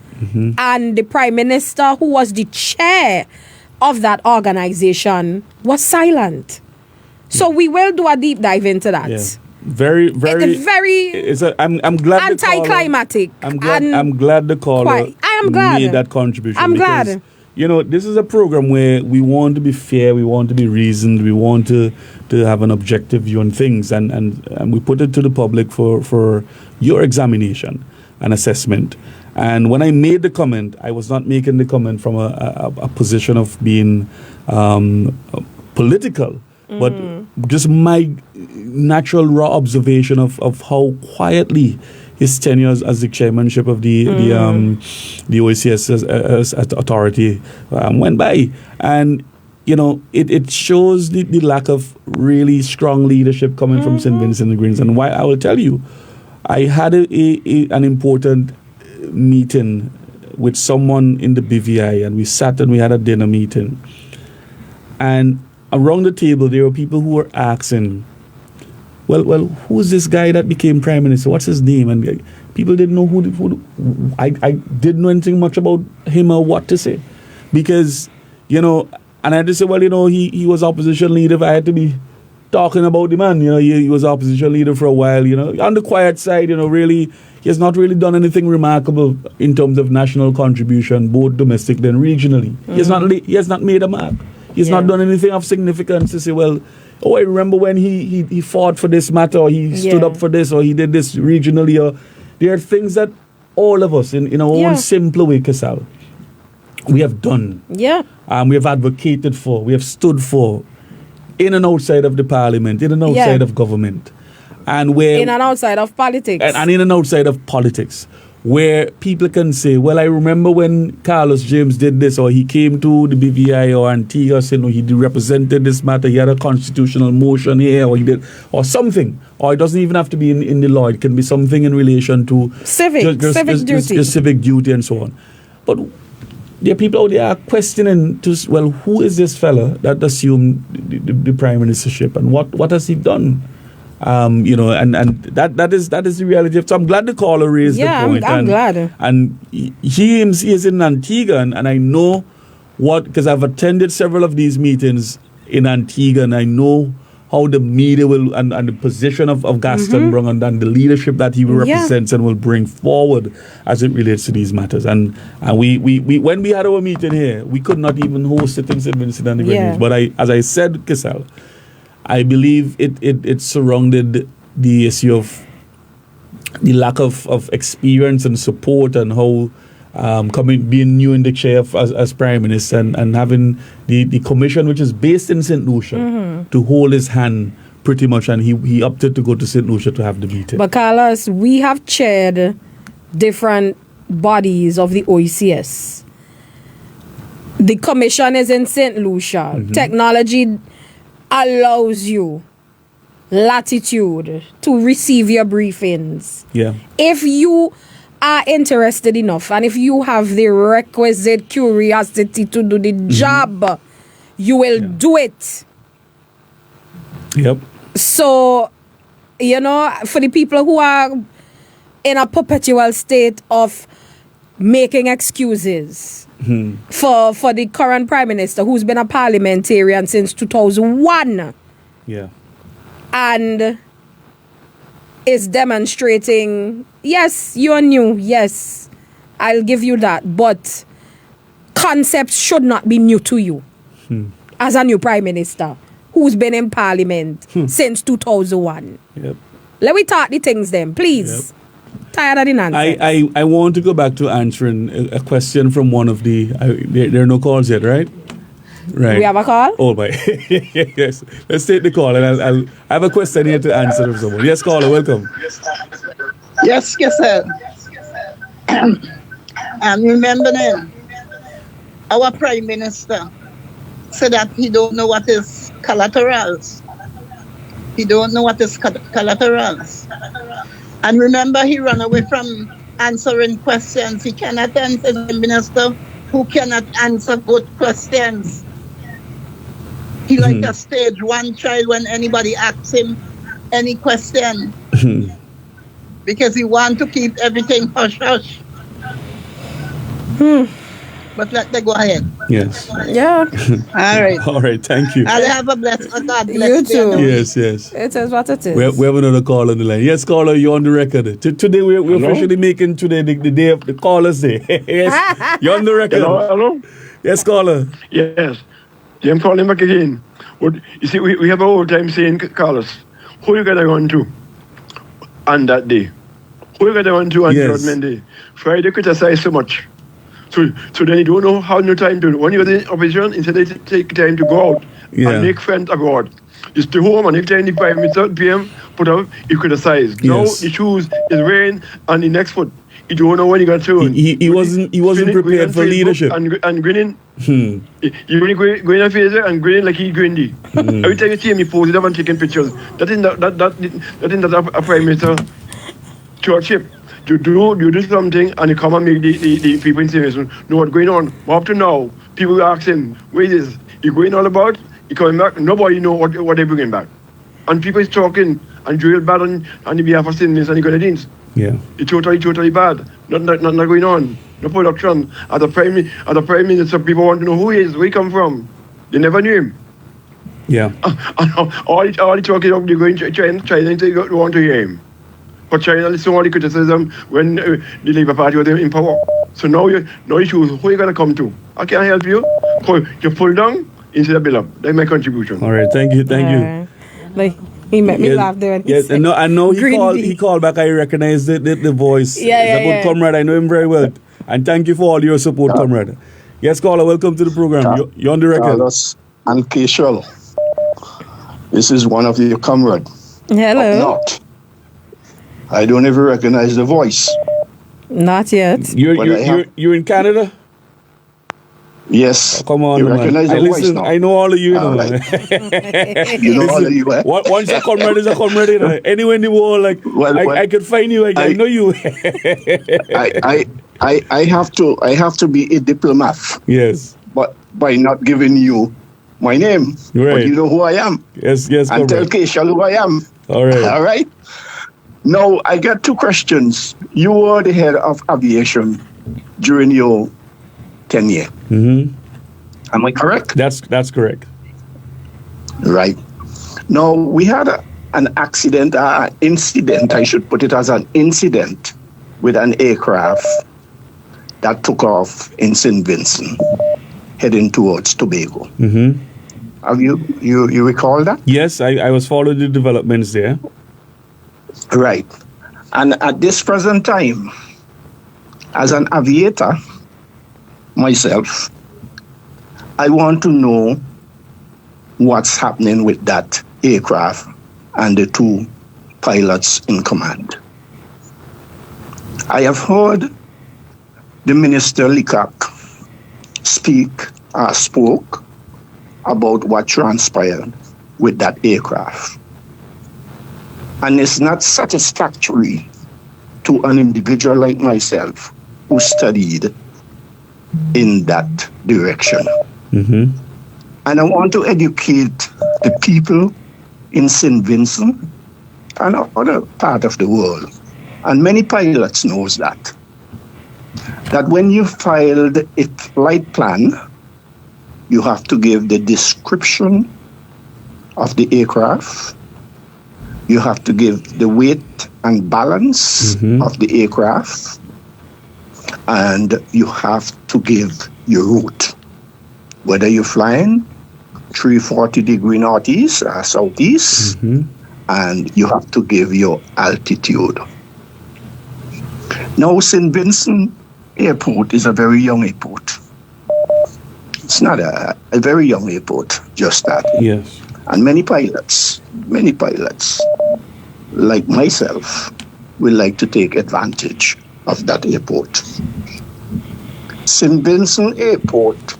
F: And the Prime Minister, who was the chair of that organization, was silent. So we will do a deep dive into that.
E: Yeah. Very. I'm glad.
F: Anticlimactic.
E: I'm glad the caller made that contribution.
F: I'm glad.
E: You know, this is a program where we want to be fair, we want to be reasoned, we want to have an objective view on things, and we put it to the public for your examination and assessment. And when I made the comment, I was not making the comment from a position of being political, but just my natural raw observation of how quietly his tenure as the chairmanship of the OECS as authority went by. And, you know, it shows the lack of really strong leadership coming from St. Vincent and the Grenadines. And why, I will tell you, I had an important meeting with someone in the BVI, and we sat and we had a dinner meeting. And around the table, there were people who were asking, well, who's this guy that became prime minister? What's his name? And people didn't know who I didn't know anything much about him or what to say. Because, you know, and I had to say, well, you know, he was opposition leader. If I had to be talking about the man, you know, he was opposition leader for a while, you know. On the quiet side, you know, really, he has not really done anything remarkable in terms of national contribution, both domestically and regionally. He has not made a mark. He's not done anything of significance to say, well, oh, I remember when he fought for this matter, or he stood up for this, or he did this regionally. Or there are things that all of us, in our own simpler way, Keisal, we have done.
F: Yeah.
E: We have advocated for, we have stood for, in and outside of the parliament, in and outside of government. And where,
F: in and outside of politics.
E: And in and outside of politics. Where people can say, well, I remember when Carlos James did this, or he came to the BVI or Antigua, you know, he represented this matter, he had a constitutional motion here, or he did, or something. Or it doesn't even have to be in the law, it can be something in relation to civic duty and so on. But there are people out there questioning, well, who is this fella that assumed the prime ministership, and what has he done? You know, and that is the reality. So I'm glad the caller raised the point.
F: I'm glad.
E: And he is in Antigua, and I know because I've attended several of these meetings in Antigua, and I know how the media will, and the position of Gaston Brung, and the leadership that he represents and will bring forward as it relates to these matters. And we when we had our meeting here, we could not even host it in St. Vincent and the Grenadines. But as I said, Keisal, I believe it surrounded the issue of the lack of experience and support, and how being new in the chair as Prime Minister, and having the commission, which is based in St. Lucia, to hold his hand pretty much, and he opted to go to St. Lucia to have the meeting.
F: But Carlos, we have chaired different bodies of the OECS. The commission is in St. Lucia. Technology allows you latitude to receive your briefings.
E: Yeah.
F: If you are interested enough, and if you have the requisite curiosity to do the job, you will do it.
E: Yep.
F: So, you know, for the people who are in a perpetual state of making excuses for the current Prime Minister, who's been a parliamentarian since 2001.
E: Yeah.
F: And is demonstrating, yes, you're new, yes, I'll give you that, but concepts should not be new to you as a new Prime Minister who's been in Parliament since 2001.
E: Yep.
F: Let me talk the things then, please.
E: Yep.
F: Tired of the nonsense.
E: I want to go back to answering a question from one of the. There are no calls yet, right? Right.
F: We have a call?
E: Oh, my. Yes. Let's take the call, and I have a question here to answer from someone. Yes, caller, welcome.
J: Yes, sir. And remember then, our Prime Minister said that he don't know what is collaterals. He don't know what is collaterals. And remember, he ran away from answering questions. He cannot answer the minister who cannot answer good questions. He like a stage one child when anybody asks him any question. Because he want to keep everything hush-hush. But let them go ahead.
E: Yes.
F: Yeah.
J: All right.
E: All right, thank you.
J: I'll have a blessed God bless
F: You too.
E: Yes.
F: It is what it is.
E: We have another call on the line. Yes, caller, you're on the record. Today, we're officially making today the day of the Callers Day. Yes, you're on the record.
I: Hello?
E: Yes, caller.
I: Yes. I'm calling back again. But you see, we have a whole time saying, Carlos, who you gotta run to on that day? Who you gotta run to on Judgment Day? Friday criticize so much. So then you don't know how no time to. When you're in opposition, instead of take time to go out and make friends abroad. You stay home and every time the Prime Minister PM put up, you criticize.
E: Yes.
I: Now the shoes is wearing on the next foot. You don't know when you're going to turn.
E: He wasn't prepared for leadership.
I: And grinning. You really going on Facebook and grinning like he grindy. Every time you see him, he poses up and taking pictures. That is not a Prime Minister stewardship. You do something and you come and make the people in Simonson know what's going on. But up to now, people ask him, where is he going all about? He coming back, nobody know what they're bringing back. And people is talking and drill bad on the behalf of Simonson and the Grenadines.
E: Yeah.
I: It's totally bad. Not going on. No production. As a prime minister, people want to know who he is, where he come from. They never knew him.
E: Yeah.
I: all the talking of they're going to China, they want to hear him. But China listened to all the criticism when the Labour Party was in power. So now you choose who you gonna come to. I can't help you. You pull down instead of build up. That's my contribution.
E: All right, thank you.
F: Like he made me laugh there.
E: Yes, and I know he called back. I recognize the voice. He's a good comrade. I know him very well. And thank you for all your support, comrade. Yes, caller, welcome to the program. You're on the record.
M: Carlos and Keisal. This is one of your comrades.
F: Hello.
M: I don't even recognize the voice.
F: Not yet.
E: You're in Canada?
M: Yes.
E: Oh, come on,
M: you
E: man.
M: recognize the voice now.
E: I know all of you.
M: You know all of you.
E: Once a comrade is a comrade. Anywhere in the world, I could find you. I know you.
M: I have to be a diplomat.
E: Yes.
M: But by not giving you my name.
E: Right.
M: But you know who I am.
E: Yes.
M: And tell Keisal who I am.
E: All right.
M: All right. Now, I got two questions. You were the head of aviation during your tenure.
E: Mm-hmm.
M: Am I correct?
E: That's correct.
M: Right. Now, we had an accident, incident, I should put it as an incident, with an aircraft that took off in St. Vincent, heading towards Tobago.
E: Mm-hmm.
M: Have you recall that?
E: Yes, I was following the developments there.
M: Right. And at this present time, as an aviator myself, I want to know what's happening with that aircraft and the two pilots in command. I have heard the Minister Leacock spoke about what transpired with that aircraft. And it's not satisfactory to an individual like myself who studied in that direction.
E: Mm-hmm.
M: And I want to educate the people in St. Vincent and other part of the world, and many pilots knows that when you filed a flight plan, you have to give the description of the aircraft, you have to give the weight and balance of the aircraft, and you have to give your route. Whether you're flying 340 degree northeast or southeast, and you have to give your altitude. Now, St. Vincent Airport is a very young airport. It's not a very young airport, just that.
E: Yes.
M: And many pilots, like myself, will like to take advantage of that airport. St. Vincent Airport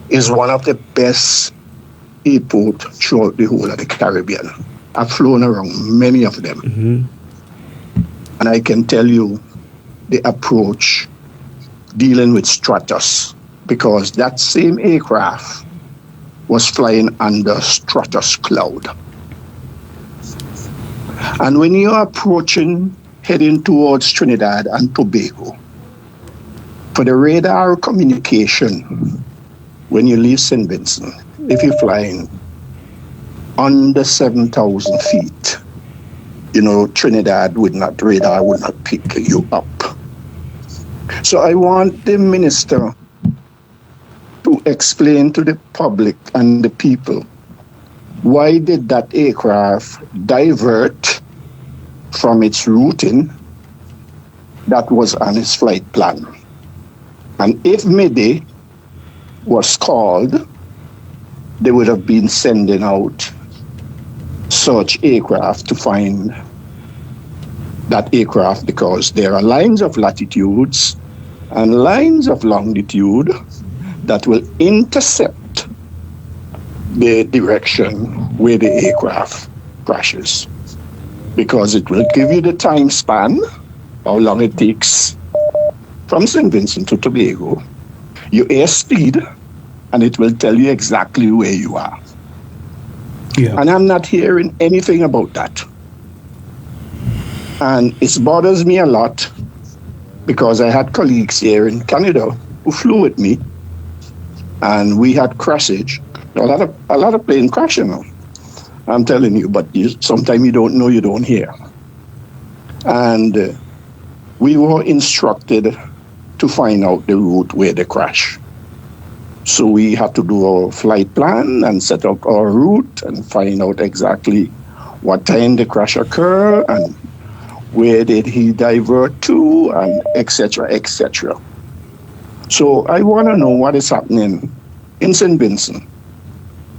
M: is one of the best airports throughout the whole of the Caribbean. I've flown around many of them. Mm-hmm. And I can tell you the approach dealing with Stratus, because that same aircraft was flying under Stratus cloud. And when you're approaching, heading towards Trinidad and Tobago, for the radar communication, when you leave St. Vincent, if you're flying under 7,000 feet, Trinidad radar would not pick you up. So I want the minister to explain to the public and the people, why did that aircraft divert from its routing that was on its flight plan? And if Mayday was called, they would have been sending out such aircraft to find that aircraft, because there are lines of latitudes and lines of longitude that will intercept the direction where the aircraft crashes, because it will give you the time span, how long it takes from St. Vincent to Tobago, your airspeed, and it will tell you exactly where you are. Yeah. And I'm not hearing anything about that. And it bothers me a lot, because I had colleagues here in Canada who flew with me, and we had crashage. A lot of plane crash, I'm telling you, but sometimes you don't know, you don't hear. And we were instructed to find out the route where they crash. So we had to do a flight plan and set up our route and find out exactly what time the crash occurred and where did he divert to, and etc., etc. So I want to know what is happening in St. Vincent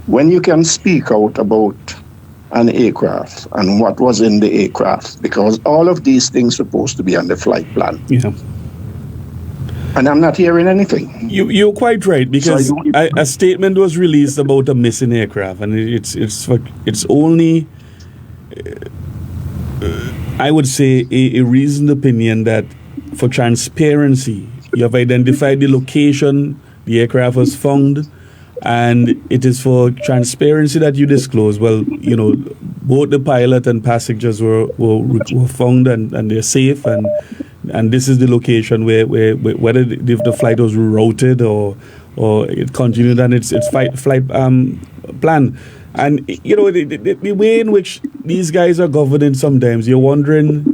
M: when you can speak out about an aircraft and what was in the aircraft, because all of these things are supposed to be on the flight plan.
E: Yeah.
M: And I'm not hearing anything.
E: You're quite right, because a statement was released about a missing aircraft, and it's only, I would say, a reasoned opinion that for transparency, you have identified the location the aircraft was found, and it is for transparency that you disclose. Well, both the pilot and passengers were found, and they're safe, and this is the location where whether the flight was rerouted or it continued on its flight plan. And the way in which these guys are governing, sometimes you're wondering,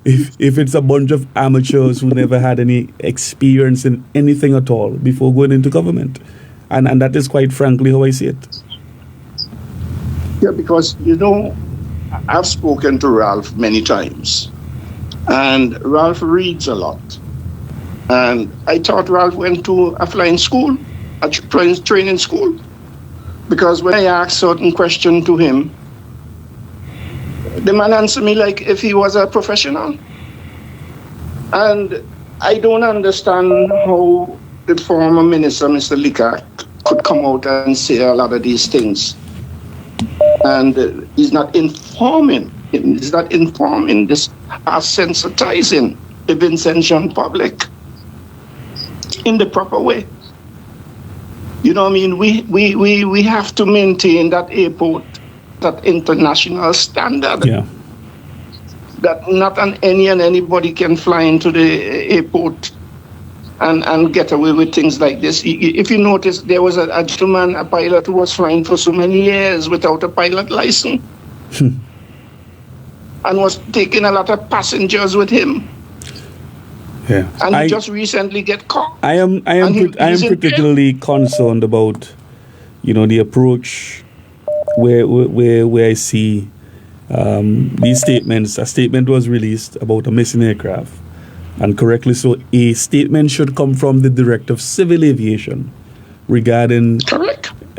E: if it's a bunch of amateurs who never had any experience in anything at all before going into government. And that is quite frankly how I see it.
M: Yeah, because, I've spoken to Ralph many times, and Ralph reads a lot. And I thought Ralph went to a flying school, a training school, because when I asked certain questions to him, the man answered me like if he was a professional. And I don't understand how the former minister, Mr. Lika, could come out and say a lot of these things. And he's not informing. He's not informing. This are sensitizing the Vincentian public in the proper way. We have to maintain that airport, that international standard.
E: Yeah.
M: That not anybody can fly into the airport and get away with things like this. If you notice, there was a gentleman, a pilot, who was flying for so many years without a pilot license and was taking a lot of passengers with him.
E: Yeah.
M: And he just recently get caught.
E: I am particularly concerned about, the approach where I see these statements. A statement was released about a missing aircraft, and correctly so, a statement should come from the Director of Civil Aviation regarding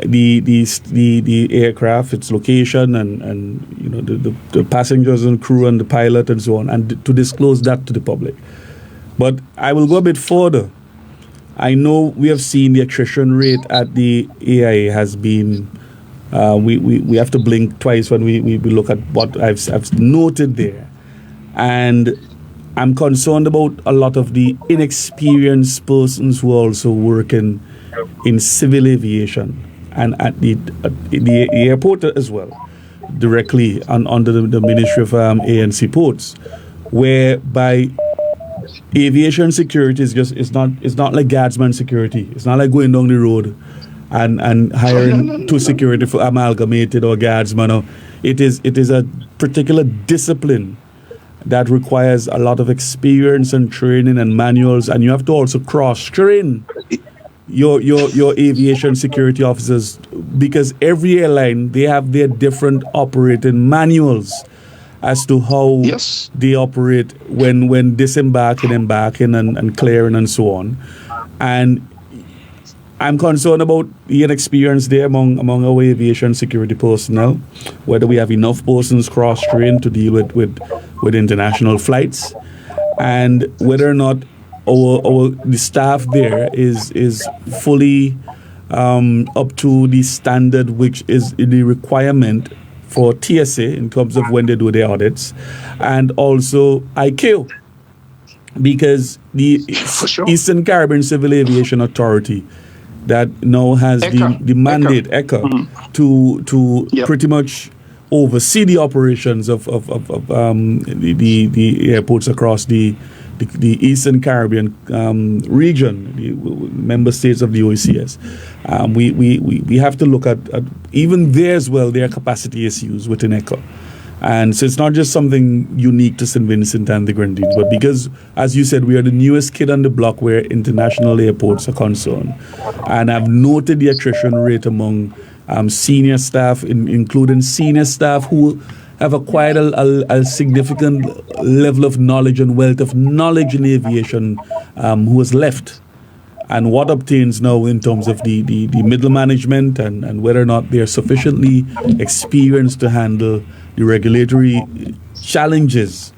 E: the aircraft, its location, and you know the passengers and crew and the pilot and so on, and to disclose that to the public. But I will go a bit further. I know we have seen the attrition rate at the AIA has been. We have to blink twice when we look at what I've noted there, and I'm concerned about a lot of the inexperienced persons who are also working in civil aviation and at the airport as well, directly under the Ministry of ANC ports, whereby aviation security is not like guardsman security. It's not like going down the road and hiring two security for amalgamated or guardsmen. It is a particular discipline that requires a lot of experience and training and manuals, and you have to also cross-train your aviation security officers, because every airline, they have their different operating manuals as to how they operate when disembarking, embarking, and clearing and so on. And I'm concerned about the inexperience there among our aviation security personnel, whether we have enough persons cross-trained to deal with international flights, and whether or not the staff there is fully up to the standard which is the requirement for TSA in terms of when they do their audits, and also IQ, because the Eastern Caribbean Civil Aviation Authority that now has the mandate, ECA, to pretty much oversee the operations of the airports across the Eastern Caribbean region, the member states of the OECS. We have to look at even there as well, their capacity issues within ECA. And so it's not just something unique to St. Vincent and the Grenadines, but because, as you said, we are the newest kid on the block where international airports are concerned. And I've noted the attrition rate among senior staff, including senior staff who have acquired a significant level of knowledge and wealth of knowledge in aviation, who has left. And what obtains now in terms of the middle management and whether or not they are sufficiently experienced to handle the regulatory challenges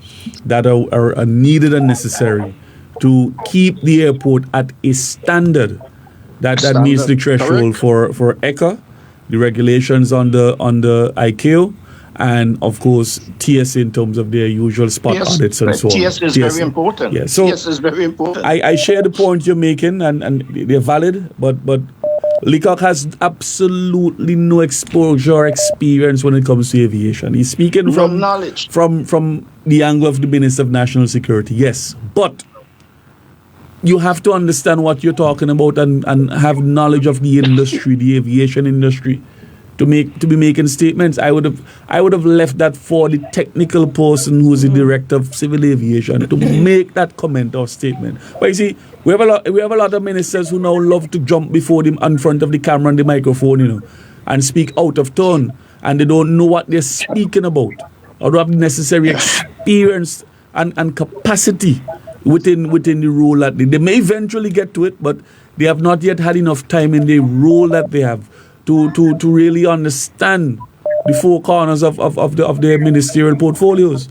E: that are needed and necessary to keep the airport at a standard that meets the threshold for ECA, the regulations on the ICAO, and of course TSA in terms of their usual spot audits and so on.
M: TSA is very important.
E: Yeah, so
M: TSA is very important.
E: I share the point you're making, and they're valid, but Leacock has absolutely no exposure or experience when it comes to aviation. He's speaking from
M: knowledge,
E: from the angle of the Minister of National Security, yes, but you have to understand what you're talking about and have knowledge of the industry, the aviation industry, to be making statements. I would have left that for the technical person who's the Director of Civil Aviation to make that comment or statement. But you see, we have a lot of ministers who now love to jump before them in front of the camera and the microphone, and speak out of turn, and they don't know what they're speaking about, or don't have the necessary experience and capacity within the role that they may eventually get to it, but they have not yet had enough time in the role that they have to really understand the four corners of their ministerial portfolios.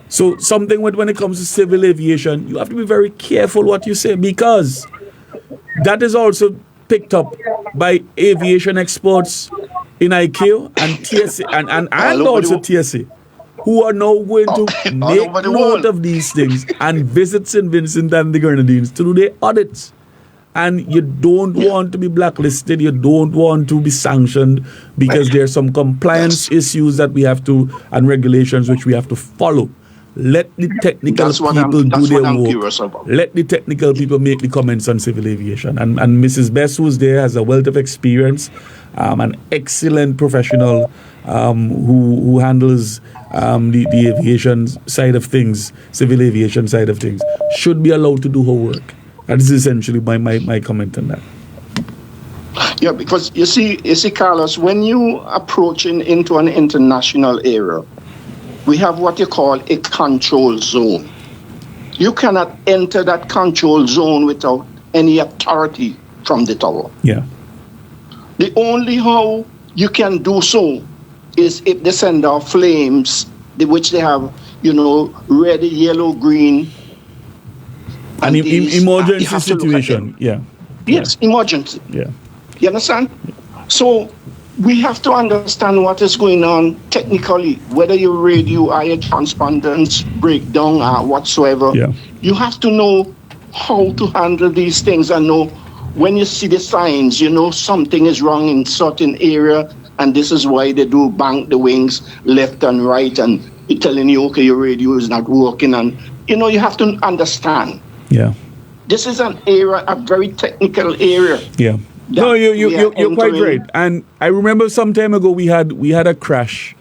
E: So something when it comes to civil aviation, you have to be very careful what you say, because that is also picked up by aviation experts in ICAO and TSA and also TSA, who are now going to make note of these things and visit St. Vincent and the Grenadines to do their audits. And you don't want to be blacklisted, you don't want to be sanctioned, because there are some compliance issues that we have to, and regulations which we have to follow. Let the technical people do their work. Let the technical people make the comments on civil aviation. And Mrs. Bess, who's there, has a wealth of experience, an excellent professional who handles the aviation side of things, civil aviation side of things, should be allowed to do her work. That is essentially my comment on that.
M: Yeah, because you see, Carlos, when you approach into an international area, we have what you call a control zone. You cannot enter that control zone without any authority from the tower.
E: Yeah.
M: The only how you can do so is if they send out flames, which they have, red, yellow, green.
E: An emergency situation. Yeah.
M: Yes, emergency.
E: Yeah.
M: You understand? So we have to understand what is going on technically, whether your radio or your transponders break down or whatsoever.
E: Yeah.
M: You have to know how to handle these things and know when you see the signs, something is wrong in certain area, and this is why they do bank the wings left and right, and they're telling you, okay, your radio is not working, and you have to understand.
E: Yeah.
M: This is an area, a very technical area.
E: Yeah. No, you're quite right. And I remember some time ago we had a crash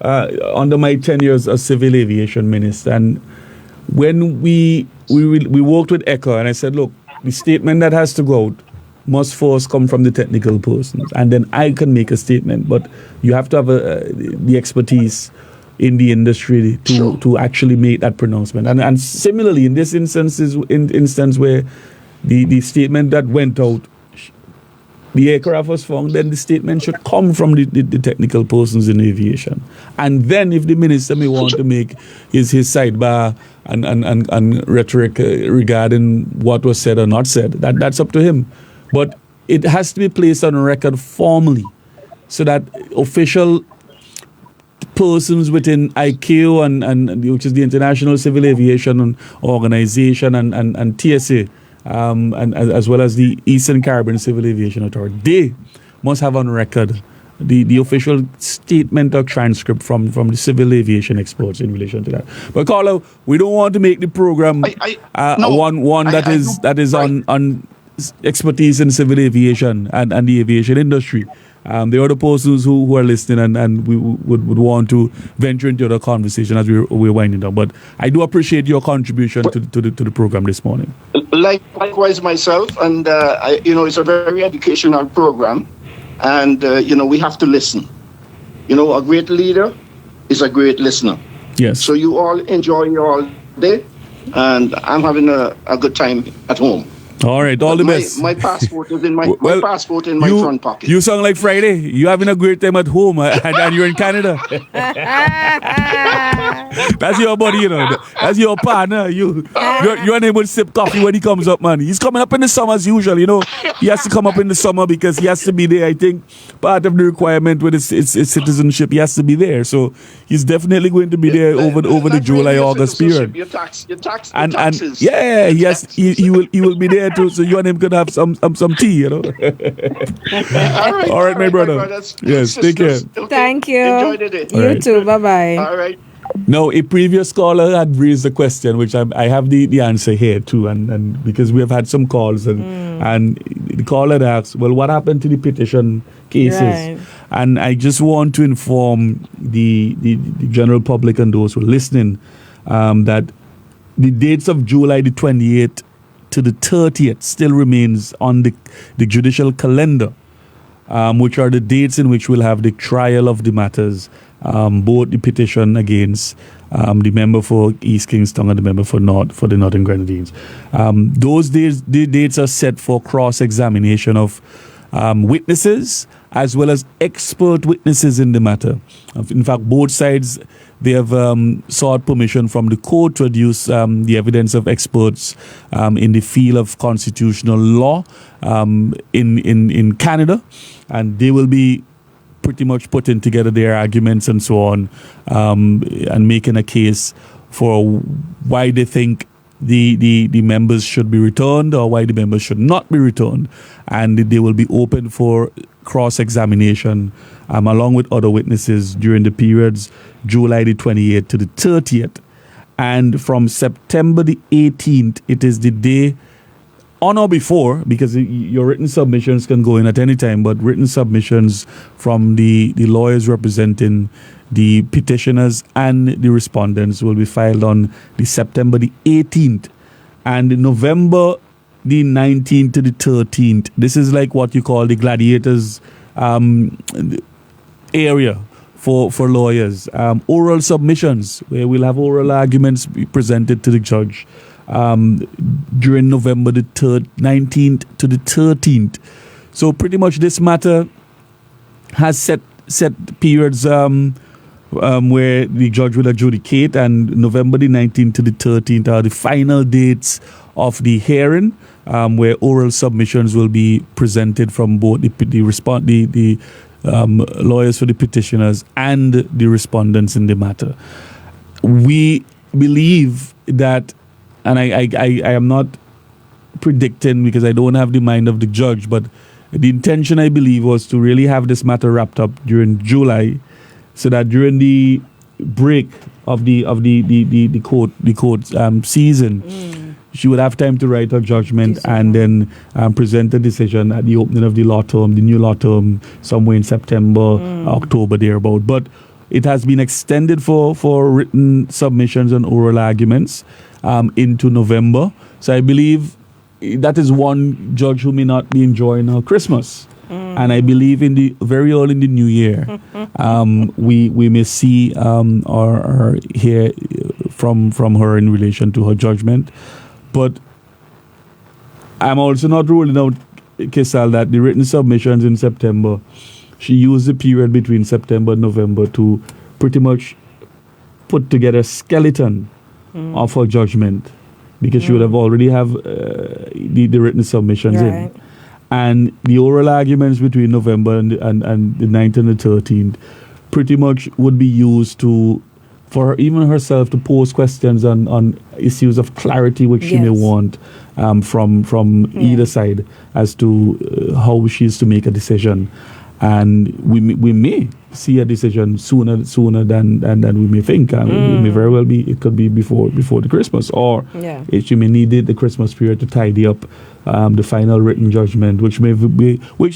E: under my 10 years as civil aviation minister, and when we worked with ECHA, and I said, look, the statement that has to go out must first come from the technical persons, and then I can make a statement. But you have to have the expertise in the industry to actually make that pronouncement. And similarly, in this instance where the statement that went out, the aircraft was found, then the statement should come from the technical persons in aviation. And then if the minister may want to make his sidebar and rhetoric regarding what was said or not said, that's up to him. But it has to be placed on record formally so that official persons within ICAO and which is the International Civil Aviation Organization and TSA, and as well as the Eastern Caribbean Civil Aviation Authority, they must have on record the official statement or transcript from the civil aviation experts in relation to that. But Carlo, we don't want to make the program one that is on expertise in civil aviation and the aviation industry. There are the persons who are listening and we would want to venture into the conversation as we're winding down. But I do appreciate your contribution to the program this morning.
M: Likewise myself, and it's a very educational program, and we have to listen. A great leader is a great listener.
E: Yes.
M: So you all enjoy your day, and I'm having a good time at home.
E: All right, all the best.
M: My passport is in my passport in my front pocket.
E: You sound like Friday. You having a great time at home, and you're in Canada. That's your buddy, That's your partner. You're unable to sip coffee when he comes up, man. He's coming up in the summer as usual, He has to come up in the summer because he has to be there. I think part of the requirement with his citizenship, he has to be there. So he's definitely going to be there over the July-August period.
M: Your taxes.
E: And yeah, he will be there too. So you and him could have some tea, All right, my brother. Yes, take care.
M: Okay.
F: Thank you.
M: Enjoy the day.
F: You too. Bye-bye.
M: All right.
E: Now, a previous caller had raised a question, which I have the answer here too, and because we have had some calls, and the caller had asked, well, what happened to the petition cases?
F: Right.
E: And I just want to inform the general public and those who are listening that the dates of July the 28th to the 30th still remains on the judicial calendar, which are the dates in which we'll have the trial of the matters, both the petition against the member for East Kingston and the member for the Northern Grenadines. Those dates are set for cross-examination of witnesses as well as expert witnesses in the matter. In fact, both sides, they have sought permission from the court to adduce the evidence of experts in the field of constitutional law in Canada, and they will be pretty much putting together their arguments and so on, and making a case for why they think the members should be returned or why the members should not be returned, and they will be open for cross-examination along with other witnesses during the periods July the 28th to the 30th. And from September the 18th, it is the day on or before, because your written submissions can go in at any time, but written submissions from the lawyers representing the petitioners and the respondents will be filed on the September the 18th. And November the 19th to the 13th, this is like what you call the gladiators area for lawyers. Oral submissions, where we'll have oral arguments be presented to the judge during November the 19th to the 13th. So pretty much this matter has set periods where the judge will adjudicate, and November the 19th to the 13th are the final dates of the hearing, where oral submissions will be presented from both the lawyers for the petitioners and the respondents in the matter. We believe that, and I am not predicting because I don't have the mind of the judge, but the intention, I believe, was to really have this matter wrapped up during July, so that during the break of the court season, she would have time to write her judgment and then present a decision at the opening of the law term, the new law term, somewhere in September, October, thereabout. But it has been extended for written submissions and oral arguments into November. So I believe that is one judge who may not be enjoying her Christmas. And I believe very early in the new year, we may see or hear from her in relation to her judgment. But I'm also not ruling out, Keisal, that the written submissions in September, she used the period between September and November to pretty much put together a skeleton of her judgment, because she would have already have the written submissions in. And the oral arguments between November and the 9th and the 13th pretty much would be used for even herself to pose questions on issues of clarity which she may want from either side as to how she is to make a decision. And we may see a decision sooner than we may think. It may very well be, it could be before the Christmas, or she may need the Christmas period to tidy up the final written judgment, which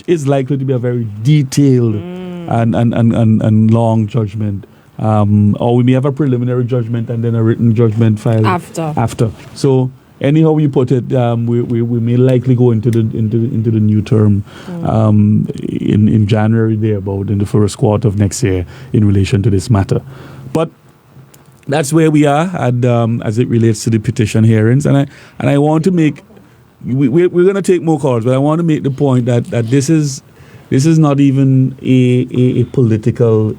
E: is likely to be a very detailed and long judgment. Or we may have a preliminary judgment and then a written judgment filed after. So anyhow you put it, we may likely go into the new term in January, thereabout, in the first quarter of next year in relation to this matter. But that's where we are as it relates to the petition hearings, and I want to make. We're going to take more calls, but I want to make the point that this is not even a political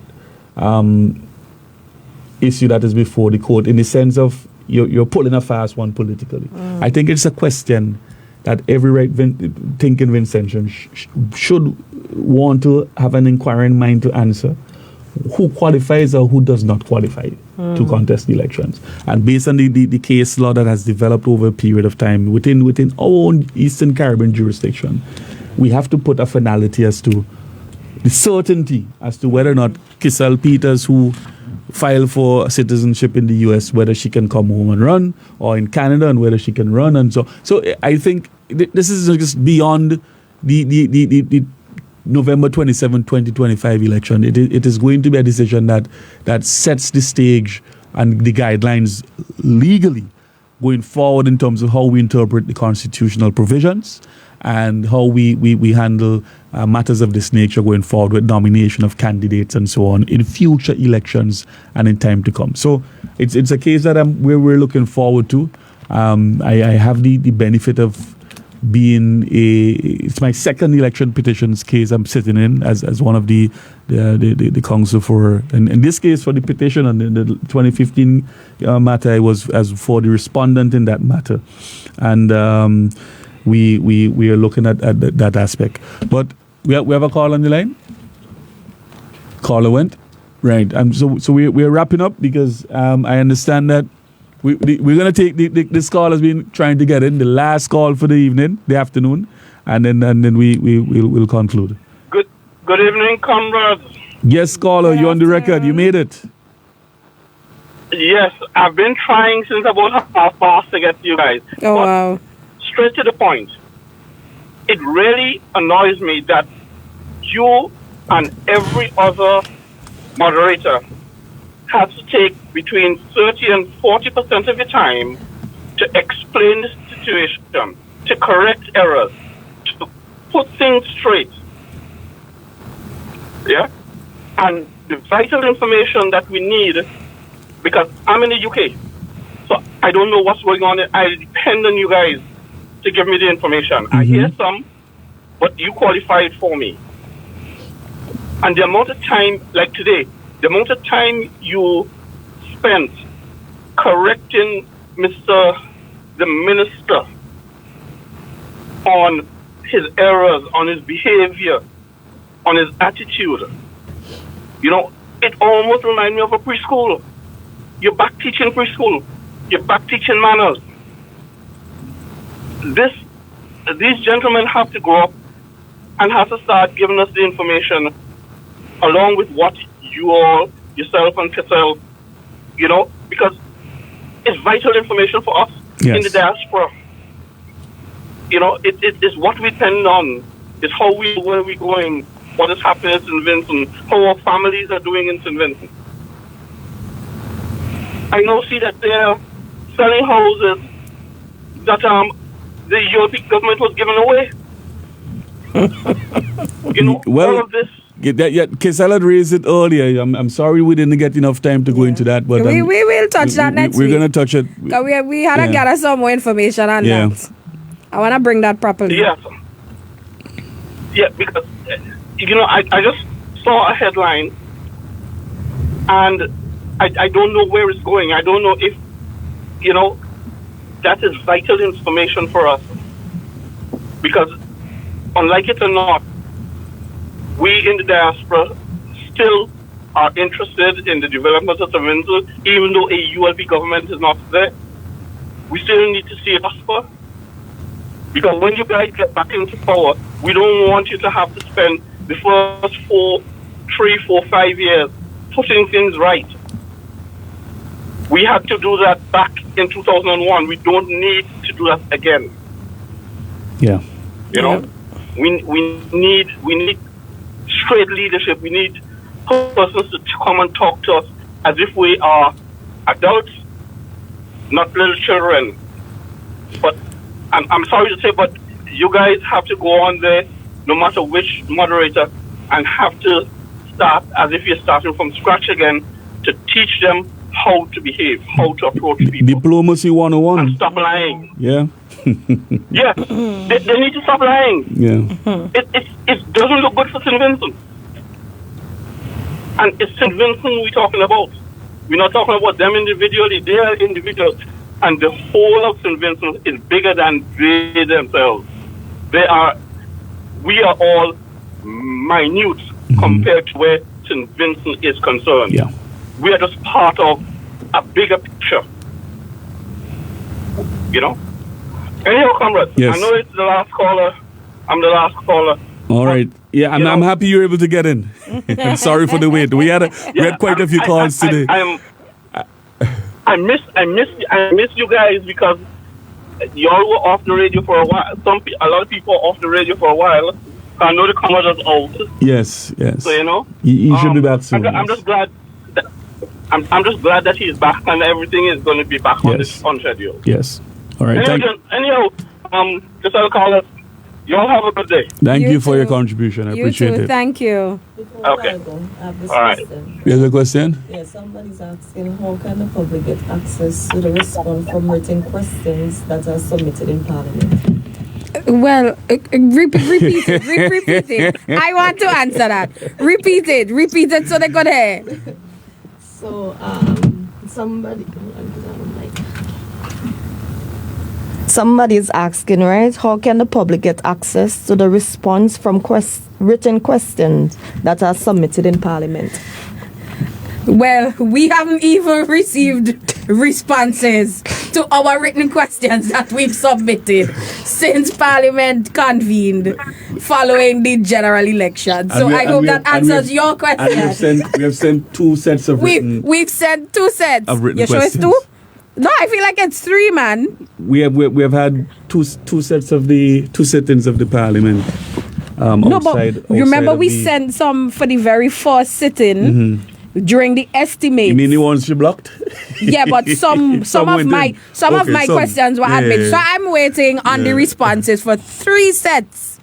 E: issue that is before the court, in the sense of you're pulling a fast one politically. I think it's a question that every right-thinking Vincentian should want to have an inquiring mind to answer. Who qualifies or who does not qualify to contest the elections? And based on the case law that has developed over a period of time within our own Eastern Caribbean jurisdiction, we have to put a finality as to the certainty as to whether or not Keisal Peters, who filed for citizenship in the US, whether she can come home and run, or in Canada, and whether she can run. And so I think this is just beyond the November 27, 2025 election. It is going to be a decision that sets the stage and the guidelines legally going forward in terms of how we interpret the constitutional provisions and how we handle matters of this nature going forward with nomination of candidates and so on in future elections and in time to come. So it's a case that we're looking forward to. I have the benefit of being it's my second election petitions case I'm sitting in as one of the counsel for, and in this case for the petition and the 2015 matter, I was as for the respondent in that matter, and we are looking at that aspect. But we have a call on the line. Caller went right, and so we're wrapping up because I understand that. We're going to take this call has been trying to get in, the last call for the evening, the afternoon, and then we'll conclude.
N: Good evening, comrades.
E: Yes, caller, you're on the record. You made it.
N: Yes, I've been trying since about half past to get to you guys.
F: Oh, wow.
N: Straight to the point. It really annoys me that you and every other moderator has to take between 30 and 40% of your time to explain the situation, to correct errors, to put things straight. Yeah? And the vital information that we need, because I'm in the UK, so I don't know what's going on. I depend on you guys to give me the information. I hear some, but you qualify it for me. And the amount of time, like today, the amount of time you spent correcting the minister on his errors, on his behavior, on his attitude. It almost reminds me of a preschool. You're back teaching preschool. You're back teaching manners. These gentlemen have to grow up and have to start giving us the information along with what you all, yourself and Keisal, because it's vital information for us in the diaspora. It is what we depend on. It's how where we're going, what is happening in St. Vincent, how our families are doing in St. Vincent. I now see that they're selling houses that the European government was giving away. All of this.
E: Keisal had raised it earlier. I'm sorry we didn't get enough time to go into that, but
F: we will touch that next week.
E: We're going to touch it.
F: We had to gather some more information on that. I want to bring that properly.
N: Yeah, because I just saw a headline, and I don't know where it's going. I don't know if that is vital information for us, because unlike it or not, we in the diaspora still are interested in the development of St. Vincent, even though a ULP government is not there. We still need to see it prosper. Because when you guys get back into power, we don't want you to have to spend the first 3, 4, 5 years putting things right. We had to do that back in 2001. We don't need to do that again.
E: Yeah.
N: We need straight leadership. We need persons to come and talk to us as if we are adults, not little children. But I'm sorry to say, but you guys have to go on there, no matter which moderator, and have to start as if you're starting from scratch again, to teach them how to behave, how to approach people.
E: Diplomacy 101.
N: And stop lying.
E: Yeah.
N: Yeah, they need to stop lying.
E: Yeah.
N: It doesn't look good for St. Vincent. And it's St. Vincent we're talking about. We're not talking about them individually. They are individuals. And the whole of St. Vincent is bigger than they themselves. We are all minute compared to where St. Vincent is concerned.
E: Yeah.
N: We are just part of a bigger picture. Anyhow, comrades,
E: yes.
N: I know it's the last caller. I'm the last caller.
E: All right. Yeah, I'm happy you're able to get in. I'm sorry for the wait. We had quite a few calls today.
N: I miss you guys because y'all were off the radio for a while. A lot of people are off the radio for a while. I know the Comrades are out.
E: Yes.
N: So
E: you should be back soon.
N: I'm just glad. I'm just glad that he's back and everything is going to be back on schedule.
E: Yes. All right.
N: Anyhow, just I'll call us. You all have a good day.
E: Thank you for your contribution. I appreciate it.
F: Thank you.
N: Okay. All right.
E: You have a question?
C: Yeah, somebody's asking how can the public get access to the response from written questions that are submitted in Parliament?
F: Well, repeat it. I want to answer that. Repeat it so they could hear.
C: So, somebody is asking, right? How can the public get access to the response from written questions that are submitted in Parliament?
F: Well, we haven't even received responses to our written questions that we've submitted since Parliament convened following the general election. So I hope that answers your question.
E: We have sent 2 sets of written.
F: We've sent 2 sets.
E: Of written
F: you sure it's 2? No, I feel like it's 3, man.
E: We have had two sittings of the Parliament. Outside
F: remember we sent some for the very first sitting. During the estimate.
E: You mean the ones you blocked?
F: Yeah, but some of my questions were admitted. So I'm waiting on the responses for 3 sets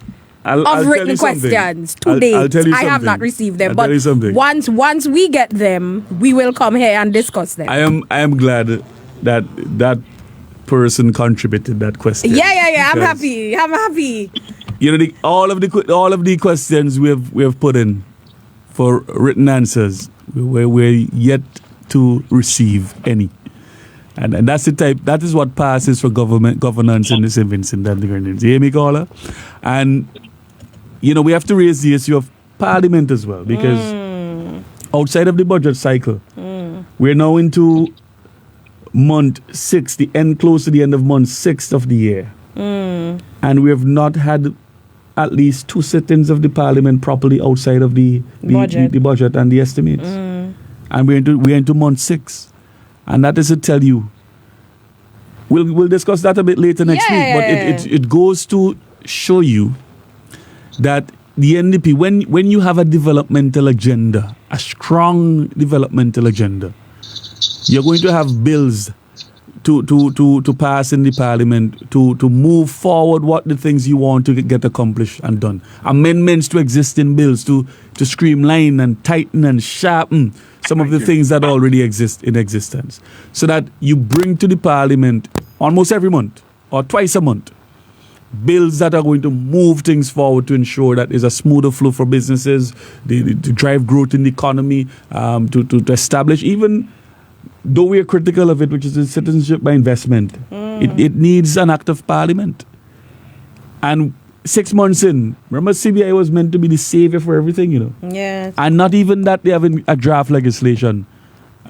F: of written questions to date.
E: I'll tell you
F: I have
E: something.
F: not received them,
E: I'll
F: but
E: tell you something.
F: once we get them, we will come here and discuss them.
E: I am glad that person contributed that question.
F: Yeah. I'm
E: Because,
F: happy.
E: You know, all of the questions we have put in for written answers, we're yet to receive any. And that's the type. That is what passes for governance in the St. Vincent and the Grenadines. You hear me, caller? And you know, we have to raise the issue of Parliament as well, because outside of the budget cycle, we're now into month 6, the end close to the end of month 6 of the year, and we have not had at least 2 sittings of the Parliament properly outside of the budget and the estimates, and we're into month 6. And that is to tell you, we'll discuss that a bit later next week. But it goes to show you that the NDP, when you have a developmental agenda, a strong developmental agenda, you're going to have bills to pass in the Parliament to move forward what the things you want to get accomplished and done. Amendments to existing bills to streamline and tighten and sharpen some of the things that already exist in existence, so that you bring to the Parliament almost every month or twice a month bills that are going to move things forward to ensure that there's a smoother flow for businesses, to drive growth in the economy, to establish, even though we are critical of it, which is the citizenship by investment, it needs an act of Parliament. And 6 months in, remember CBI was meant to be the savior for everything, you know.
F: Yes.
E: And not even that, they have a draft legislation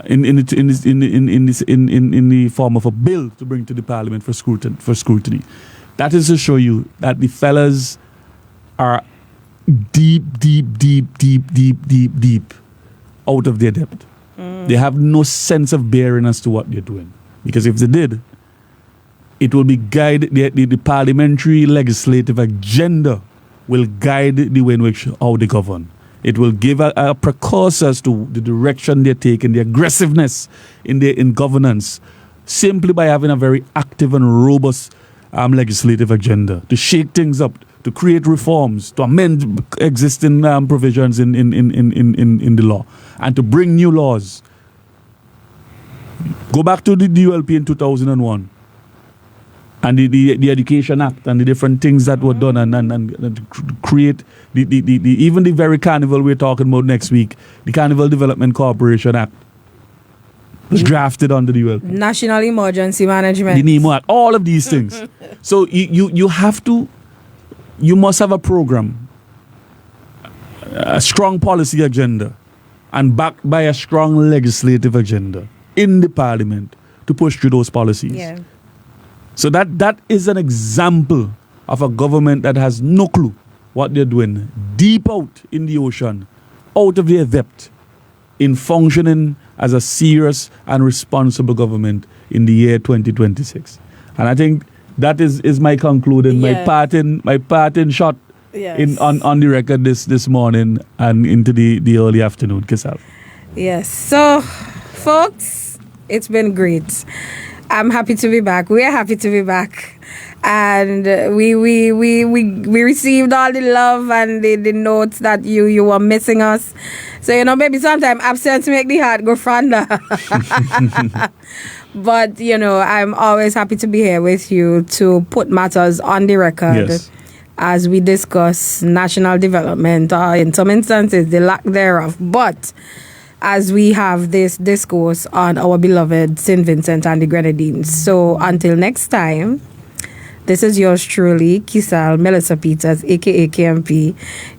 E: in the form of a bill to bring to the Parliament for scrutiny. That is to show you that the fellas are deep out of their depth. They have no sense of bearing as to what they're doing. Because if they did, it will be guide the parliamentary legislative agenda will guide the way in which how they govern. It will give a precursors to the direction they're taking, the aggressiveness in governance, simply by having a very active and robust legislative agenda to shake things up, to create reforms, to amend existing provisions in the law, and to bring new laws. Go back to the DULP in 2001 and the Education Act and the different things that were done and create even the very carnival we're talking about next week, the Carnival Development Corporation Act was drafted under the DULP.
F: National Emergency Management.
E: The NEMO Act, all of these things. So you must have a program, a strong policy agenda, and backed by a strong legislative agenda in the Parliament to push through those policies.
F: Yeah.
E: So that is an example of a government that has no clue what they're doing, deep out in the ocean, out of their depth, in functioning as a serious and responsible government in the year 2026. And I think that is my concluding, my parting shot on the record this morning and into the early afternoon, Keisal.
F: Yes. So, folks, it's been great. I'm happy to be back. We're happy to be back. And we received all the love and the notes that you were missing us. So, you know, maybe sometimes absence make the heart go fonder. But, you know, I'm always happy to be here with you to put matters on the record as we discuss national development, or in some instances, the lack thereof. But as we have this discourse on our beloved St. Vincent and the Grenadines. So until next time, this is yours truly, Keisal Melissa Peters, a.k.a. KMP,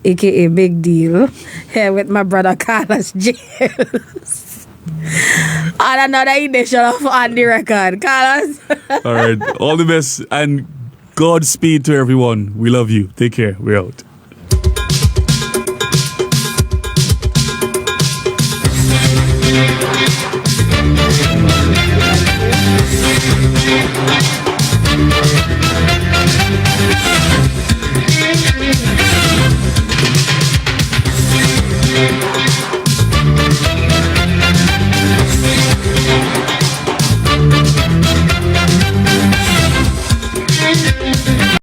F: a.k.a. Big Deal, here with my brother Carlos James. On another edition of On The Record. Carlos?
E: All right. All the best and Godspeed to everyone. We love you. Take care. We're out.